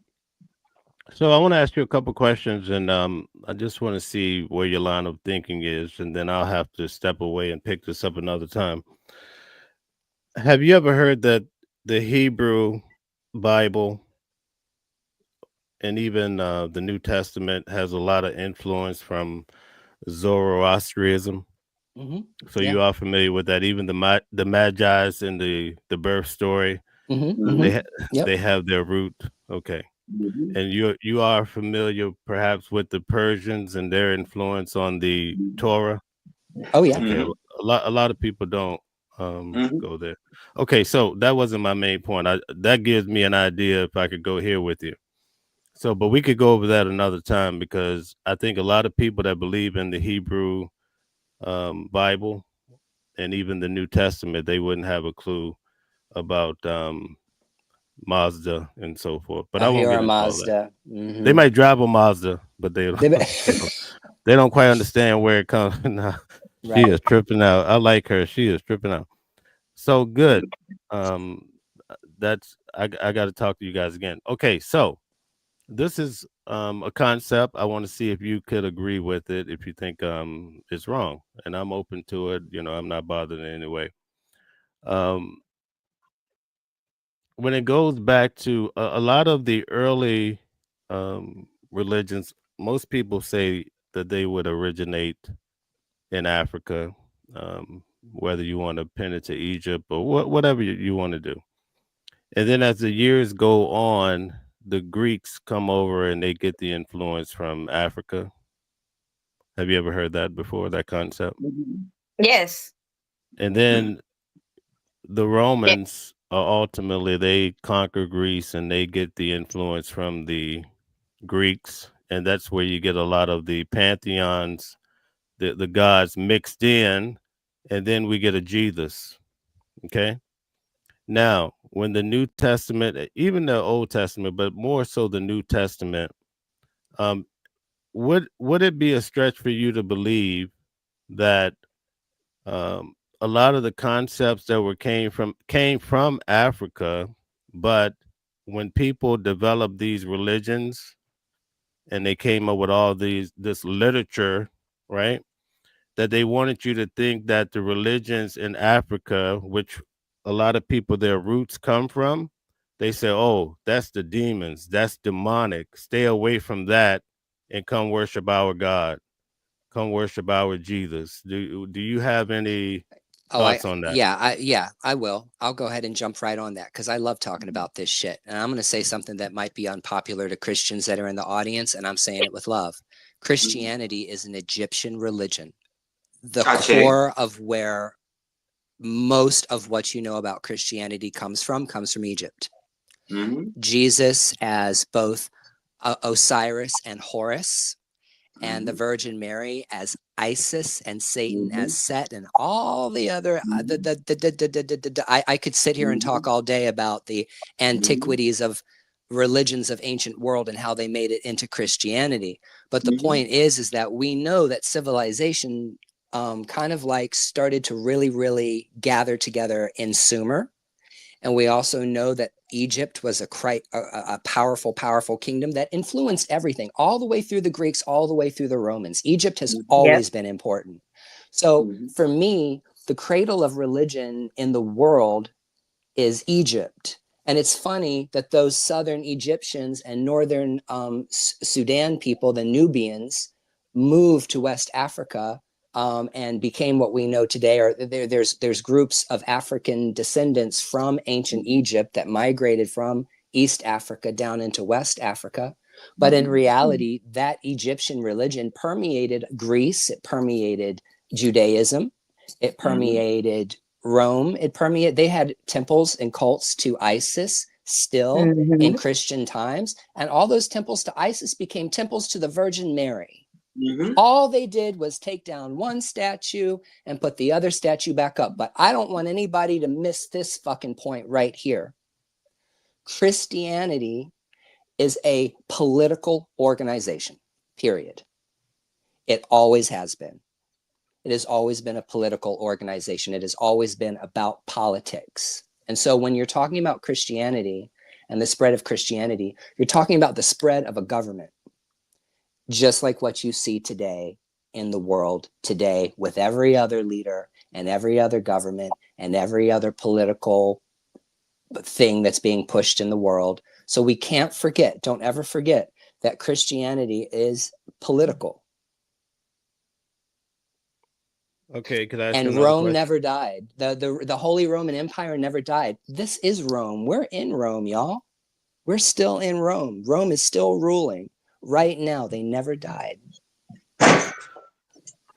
So I want to ask you a couple questions, and I just want to see where your line of thinking is, and then I'll have to step away and pick this up another time. Have you ever heard that the Hebrew Bible and even the New Testament has a lot of influence from Zoroastrianism? Mm-hmm. So Yeah. you are familiar with that. Even the Magi's in the birth story, Mm-hmm. they have their root. Okay. And you are familiar perhaps with the Persians and their influence on the Torah? Oh yeah. Okay. A lot of people don't go there. Okay, so that wasn't my main point. That gives me an idea if I could go here with you. So, but we could go over that another time, because I think a lot of people that believe in the Hebrew Bible and even the New Testament, they wouldn't have a clue about Mazda and so forth. But I Oh, won't you're get a into all that. Mazda. They might drive a Mazda, but they don't, they don't quite understand where it comes. Nah, she Right. is tripping out. I like her. She is tripping out. So good. That's I got to talk to you guys again. Okay, so this is a concept. I want to see if you could agree with it. If you think it's wrong, and I'm open to it. You know, I'm not bothered in any way. Um, when it goes back to a lot of the early religions, most people say that they would originate in Africa, whether you want to pin it to Egypt or whatever you want to do. And then as the years go on, the Greeks come over and they get the influence from Africa. Have you ever heard that before, that concept? Yes. And then the Romans ultimately they conquer Greece and they get the influence from the Greeks, and that's where you get a lot of the pantheons, the gods mixed in, and then we get a Jesus. Okay. Now, when the New Testament, even the Old Testament, but more so the New Testament, would it be a stretch for you to believe that a lot of the concepts that came from Africa, but when people developed these religions and they came up with all this literature, right? That they wanted you to think that the religions in Africa, which a lot of people their roots come from, they say, "Oh, that's the demons, that's demonic. Stay away from that and come worship our God. Come worship our Jesus." Do you have any Oh, thoughts on that? I will. I'll go ahead and jump right on that because I love talking about this shit. And I'm going to say something that might be unpopular to Christians that are in the audience, and I'm saying it with love. Christianity is an Egyptian religion. The core of where most of what you know about Christianity comes from Egypt. Jesus as both Osiris and Horus, and the Virgin Mary as Isis, and Satan as Set, and all the other. I could sit here and talk all day about the antiquities of religions of ancient world and how they made it into Christianity. But the point is that we know that civilization kind of like started to really, really gather together in Sumer. And we also know that Egypt was a powerful, powerful kingdom that influenced everything, all the way through the Greeks, all the way through the Romans. Egypt has always been important. So for me, the cradle of religion in the world is Egypt. And it's funny that those southern Egyptians and northern Sudan people, the Nubians, moved to West Africa and became what we know today. Or there's groups of African descendants from ancient Egypt that migrated from East Africa down into West Africa. But in reality, that Egyptian religion permeated Greece, it permeated Judaism, it permeated Rome, they had temples and cults to Isis still in Christian times. And all those temples to Isis became temples to the Virgin Mary. All they did was take down one statue and put the other statue back up. But I don't want anybody to miss this fucking point right here. Christianity is a political organization, period. It always has been. It has always been a political organization. It has always been about politics. And so when you're talking about Christianity and the spread of Christianity, you're talking about the spread of a government. Just like what you see today in the world today with every other leader and every other government and every other political thing that's being pushed in the world. So we can't forget, don't ever forget that Christianity is political. Okay, could I ask and another Rome question? never died. The Holy Roman Empire never died. This is Rome. We're in Rome, y'all. We're still in Rome. Rome is still ruling. Right now, they never died.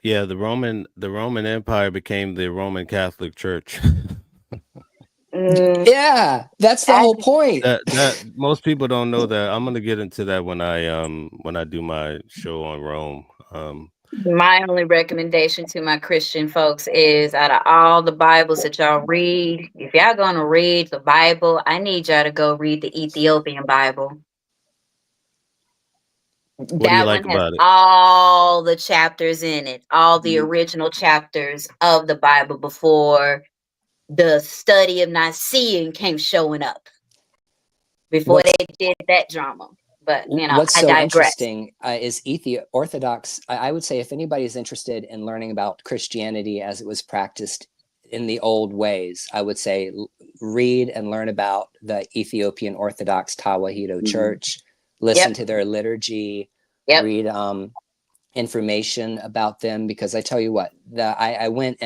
Yeah, the Roman Empire became the Roman Catholic Church. Yeah, that's the whole point. That most people don't know that. I'm gonna get into that when I do my show on Rome. My only recommendation to my Christian folks is out of all the Bibles that y'all read, if y'all gonna read the Bible, I need y'all to go read the Ethiopian Bible. What do you That like one has about it? all the chapters in it, all the original chapters of the Bible before the study of Nicene came showing up, before What's they did that drama. But, what's I so digress. interesting is Orthodox. I would say if anybody's interested in learning about Christianity as it was practiced in the old ways, I would say read and learn about the Ethiopian Orthodox Tawahedo Church, listen Yep. to their liturgy, Yep. read information about them, because I tell you what, I went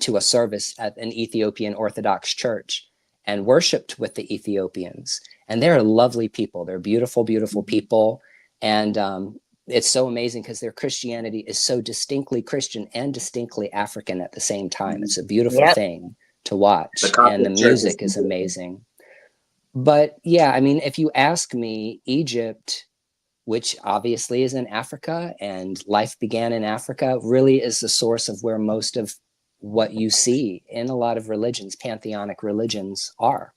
to a service at an Ethiopian Orthodox church and worshiped with the Ethiopians. And they're lovely people. They're beautiful, beautiful people. And it's so amazing because their Christianity is so distinctly Christian and distinctly African at the same time. It's a beautiful Yep. thing to watch. The And the Coptic Church music is amazing. But yeah, I mean, if you ask me, Egypt, which obviously is in Africa and life began in Africa, really is the source of where most of what you see in a lot of religions, pantheonic religions, are.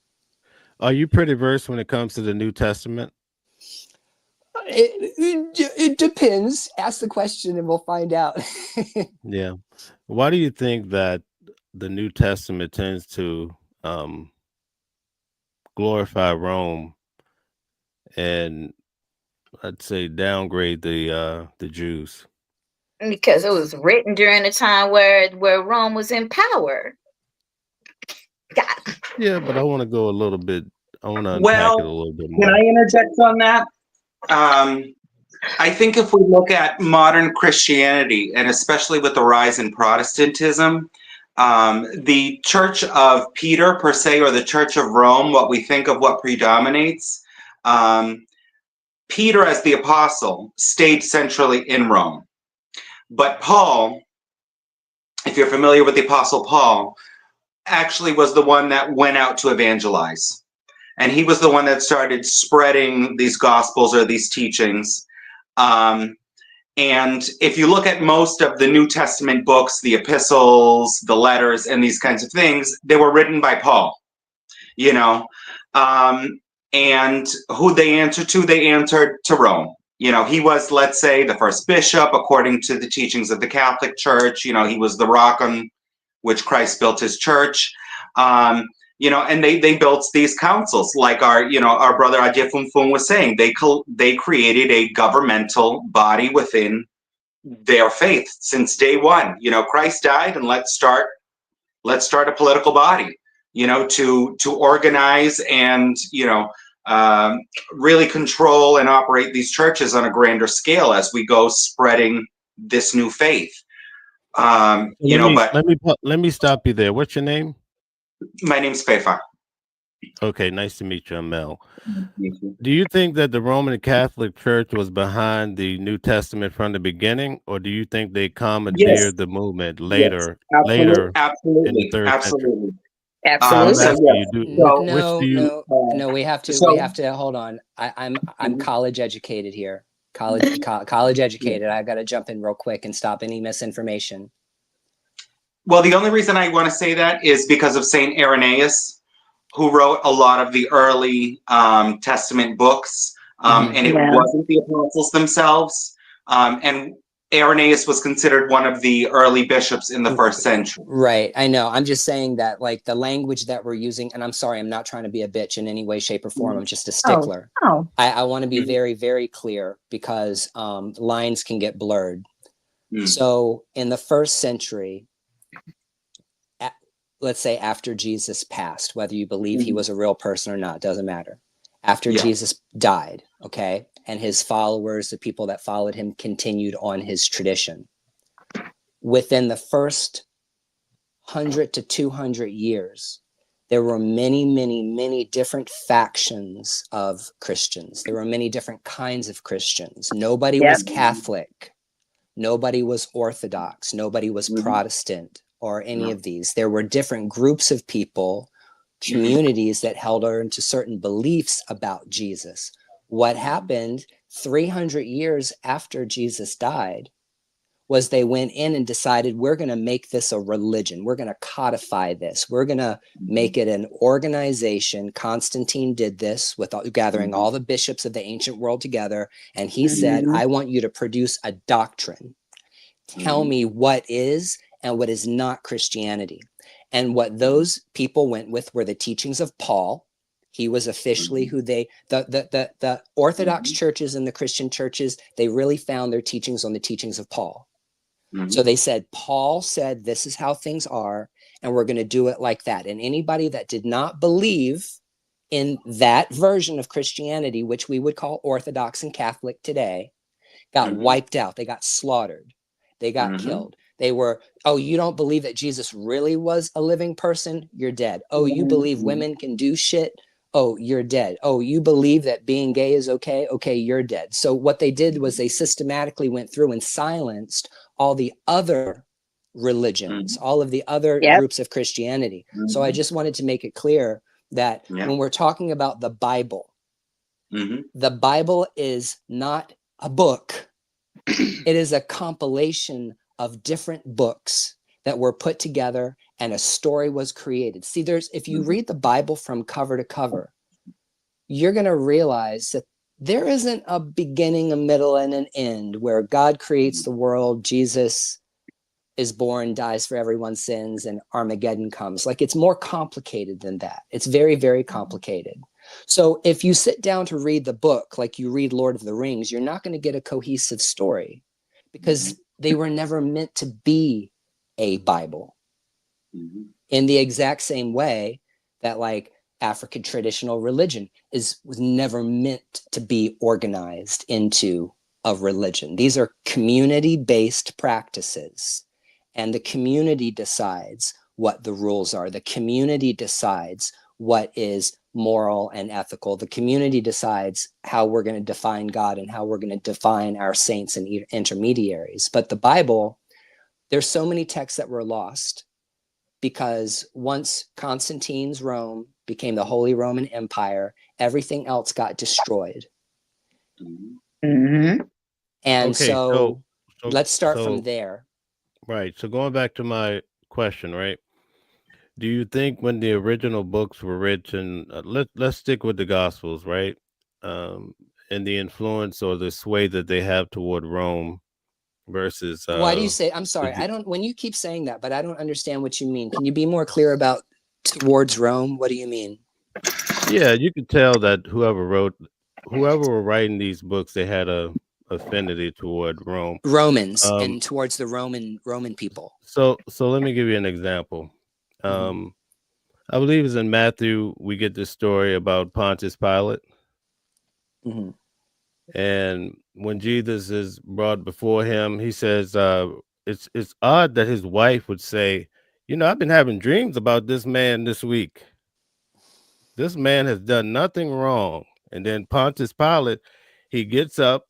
Are you pretty versed when it comes to the New Testament? It depends. Ask the question and we'll find out. Yeah. Why do you think that the New Testament tends to glorify Rome and I'd say downgrade the Jews? Because it was written during a time where Rome was in power. God. Yeah, but I want to go a little bit. I want to unpack Well, it a little bit can more. I interject on that? I think if we look at modern Christianity, and especially with the rise in Protestantism, the Church of Peter, per se, or the Church of Rome, what we think of what predominates, Peter, as the apostle, stayed centrally in Rome. But Paul, if you're familiar with the apostle Paul, actually was the one that went out to evangelize. And he was the one that started spreading these gospels or these teachings. And if you look at most of the New Testament books, the epistles, the letters, and these kinds of things, they were written by Paul, you know. And who they answered to? They answered to Rome. You know, he was, let's say, the first bishop according to the teachings of the Catholic Church. You know, he was the rock on which Christ built his church. You know, and they built these councils, like our brother Adjefumfum was saying. They created a governmental body within their faith since day one. You know, Christ died, and let's start a political body. You know, to organize and really control and operate these churches on a grander scale as we go spreading this new faith. Let me stop you there. What's your name? My name's Fefa. Okay, nice to meet you, Mel. Do you think that the Roman Catholic Church was behind the New Testament from the beginning, or do you think they commandeered the movement later? Yes, later absolutely, in the third absolutely. Absolutely. No, we have to hold on. I'm college educated here. College educated. I got to jump in real quick and stop any misinformation. Well, the only reason I want to say that is because of Saint Irenaeus, who wrote a lot of the early Testament books, and it wasn't the apostles themselves. And Irenaeus was considered one of the early bishops in the first century. Right, I know. I'm just saying that, like, the language that we're using, and I'm sorry, I'm not trying to be a bitch in any way, shape, or form. I'm just a stickler. I want to be very, very clear because lines can get blurred. So in the first century, let's say after Jesus passed, whether you believe he was a real person or not, doesn't matter. After Jesus died, okay, and his followers, the people that followed him, continued on his tradition. Within the first 100 to 200 years, there were many, many, many different factions of Christians. There were many different kinds of Christians. Nobody was Catholic. Nobody was Orthodox. Nobody was Protestant or any of these. There were different groups of people, communities that held on to certain beliefs about Jesus. What happened 300 years after Jesus died was they went in and decided, we're going to make this a religion. We're going to codify this. We're going to make it an organization. Constantine did this with gathering all the bishops of the ancient world together. And he said, I want you to produce a doctrine. Tell me what is and what is not Christianity. And what those people went with were the teachings of Paul. He was officially who the Orthodox churches and the Christian churches, they really found their teachings on the teachings of Paul. So they said, Paul said, this is how things are, and we're going to do it like that. And anybody that did not believe in that version of Christianity, which we would call Orthodox and Catholic today, got wiped out. They got slaughtered. They got killed. They were, oh, you don't believe that Jesus really was a living person? You're dead. Oh, you believe women can do shit? Oh, you're dead. Oh, you believe that being gay is okay? Okay, you're dead. So what they did was they systematically went through and silenced all the other religions, all of the other groups of Christianity. So I just wanted to make it clear that when we're talking about the Bible is not a book. It is a compilation of different books that were put together and a story was created. See, if you read the Bible from cover to cover, you're going to realize that there isn't a beginning, a middle, and an end where God creates the world, Jesus is born, dies for everyone's sins, and Armageddon comes. Like, it's more complicated than that. It's very, very complicated. So if you sit down to read the book like you read Lord of the Rings, you're not going to get a cohesive story because they were never meant to be a Bible. In the exact same way that, like, African traditional religion was never meant to be organized into a religion. These are community-based practices, and the community decides what the rules are. The community decides what is moral and ethical. The community decides how we're going to define God and how we're going to define our saints and intermediaries. But the Bible, there's so many texts that were lost because once Constantine's Rome became the Holy Roman Empire, everything else got destroyed. And Okay, so let's start from there. Right. So going back to my question, right? Do you think when the original books were written, let's stick with the Gospels, right? And the influence or the sway that they have toward Rome versus Why do you say, I'm sorry, when you keep saying that, but I don't understand what you mean. Can you be more clear about towards Rome? What do you mean? Yeah, you could tell that whoever were writing these books, they had a affinity toward Rome. Romans and towards the Roman people. So let me give you an example. I believe it's in Matthew, we get this story about Pontius Pilate. And when Jesus is brought before him, he says, it's odd that his wife would say, you know, I've been having dreams about this man this week. This man has done nothing wrong. And then Pontius Pilate, he gets up,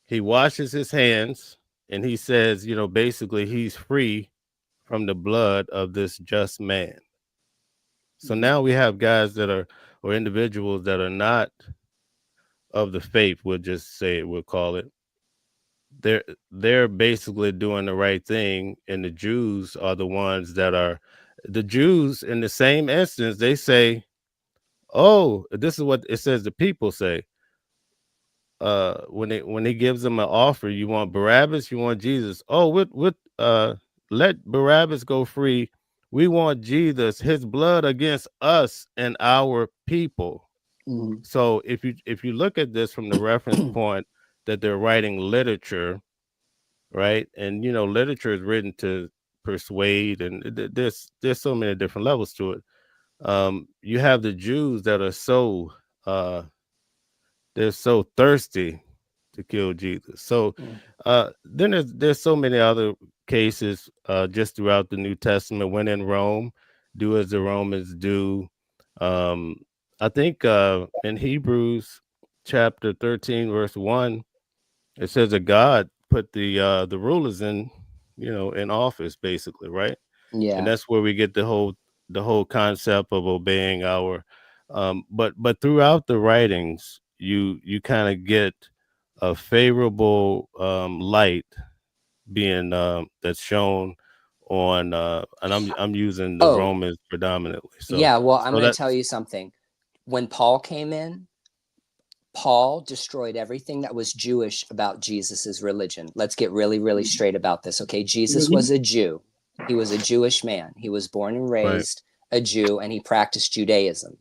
he washes his hands, and he says, you know, basically he's free from the blood of this just man. So now we have guys that are, or individuals that are not of the faith, we'll call it. They're basically doing the right thing, and the Jews are the ones that are, the Jews in the same instance, they say, oh, this is what it says the people say. When he gives them an offer, you want Barabbas, you want Jesus. Oh, let Barabbas go free. We want Jesus, his blood against us and our people. So if you look at this from the reference point that they're writing literature, right? And you know, literature is written to persuade, and there's so many different levels to it. You have the Jews that are so they're so thirsty to kill Jesus. So then there's so many other cases just throughout the New Testament. When in Rome, do as the Romans do. I think in Hebrews chapter 13, verse 1, it says that God put the rulers in office, basically, right? Yeah. And that's where we get the whole concept of obeying our but throughout the writings, you kind of get a favorable light being that's shown on and I'm using the Oh, Romans predominantly. So yeah. Well, I'm so going that to tell you something. When Paul came in, Paul destroyed everything that was Jewish about Jesus's religion. Let's get really, really straight about this, okay? Jesus was a Jew. He was a Jewish man. He was born and right. raised a Jew, and he practiced Judaism.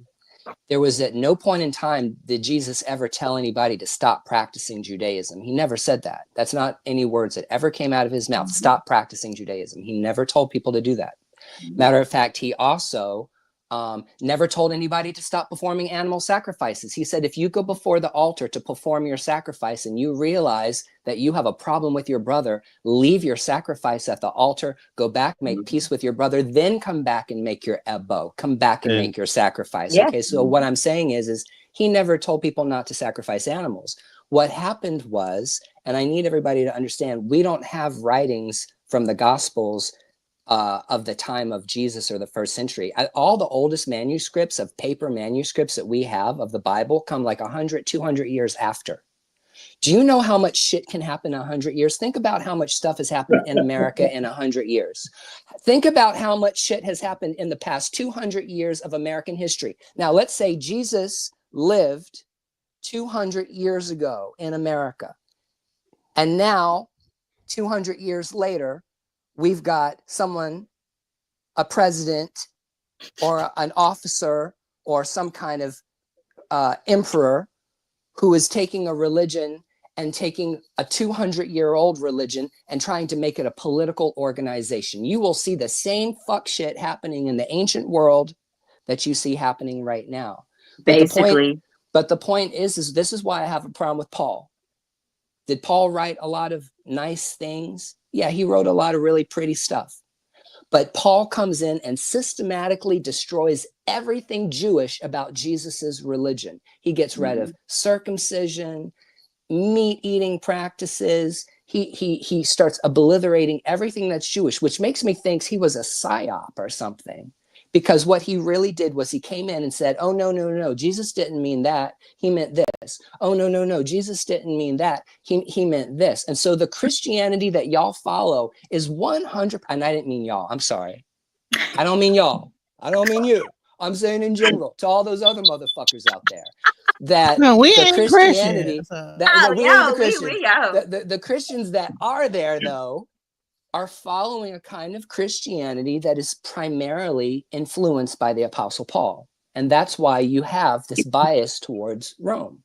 There was at no point in time did Jesus ever tell anybody to stop practicing Judaism. He never said that. That's not any words that ever came out of his mouth. Stop practicing Judaism. He never told people to do that. Matter of fact, he also never told anybody to stop performing animal sacrifices. He said, if you go before the altar to perform your sacrifice and you realize that you have a problem with your brother, leave your sacrifice at the altar, go back, make peace with your brother, then come back and make your ebo, come back and make your sacrifice. Yeah. Okay, so what I'm saying is he never told people not to sacrifice animals. What happened was, and I need everybody to understand, we don't have writings from the Gospels of the time of Jesus or the first century. All the oldest manuscripts of paper manuscripts that we have of the Bible come like 100, 200 years after. Do you know how much shit can happen in 100 years? Think about how much stuff has happened in America in 100 years. Think about how much shit has happened in the past 200 years of American history. Now, let's say Jesus lived 200 years ago in America. And now, 200 years later, we've got someone, a president or an officer or some kind of emperor who is taking a religion and taking a 200-year-old religion and trying to make it a political organization. You will see the same fuck shit happening in the ancient world that you see happening right now. Basically. But the point is this is why I have a problem with Paul. Did Paul write a lot of nice things? Yeah, he wrote a lot of really pretty stuff. But Paul comes in and systematically destroys everything Jewish about Jesus's religion. He gets rid of circumcision, meat-eating practices. He starts obliterating everything that's Jewish, which makes me think he was a psyop or something. Because what he really did was he came in and said, oh, no, Jesus didn't mean that. He meant this. Oh, no, Jesus didn't mean that. He meant this. And so the Christianity that y'all follow is 100, and I didn't mean y'all. I'm sorry. I don't mean y'all. I don't mean you. I'm saying in general to all those other motherfuckers out there that No, we the ain't Christianity, Christians. the Christians that are there though, are following a kind of Christianity that is primarily influenced by the Apostle Paul. And that's why you have this bias towards Rome.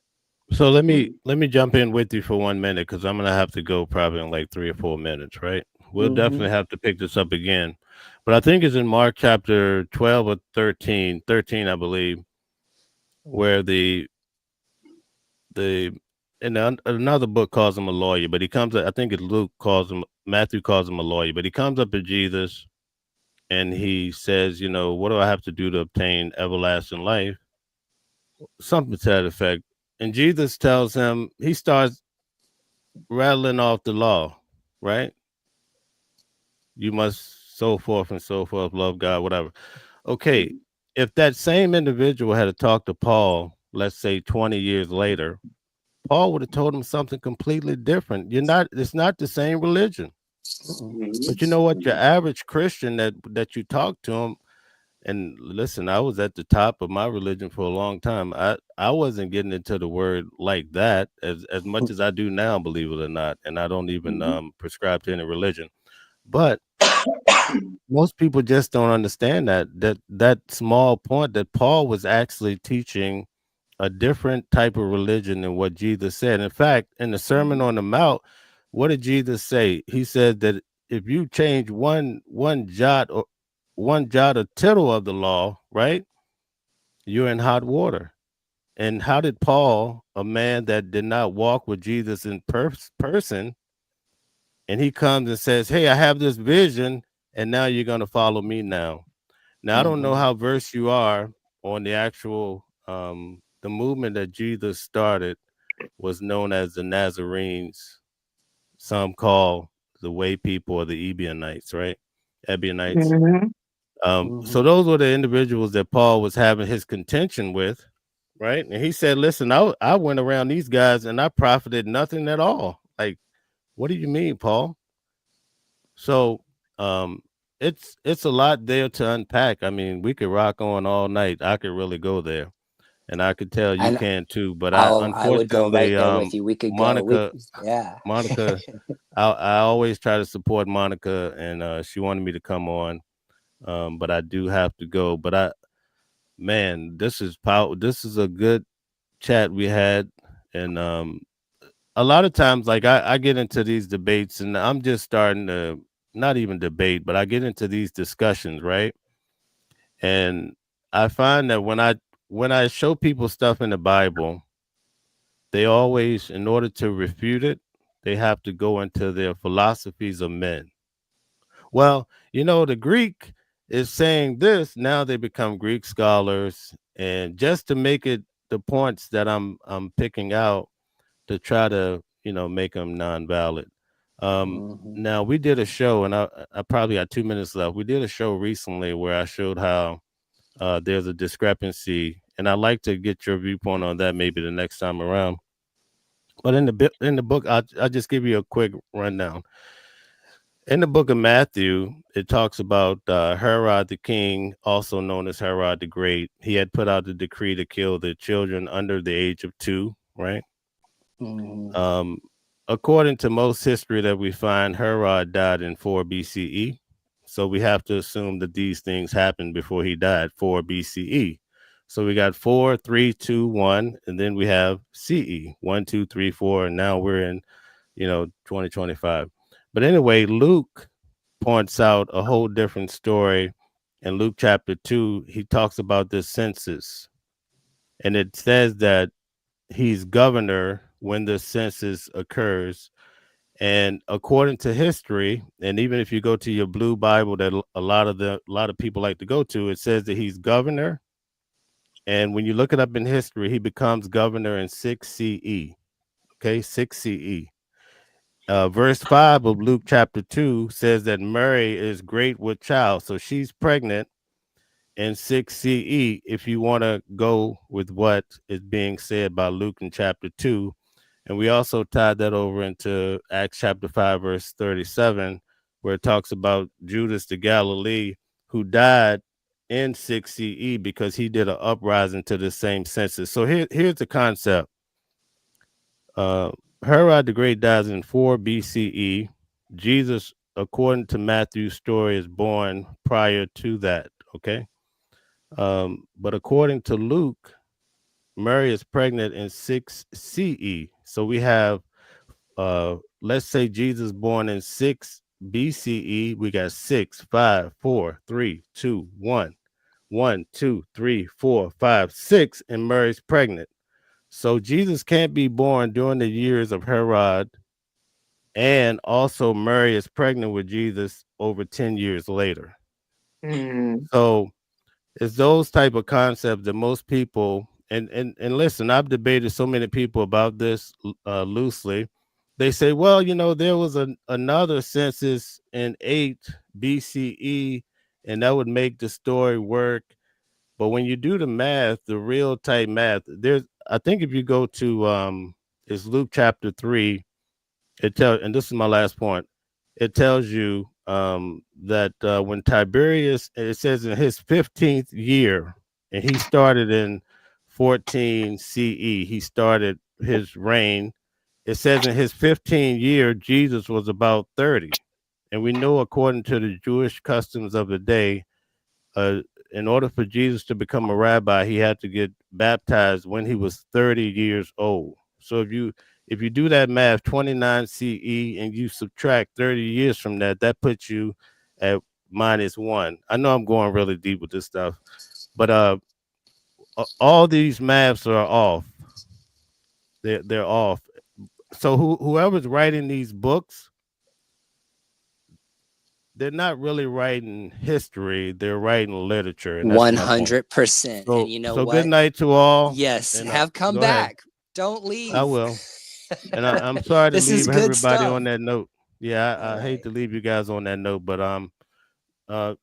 So let me jump in with you for 1 minute because I'm gonna have to go probably in like 3 or 4 minutes, right? We'll definitely have to pick this up again. But I think it's in Mark chapter 12 or 13, I believe, where another book calls him a lawyer, but he comes up, I think it's Matthew calls him a lawyer, but he comes up to Jesus and he says, what do I have to do to obtain everlasting life? Something to that effect. And Jesus tells him, he starts rattling off the law, right? You must so forth and so forth, love God, whatever. Okay, if that same individual had talked to Paul, let's say 20 years later, Paul would have told him something completely different. It's not the same religion. But you know what? Your average Christian that you talk to him, and listen, I was at the top of my religion for a long time. I wasn't getting into the word like that as much as I do now, believe it or not. And I don't even prescribe to any religion. But most people just don't understand that small point that Paul was actually teaching a different type of religion than what Jesus said. In fact, in the Sermon on the Mount, what did Jesus say? He said that if you change one jot or tittle of the law, right, you're in hot water. And how did Paul, a man that did not walk with Jesus in person, and he comes and says, hey, I have this vision, and now you're going to follow me now. Now, I don't know how versed you are on the actual the movement that Jesus started was known as the Nazarenes. Some call the Way People or the Ebionites, right? Ebionites. So those were the individuals that Paul was having his contention with, right? And he said, listen, I went around these guys and I profited nothing at all. Like, what do you mean, Paul? So it's a lot there to unpack. I mean, we could rock on all night. I could really go there. And I could tell you And can too. But I would go right unfortunately, there with you. We could go. Monica, Yeah. Monica, I always try to support Monica, and she wanted me to come on, but I do have to go. But man, this is power. This is a good chat we had, and a lot of times, like I get into these debates, and I'm just starting to not even debate, but I get into these discussions, right? And I find that when I show people stuff in the Bible, they always, in order to refute it, they have to go into their philosophies of men. Well, the Greek is saying this. Now they become Greek scholars, and just to make it the points that I'm picking out to try to make them non-valid. Mhm. Now we did a show, and I probably got 2 minutes left. We did a show recently where I showed how there's a discrepancy, and I'd like to get your viewpoint on that maybe the next time around. But in the book, I'll just give you a quick rundown. In the book of Matthew, it talks about Herod the king, also known as Herod the Great. He had put out the decree to kill the children under the age of 2, right? Mhm. According to most history that we find, Herod died in 4 BCE. So we have to assume that these things happened before he died, 4 BCE. So we got 4, 3, 2, 1, and then we have CE, 1, 2, 3, 4, and now we're in, 2025. But anyway, Luke points out a whole different story. In Luke chapter 2, he talks about the census, and it says that he's governor when the census occurs. And according to history, and even if you go to your blue Bible that a lot of people like to go to, it says that he's governor. And when you look it up in history, he becomes governor in 6 CE. Okay, 6 CE. Verse 5 of Luke chapter 2 says that Mary is great with child. So she's pregnant in 6 CE, if you want to go with what is being said by Luke in chapter 2. And we also tied that over into Acts chapter 5, verse 37, where it talks about Judas the Galilee, who died in 6 CE because he did an uprising to the same census. So here's the concept. Herod the Great dies in 4 BCE. Jesus, according to Matthew's story, is born prior to that, okay? But according to Luke, Mary is pregnant in 6 CE. So we have, let's say Jesus born in 6 BCE. We got 6, 5, 4, 3, 2, 1. 1, 2, 3, 4, 5, 6, and Mary's pregnant. So Jesus can't be born during the years of Herod, and also Mary is pregnant with Jesus over 10 years later. Mm. So it's those type of concepts that most people and listen, I've debated so many people about this loosely. They say, well, there was another census in 8 BCE, and that would make the story work. But when you do the math, the real type math, I think if you go to it's Luke chapter 3, and this is my last point. It tells you that when Tiberius, it says in his 15th year, and he started in 14 CE, he started his reign. It says in his 15th year, Jesus was about 30. And we know, according to the Jewish customs of the day, uh, in order for Jesus to become a rabbi, he had to get baptized when he was 30 years old. So if you do that math, 29 CE, and you subtract 30 years from that, that puts you at -1. I know I'm going really deep with this stuff, but all these maths are off. They're off. So whoever's writing these books, they're not really writing history, they're writing literature, and that's my point. 100%. And you know So good what? night to all. Yes, And have come go ahead. back. Don't I leave. will. And I'm sorry to This is leave good everybody stuff. on that note. Yeah, All I hate right. to leave you guys on that note, but uh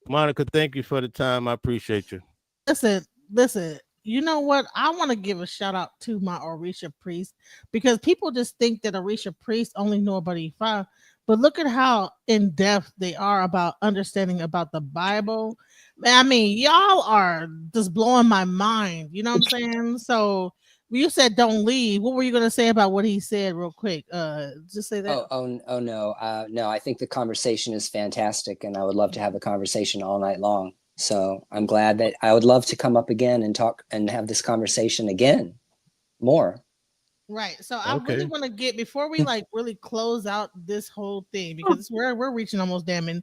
Monica, thank you for the time. I appreciate you. Listen. you know what? I want to give a shout out to my Orisha priest because people just think that Orisha priests only know about Ifa, but look at how in depth they are about understanding about the Bible. I mean, y'all are just blowing my mind. You know what I'm saying? So you said don't leave. What were you gonna say about what he said, real quick? Just say that. Oh no, no. I think the conversation is fantastic, and I would love to have a conversation all night long. So I'm glad that I would love to come up again and talk and have this conversation again more. Right. So I really Okay. want to get before we like really close out this whole thing because we're reaching almost damn in.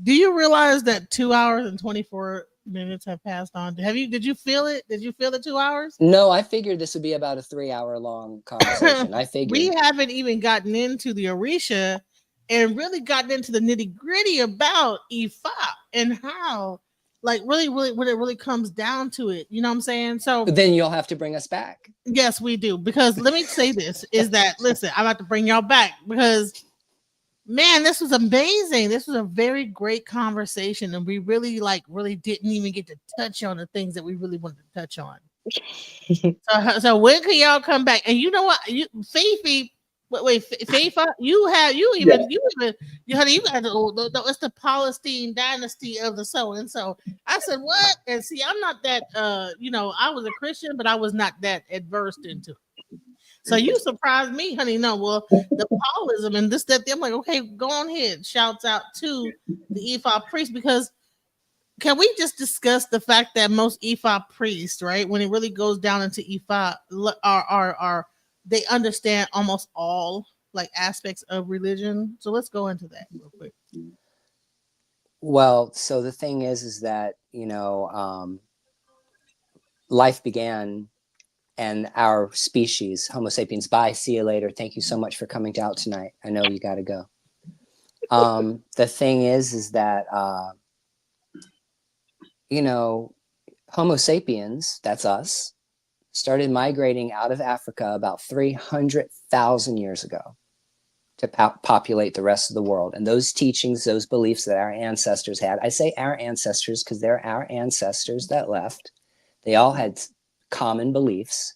Do you realize that 2 hours and 24 minutes have passed on? Did you feel it? Did you feel the 2 hours? No, I figured this would be about a 3 hour long conversation. I We figured. haven't even gotten into the Orisha and really gotten into the nitty gritty about Ifa and how, like, really, really, when it really comes down to it. You know what I'm saying? So Then you'll have to bring us back. yes, we do. Because let me say this is that listen, I'm about to bring y'all back because man, this was amazing. This was a very great conversation, and we really didn't even get to touch on the things that we really wanted to touch on. So when can y'all come back? And you know what? You Fifi, Fifa, honey, you got it's the Palestine dynasty of the so and so. I said what? And see, I'm not that I was a Christian, but I was not that adverse into it. So you surprised me, honey. No, well, the Paulism and this, that, I'm like, okay, go on ahead. Shouts out to the Ephah priest because can we just discuss the fact that most Ephah priests, right, when it really goes down into Ephah, are they understand almost all like aspects of religion? So let's go into that real quick. Well, so the thing is that life began, and our species, Homo sapiens. Bye. See you later. Thank you so much for coming out tonight. I know you got to go. The thing is that Homo sapiens, that's us, started migrating out of Africa about 300,000 years ago to populate the rest of the world. And those teachings, those beliefs that our ancestors had, I say our ancestors because they're our ancestors that left. They all had common beliefs.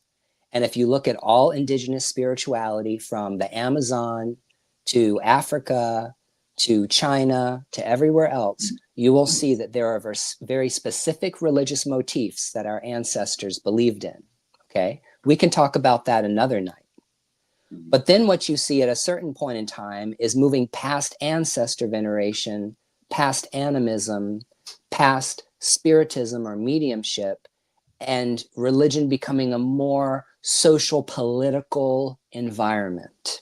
And if you look at all indigenous spirituality from the Amazon to Africa to China to everywhere else, you will see that there are very specific religious motifs that our ancestors believed in. Okay, we can talk about that another night. But then what you see at a certain point in time is moving past ancestor veneration, past animism, past spiritism or mediumship, and religion becoming a more social political environment.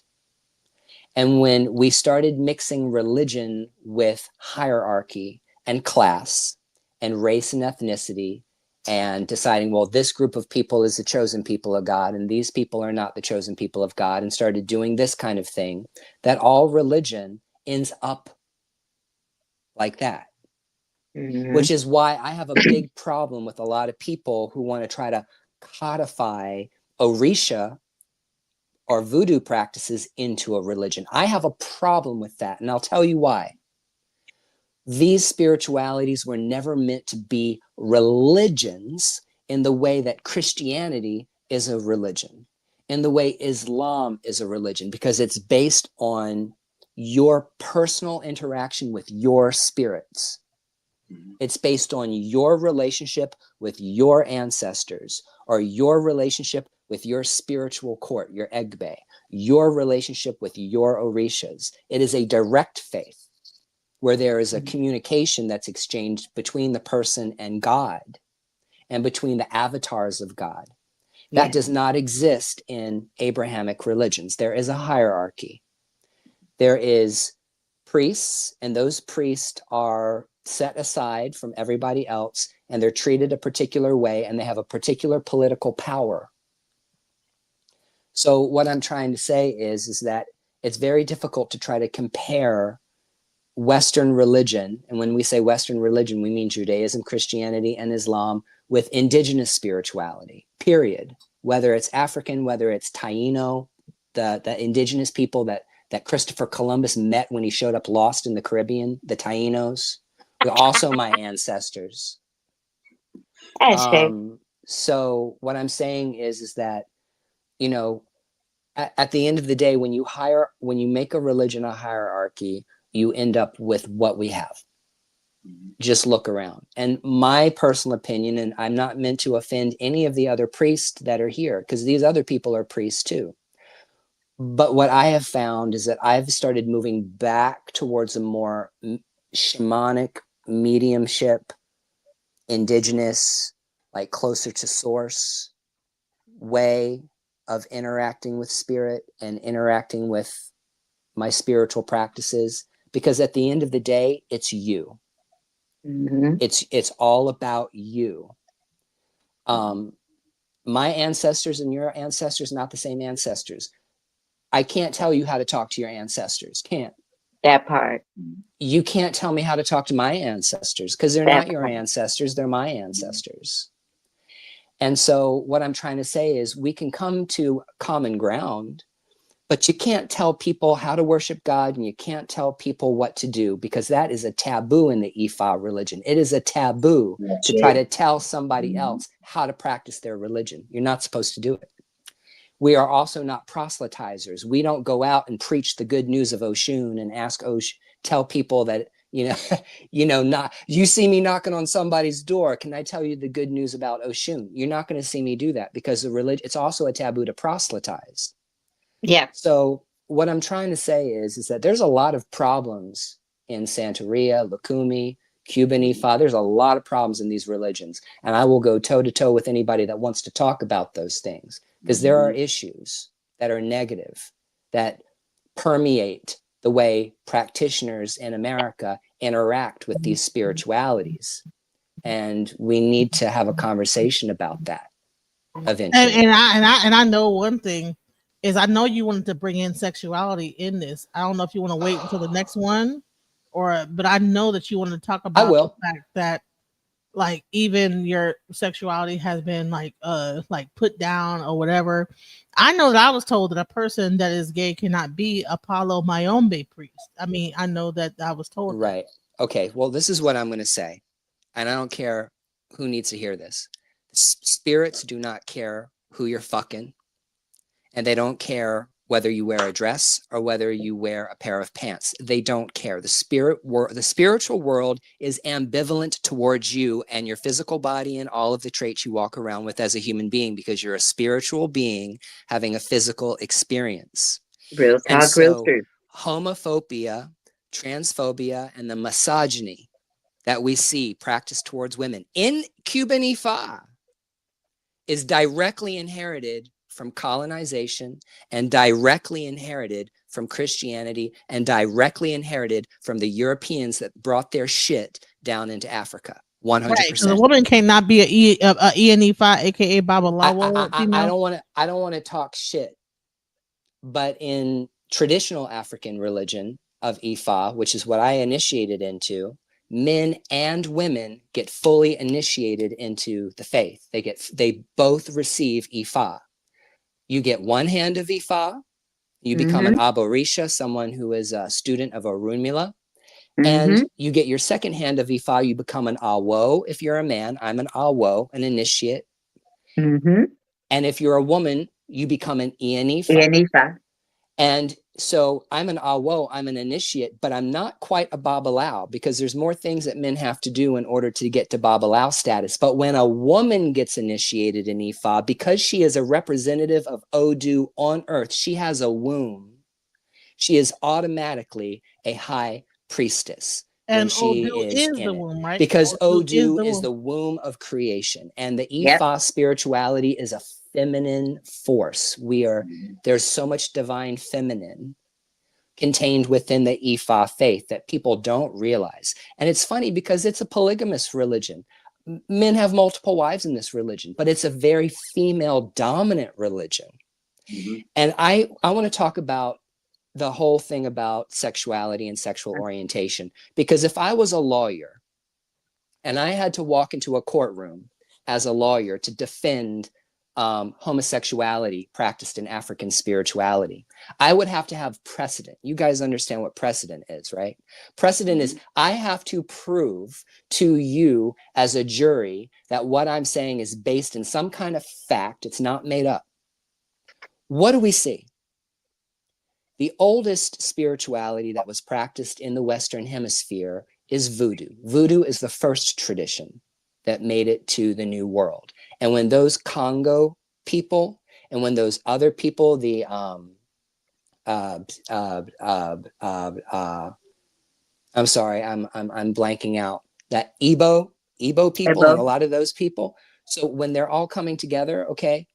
And when we started mixing religion with hierarchy and class and race and ethnicity and deciding, well, this group of people is the chosen people of God and these people are not the chosen people of God, and started doing this kind of thing, that all religion ends up like that. Mm-hmm. Which is why I have a big problem with a lot of people who want to try to codify Orisha or voodoo practices into a religion. I have a problem with that, and I'll tell you why. These spiritualities were never meant to be religions in the way that Christianity is a religion, in the way Islam is a religion, because it's based on your personal interaction with your spirits. It's based on your relationship with your ancestors, or your relationship with your spiritual court, your Egbe, your relationship with your Orishas. It is a direct faith where there is a communication that's exchanged between the person and God and between the avatars of God. That does not exist in Abrahamic religions. There is a hierarchy. There is priests, and those priests are set aside from everybody else, and they're treated a particular way, and they have a particular political power. So what I'm trying to say is that it's very difficult to try to compare Western religion, and when we say Western religion, we mean Judaism, Christianity, and Islam, with indigenous spirituality, period. Whether it's African, whether it's Taino, the indigenous people that Christopher Columbus met when he showed up lost in the Caribbean, the Tainos, were also my ancestors. So what I'm saying is that, you know, at the end of the day, when you make a religion a hierarchy, you end up with what we have. Just look around. And my personal opinion, and I'm not meant to offend any of the other priests that are here, because these other people are priests too. But what I have found is that I've started moving back towards a more shamanic mediumship, indigenous, like closer to source way of interacting with spirit and interacting with my spiritual practices. Because at the end of the day, it's you. Mm-hmm. It's all about you. My ancestors and your ancestors, not the same ancestors. I can't tell you how to talk to your ancestors. Can't. That part. You can't tell me how to talk to my ancestors, because they're That not your part. ancestors, they're my ancestors. And so what I'm trying to say is we can come to common ground, but you can't tell people how to worship God, and you can't tell people what to do, because that is a taboo in the Ifa religion. It is a taboo to try to tell somebody else how to practice their religion. You're not supposed to do it. We are also not proselytizers. We don't go out and preach the good news of Oshun and tell people that, not, you see me knocking on somebody's door, can I tell you the good news about Oshun? You're not going to see me do that, because the religion, it's also a taboo to proselytize. Yeah. So what I'm trying to say is that there's a lot of problems in Santeria, Lukumi, Cuban Ifa. There's a lot of problems in these religions. And I will go toe to toe with anybody that wants to talk about those things, because there are issues that are negative, that permeate the way practitioners in America interact with these spiritualities. And we need to have a conversation about that eventually. And I know one thing is, I know you wanted to bring in sexuality in this. I don't know if you want to wait until the next one, but I know that you wanted to talk about the fact that, like, even your sexuality has been like put down or whatever. I know that I was told that a person that is gay cannot be Apollo Mayombe priest. I mean, I know that I was told. Right. Okay. Well, this is what I'm going to say, and I don't care who needs to hear this. Spirits do not care who you're fucking, and they don't care whether you wear a dress or whether you wear a pair of pants. They don't care. The spiritual world is ambivalent towards you and your physical body and all of the traits you walk around with as a human being, because you're a spiritual being having a physical experience. Real talk, real truth. Homophobia, transphobia, and the misogyny that we see practiced towards women in Cuban Ifa is directly inherited from colonization, and directly inherited from Christianity, and directly inherited from the Europeans that brought their shit down into Africa. 100%. Right, because a woman cannot be a Ifa, aka Babalawo. I don't want to talk shit, but in traditional African religion of Ifa, which is what I initiated into, men and women get fully initiated into the faith. They both receive Ifa. You get one hand of Ifa, you become an Aborisha, someone who is a student of Orunmila, and you get your second hand of Ifa, you become an Awo. If you're a man, I'm an Awo, an initiate. And if you're a woman, you become an Ianifa. And so I'm an Awo, I'm an initiate, but I'm not quite a Babalao, because there's more things that men have to do in order to get to Babalao status. But when a woman gets initiated in Ifa, because she is a representative of Odu on earth, she has a womb. She is automatically a high priestess. And Odu is the womb, right? Because Odu is the womb of creation. And the Ifa spirituality is a feminine force. There's so much divine feminine contained within the Ifa faith that people don't realize. And it's funny because it's a polygamous religion. Men have multiple wives in this religion, but it's a very female dominant religion. And I want to talk about the whole thing about sexuality and sexual orientation, because if I was a lawyer and I had to walk into a courtroom as a lawyer to defend homosexuality practiced in African spirituality. I would have to have precedent. You guys understand what precedent is, right? Precedent is I have to prove to you as a jury that what I'm saying is based in some kind of fact. It's not made up. What do we see? The oldest spirituality that was practiced in the Western Hemisphere is voodoo. Voodoo is the first tradition that made it to the New World. And when those Congo people and when those other people, the I'm sorry, I'm blanking out, that Igbo people and a lot of those people. So when they're all coming together, okay,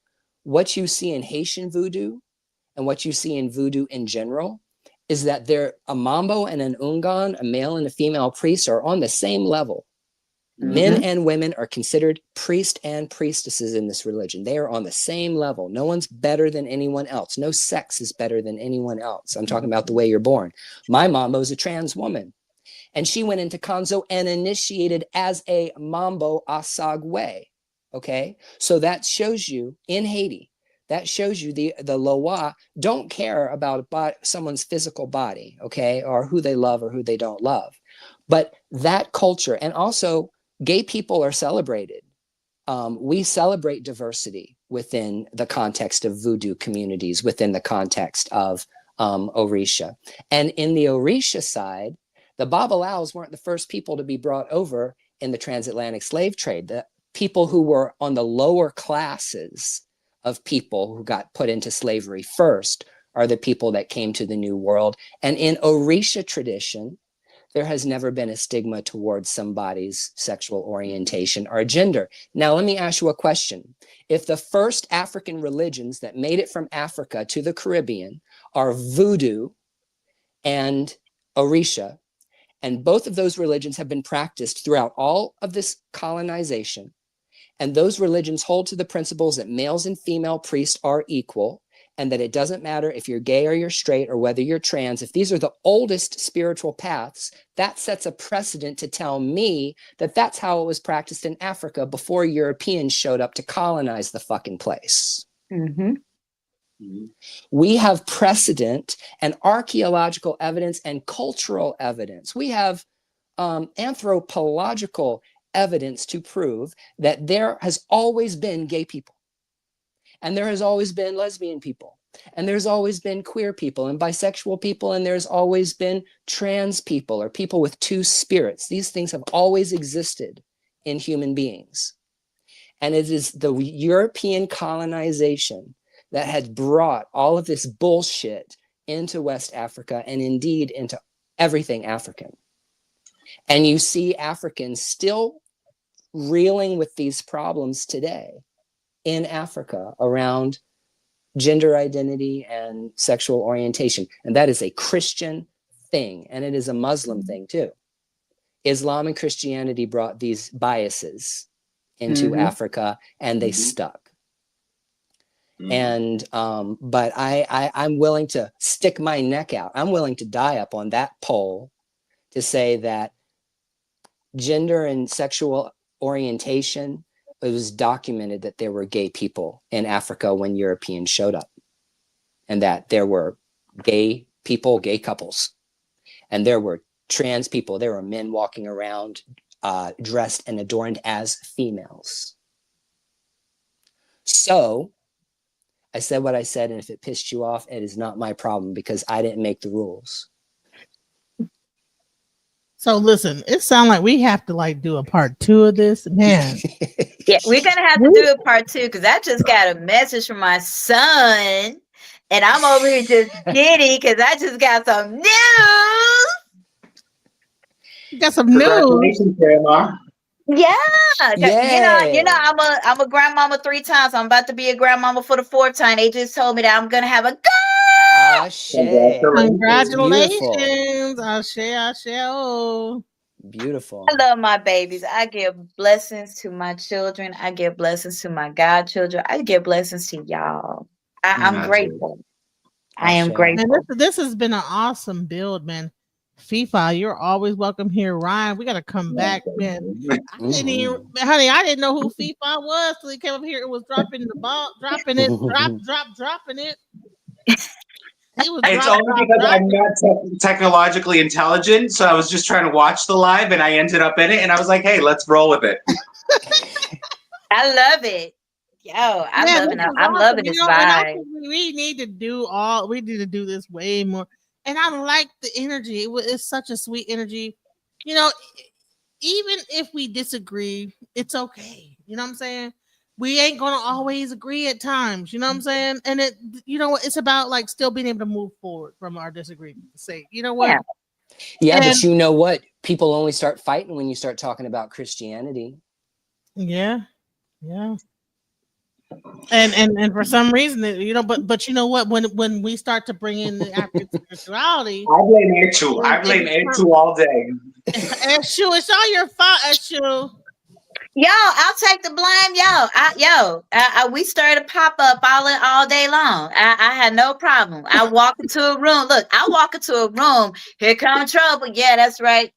what you see in Haitian voodoo and what you see in voodoo in general is that they're a mambo and an ungan, a male and a female priest, are on the same level. Men and women are considered priest and priestesses in this religion. They are on the same level. No one's better than anyone else. No sex is better than anyone else. I'm talking about the way you're born. My mambo is a trans woman, and she went into Kanzo and initiated as a mambo asagwe. Okay, so that shows you in Haiti, that shows you the Loa don't care about someone's physical body, okay, or who they love or who they don't love. But that culture, and also gay people are celebrated. We celebrate diversity within the context of voodoo communities, within the context of Orisha. And in the Orisha side, the Babalaos weren't the first people to be brought over in the transatlantic slave trade. The people who were on the lower classes of people who got put into slavery first are the people that came to the New World. And in Orisha tradition, there has never been a stigma towards somebody's sexual orientation or gender. Now, let me ask you a question. If the first African religions that made it from Africa to the Caribbean are voodoo and Orisha, and both of those religions have been practiced throughout all of this colonization, and those religions hold to the principles that males and female priests are equal, and that it doesn't matter if you're gay or you're straight or whether you're trans, if these are the oldest spiritual paths, that sets a precedent to tell me that that's how it was practiced in Africa before Europeans showed up to colonize the fucking place. We have precedent and archaeological evidence and cultural evidence. We have anthropological evidence to prove that there has always been gay people. And there has always been lesbian people, and there's always been queer people and bisexual people, and there's always been trans people or people with two spirits. These things have always existed in human beings. And it is the European colonization that had brought all of this bullshit into West Africa and indeed into everything African. And you see Africans still reeling with these problems today in Africa around gender identity and sexual orientation. And that is a Christian thing, and it is a Muslim thing too. Islam and Christianity brought these biases into Africa, and they stuck. And but I'm willing to stick my neck out. I'm willing to die up on that pole to say that gender and sexual orientation, it was documented that there were gay people in Africa when Europeans showed up, and that there were gay people, gay couples, and there were trans people. There were men walking around dressed and adorned as females. So I said what I said, and if it pissed you off, it is not my problem because I didn't make the rules. So listen, it sounds like we have to like do a part 2 of this, man. Yeah, we're gonna have to do a part 2 because I just got a message from my son, and I'm over here just giddy because I just got some news. You got some news. Congratulations, Grandma. Yeah, Yay. you know, I'm a grandmama 3 times. I'm about to be a grandmama for the 4th time. They just told me that I'm gonna have a girl. Ah, shit. Congratulations. Ashe. Oh. Beautiful. I love my babies. I give blessings to my children. I give blessings to my godchildren. I give blessings to y'all. I'm grateful. I am Ashe. grateful. Man, this has been an awesome build, man. FIFA, you're always welcome here. Ryan, we gotta come back, man. I didn't even, Mhm. honey, I didn't know who FIFA was till he came up here and was dropping the ball, dropping it, dropping it. He was It's only because I'm not technologically intelligent, so I was just trying to watch the live, and I ended up in it, and I was like, "Hey, let's roll with it." I love it. Yo, Man, this was I'm awesome. loving You this know, and I vibe. think we need to we need to do this way more. And I like the energy. It's such a sweet energy. You know, even if we disagree, it's okay. You know what I'm saying? We ain't gonna always agree at times. You know what I'm saying? And you know what? It's about like still being able to move forward from our disagreement. Say, you know what? Yeah. Yeah, And but you know what? People only start fighting when you start talking about Christianity. yeah, yeah. And for some reason, you know, but you know what? When we start to bring in the African spirituality, I blame Echu. I it blame becomes Echu all day. Eshu, it's all your fault, Eshu. Yo, I'll take the blame. We started a pop up all day long. I had no problem. I walk into a room. Look, I walk into a room. Here comes trouble. Yeah, that's right.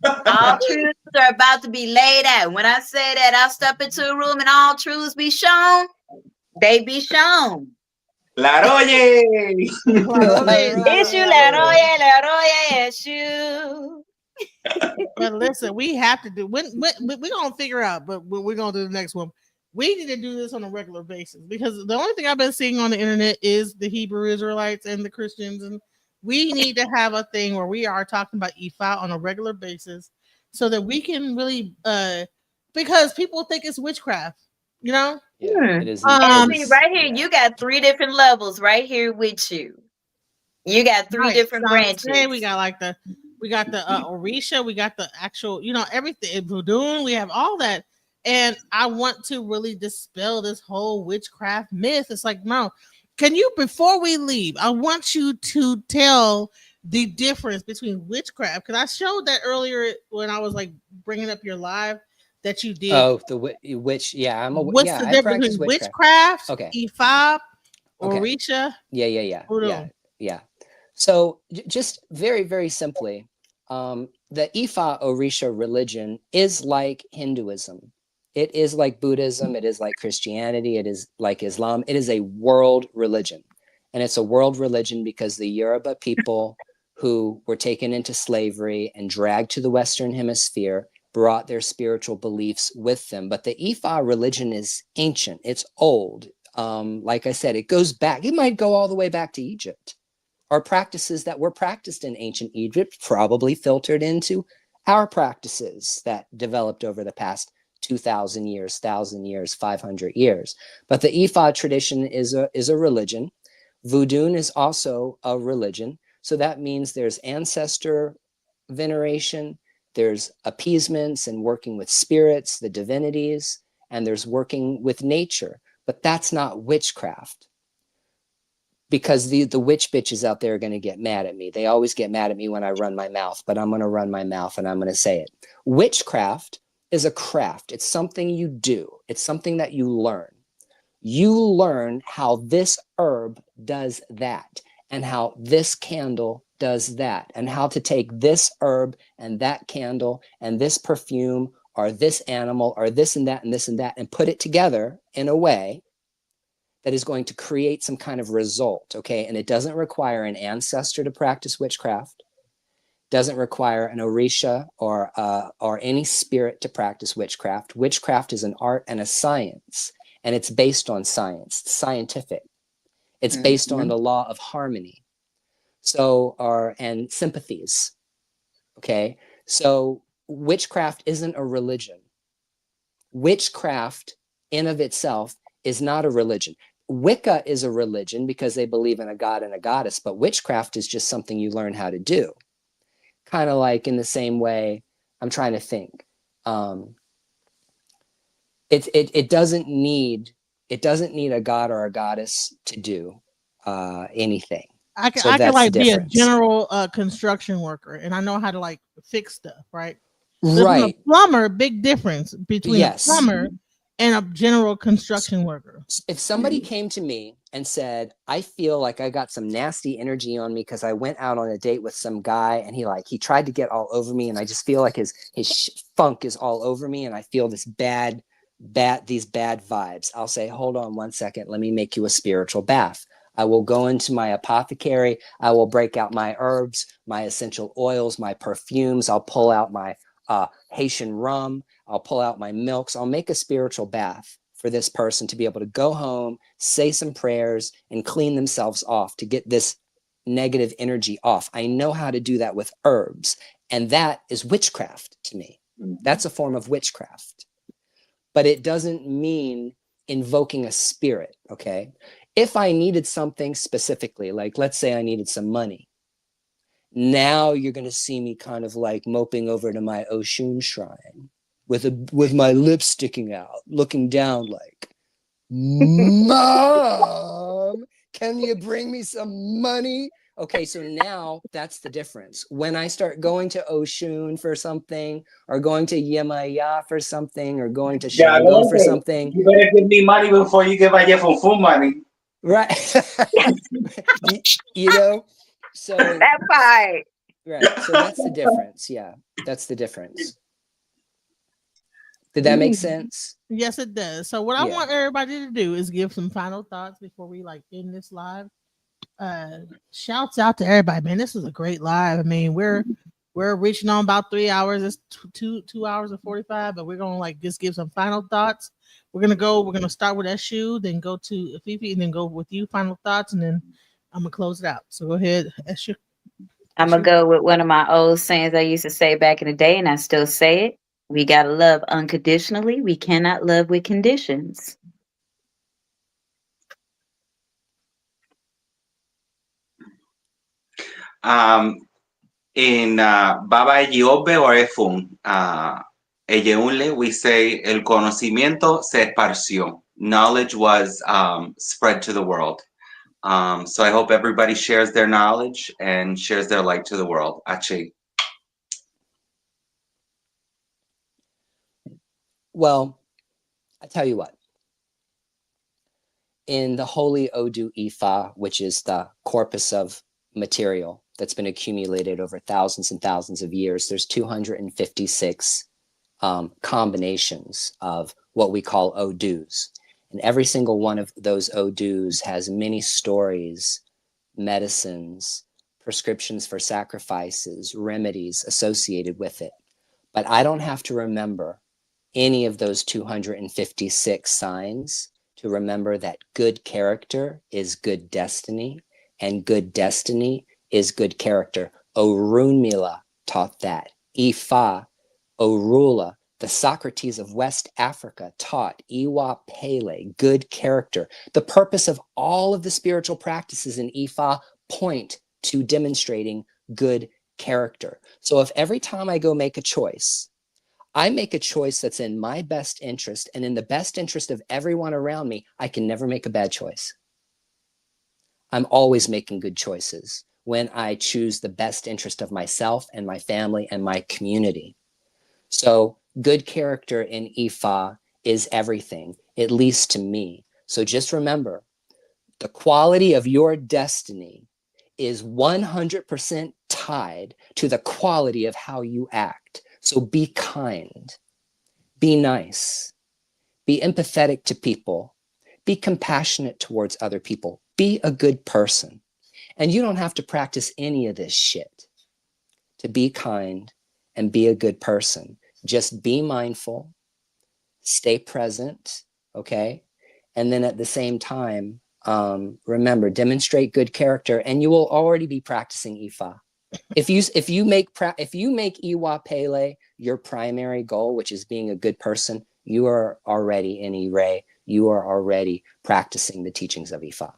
All truths are about to be laid out. When I say that, I'll step into a room and all truths be shown. They be shown. Laroye! Issue, la roya, issue. But listen, we have to do when we're gonna figure out, but we're gonna do the next one. We need to do this on a regular basis because the only thing I've been seeing on the internet is the Hebrew Israelites and the Christians, and we need to have a thing where we are talking about Ifa on a regular basis so that we can really because people think it's witchcraft, you know. Yeah, it is. And It see, is right here, yeah. you got 3 different levels right here with you. You got 3 Right. different branches. We got like we got the Orisha, we got the actual, you know, everything. Vodoon, we have all that. And I want to really dispel this whole witchcraft myth. It's like, no, can you, before we leave, I want you to tell the difference between witchcraft. Because I showed that earlier when I was like bringing up your live that you did. Oh, the witch. Yeah, What's the I difference practice between witchcraft. witchcraft, Okay. Ifa, Okay. Orisha, Yeah. So just very, very simply, the Ifa Orisha religion is like Hinduism. It is like Buddhism. It is like Christianity. It is like Islam. It is a world religion. And it's a world religion because the Yoruba people who were taken into slavery and dragged to the Western Hemisphere brought their spiritual beliefs with them. But the Ifa religion is ancient. It's old. Like I said, it goes back. It might go all the way back to Egypt. Our practices that were practiced in ancient Egypt probably filtered into our practices that developed over the past 2,000 years, 1,000 years, 500 years. But the Ifa tradition is a religion. Vodoon is also a religion. So that means there's ancestor veneration, there's appeasements and working with spirits, the divinities, and there's working with nature. But that's not witchcraft. Because the witch bitches out there are going to get mad at me. They always get mad at me when I run my mouth, but I'm going to run my mouth and I'm going to say it. Witchcraft is a craft. It's something you do. It's something that you learn. You learn how this herb does that and how this candle does that and how to take this herb and that candle and this perfume or this animal or this and that and this and that and put it together in a way that is going to create some kind of result, okay? And it doesn't require an ancestor to practice witchcraft, doesn't require an Orisha or any spirit to practice witchcraft. Witchcraft is an art and a science, and it's based on science, it's scientific. It's based on the law of harmony, and sympathies, okay? So witchcraft isn't a religion. Witchcraft in of itself is not a religion. Wicca is a religion because they believe in a god and a goddess, but witchcraft is just something you learn how to do. Kind of like in the same way, I'm trying to think. It doesn't need a god or a goddess to do anything. I can like be a general construction worker, and I know how to like fix stuff, right? Right. A plumber, big difference between a plumber and a general construction worker. If somebody came to me and said, I feel like I got some nasty energy on me because I went out on a date with some guy and he tried to get all over me, and I just feel like his funk is all over me, and I feel these bad vibes. I'll say, hold on one second, let me make you a spiritual bath. I will go into my apothecary. I will break out my herbs, my essential oils, my perfumes. I'll pull out my Haitian rum. I'll pull out my milks. I'll make a spiritual bath for this person to be able to go home, say some prayers, and clean themselves off to get this negative energy off. I know how to do that with herbs, and that is witchcraft to me. That's a form of witchcraft. But it doesn't mean invoking a spirit, okay? If I needed something specifically, like let's say I needed some money, now you're going to see me kind of like moping over to my Oshun shrine with my lips sticking out, looking down like, Mom, can you bring me some money? Okay, so now that's the difference. When I start going to Oshun for something, or going to Yemaya for something, or going to Yeah, Shango for something. you better give me money before you give a full money. Right. you know, so That part. right. So that's the difference. Yeah, that's the difference. Did that make sense? Yes, it does. So what I want everybody to do is give some final thoughts before we like end this live. Shouts out to everybody, man. This was a great live. I mean, we're reaching on about 3 hours. It's 2 hours and 45, but we're gonna like just give some final thoughts. We're gonna start with Eshu, then go to Fifi, and then go with you, final thoughts, and then I'm gonna close it out. So go ahead, Eshu. I'm going to go with one of my old sayings I used to say back in the day, and I still say it. We got to love unconditionally. We cannot love with conditions. In Baba Yobe or Efun, Eyeunle, we say el conocimiento se esparció. Knowledge was spread to the world. So I hope everybody shares their knowledge and shares their light to the world. Ache. Well, I tell you what. In the Holy Odu Ifa, which is the corpus of material that's been accumulated over thousands and thousands of years, there's 256 combinations of what we call Odus. And every single one of those Odus has many stories, medicines, prescriptions for sacrifices, remedies associated with it. But I don't have to remember any of those 256 signs to remember that good character is good destiny, and good destiny is good character. Orunmila taught that. Ifa, Orula, the Socrates of West Africa, taught Iwa Pele, good character. The purpose of all of the spiritual practices in Ifa point to demonstrating good character. So if every time I go make a choice, I make a choice that's in my best interest and in the best interest of everyone around me, I can never make a bad choice. I'm always making good choices when I choose the best interest of myself and my family and my community. So good character in Ifa is everything, at least to me. So just remember, the quality of your destiny is 100% tied to the quality of how you act. So be kind, be nice, be empathetic to people, be compassionate towards other people, be a good person. And you don't have to practice any of this shit to be kind and be a good person. Just be mindful, stay present, okay? And then at the same time, remember, demonstrate good character, and you will already be practicing Ifa. If you make Iwa Pele your primary goal, which is being a good person, you are already in Ire. You are already practicing the teachings of Ifa.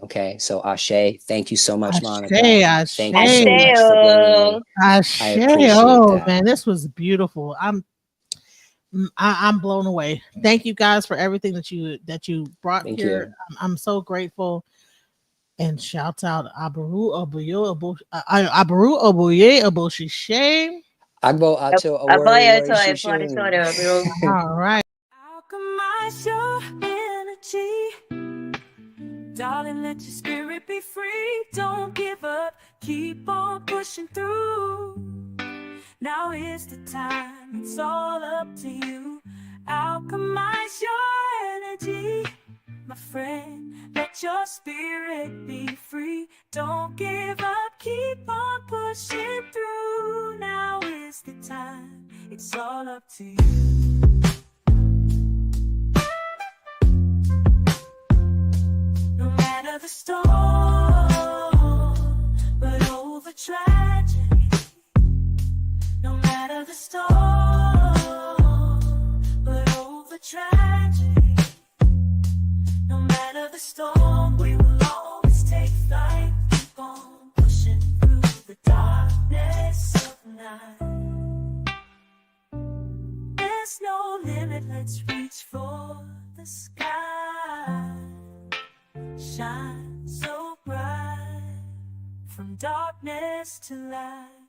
Okay, so Ashe, thank you so much, Monica. Ashe, thank you so much for bringing me. Ashe, I appreciate that. Man, this was beautiful. I'm blown away. Thank you guys for everything that you brought Thank here. you. I'm so grateful. And shouts out Abaru Oboye Oboshishe. Agbo Ato Abaya Awori to a Shishun. All right. Alchemize your energy. Darling, let your spirit be free. Don't give up, keep on pushing through. Now is the time, it's all up to you. Alchemize your energy, my friend. Let your spirit be free. Don't give up, keep on pushing through. Now is the time, it's all up to you. No matter the storm, but over tragedy. No matter the storm, but over tragedy. No matter the storm, we will always take flight. Keep on pushing through the darkness of night. There's no limit, let's reach for the sky. Shine so bright, from darkness to light.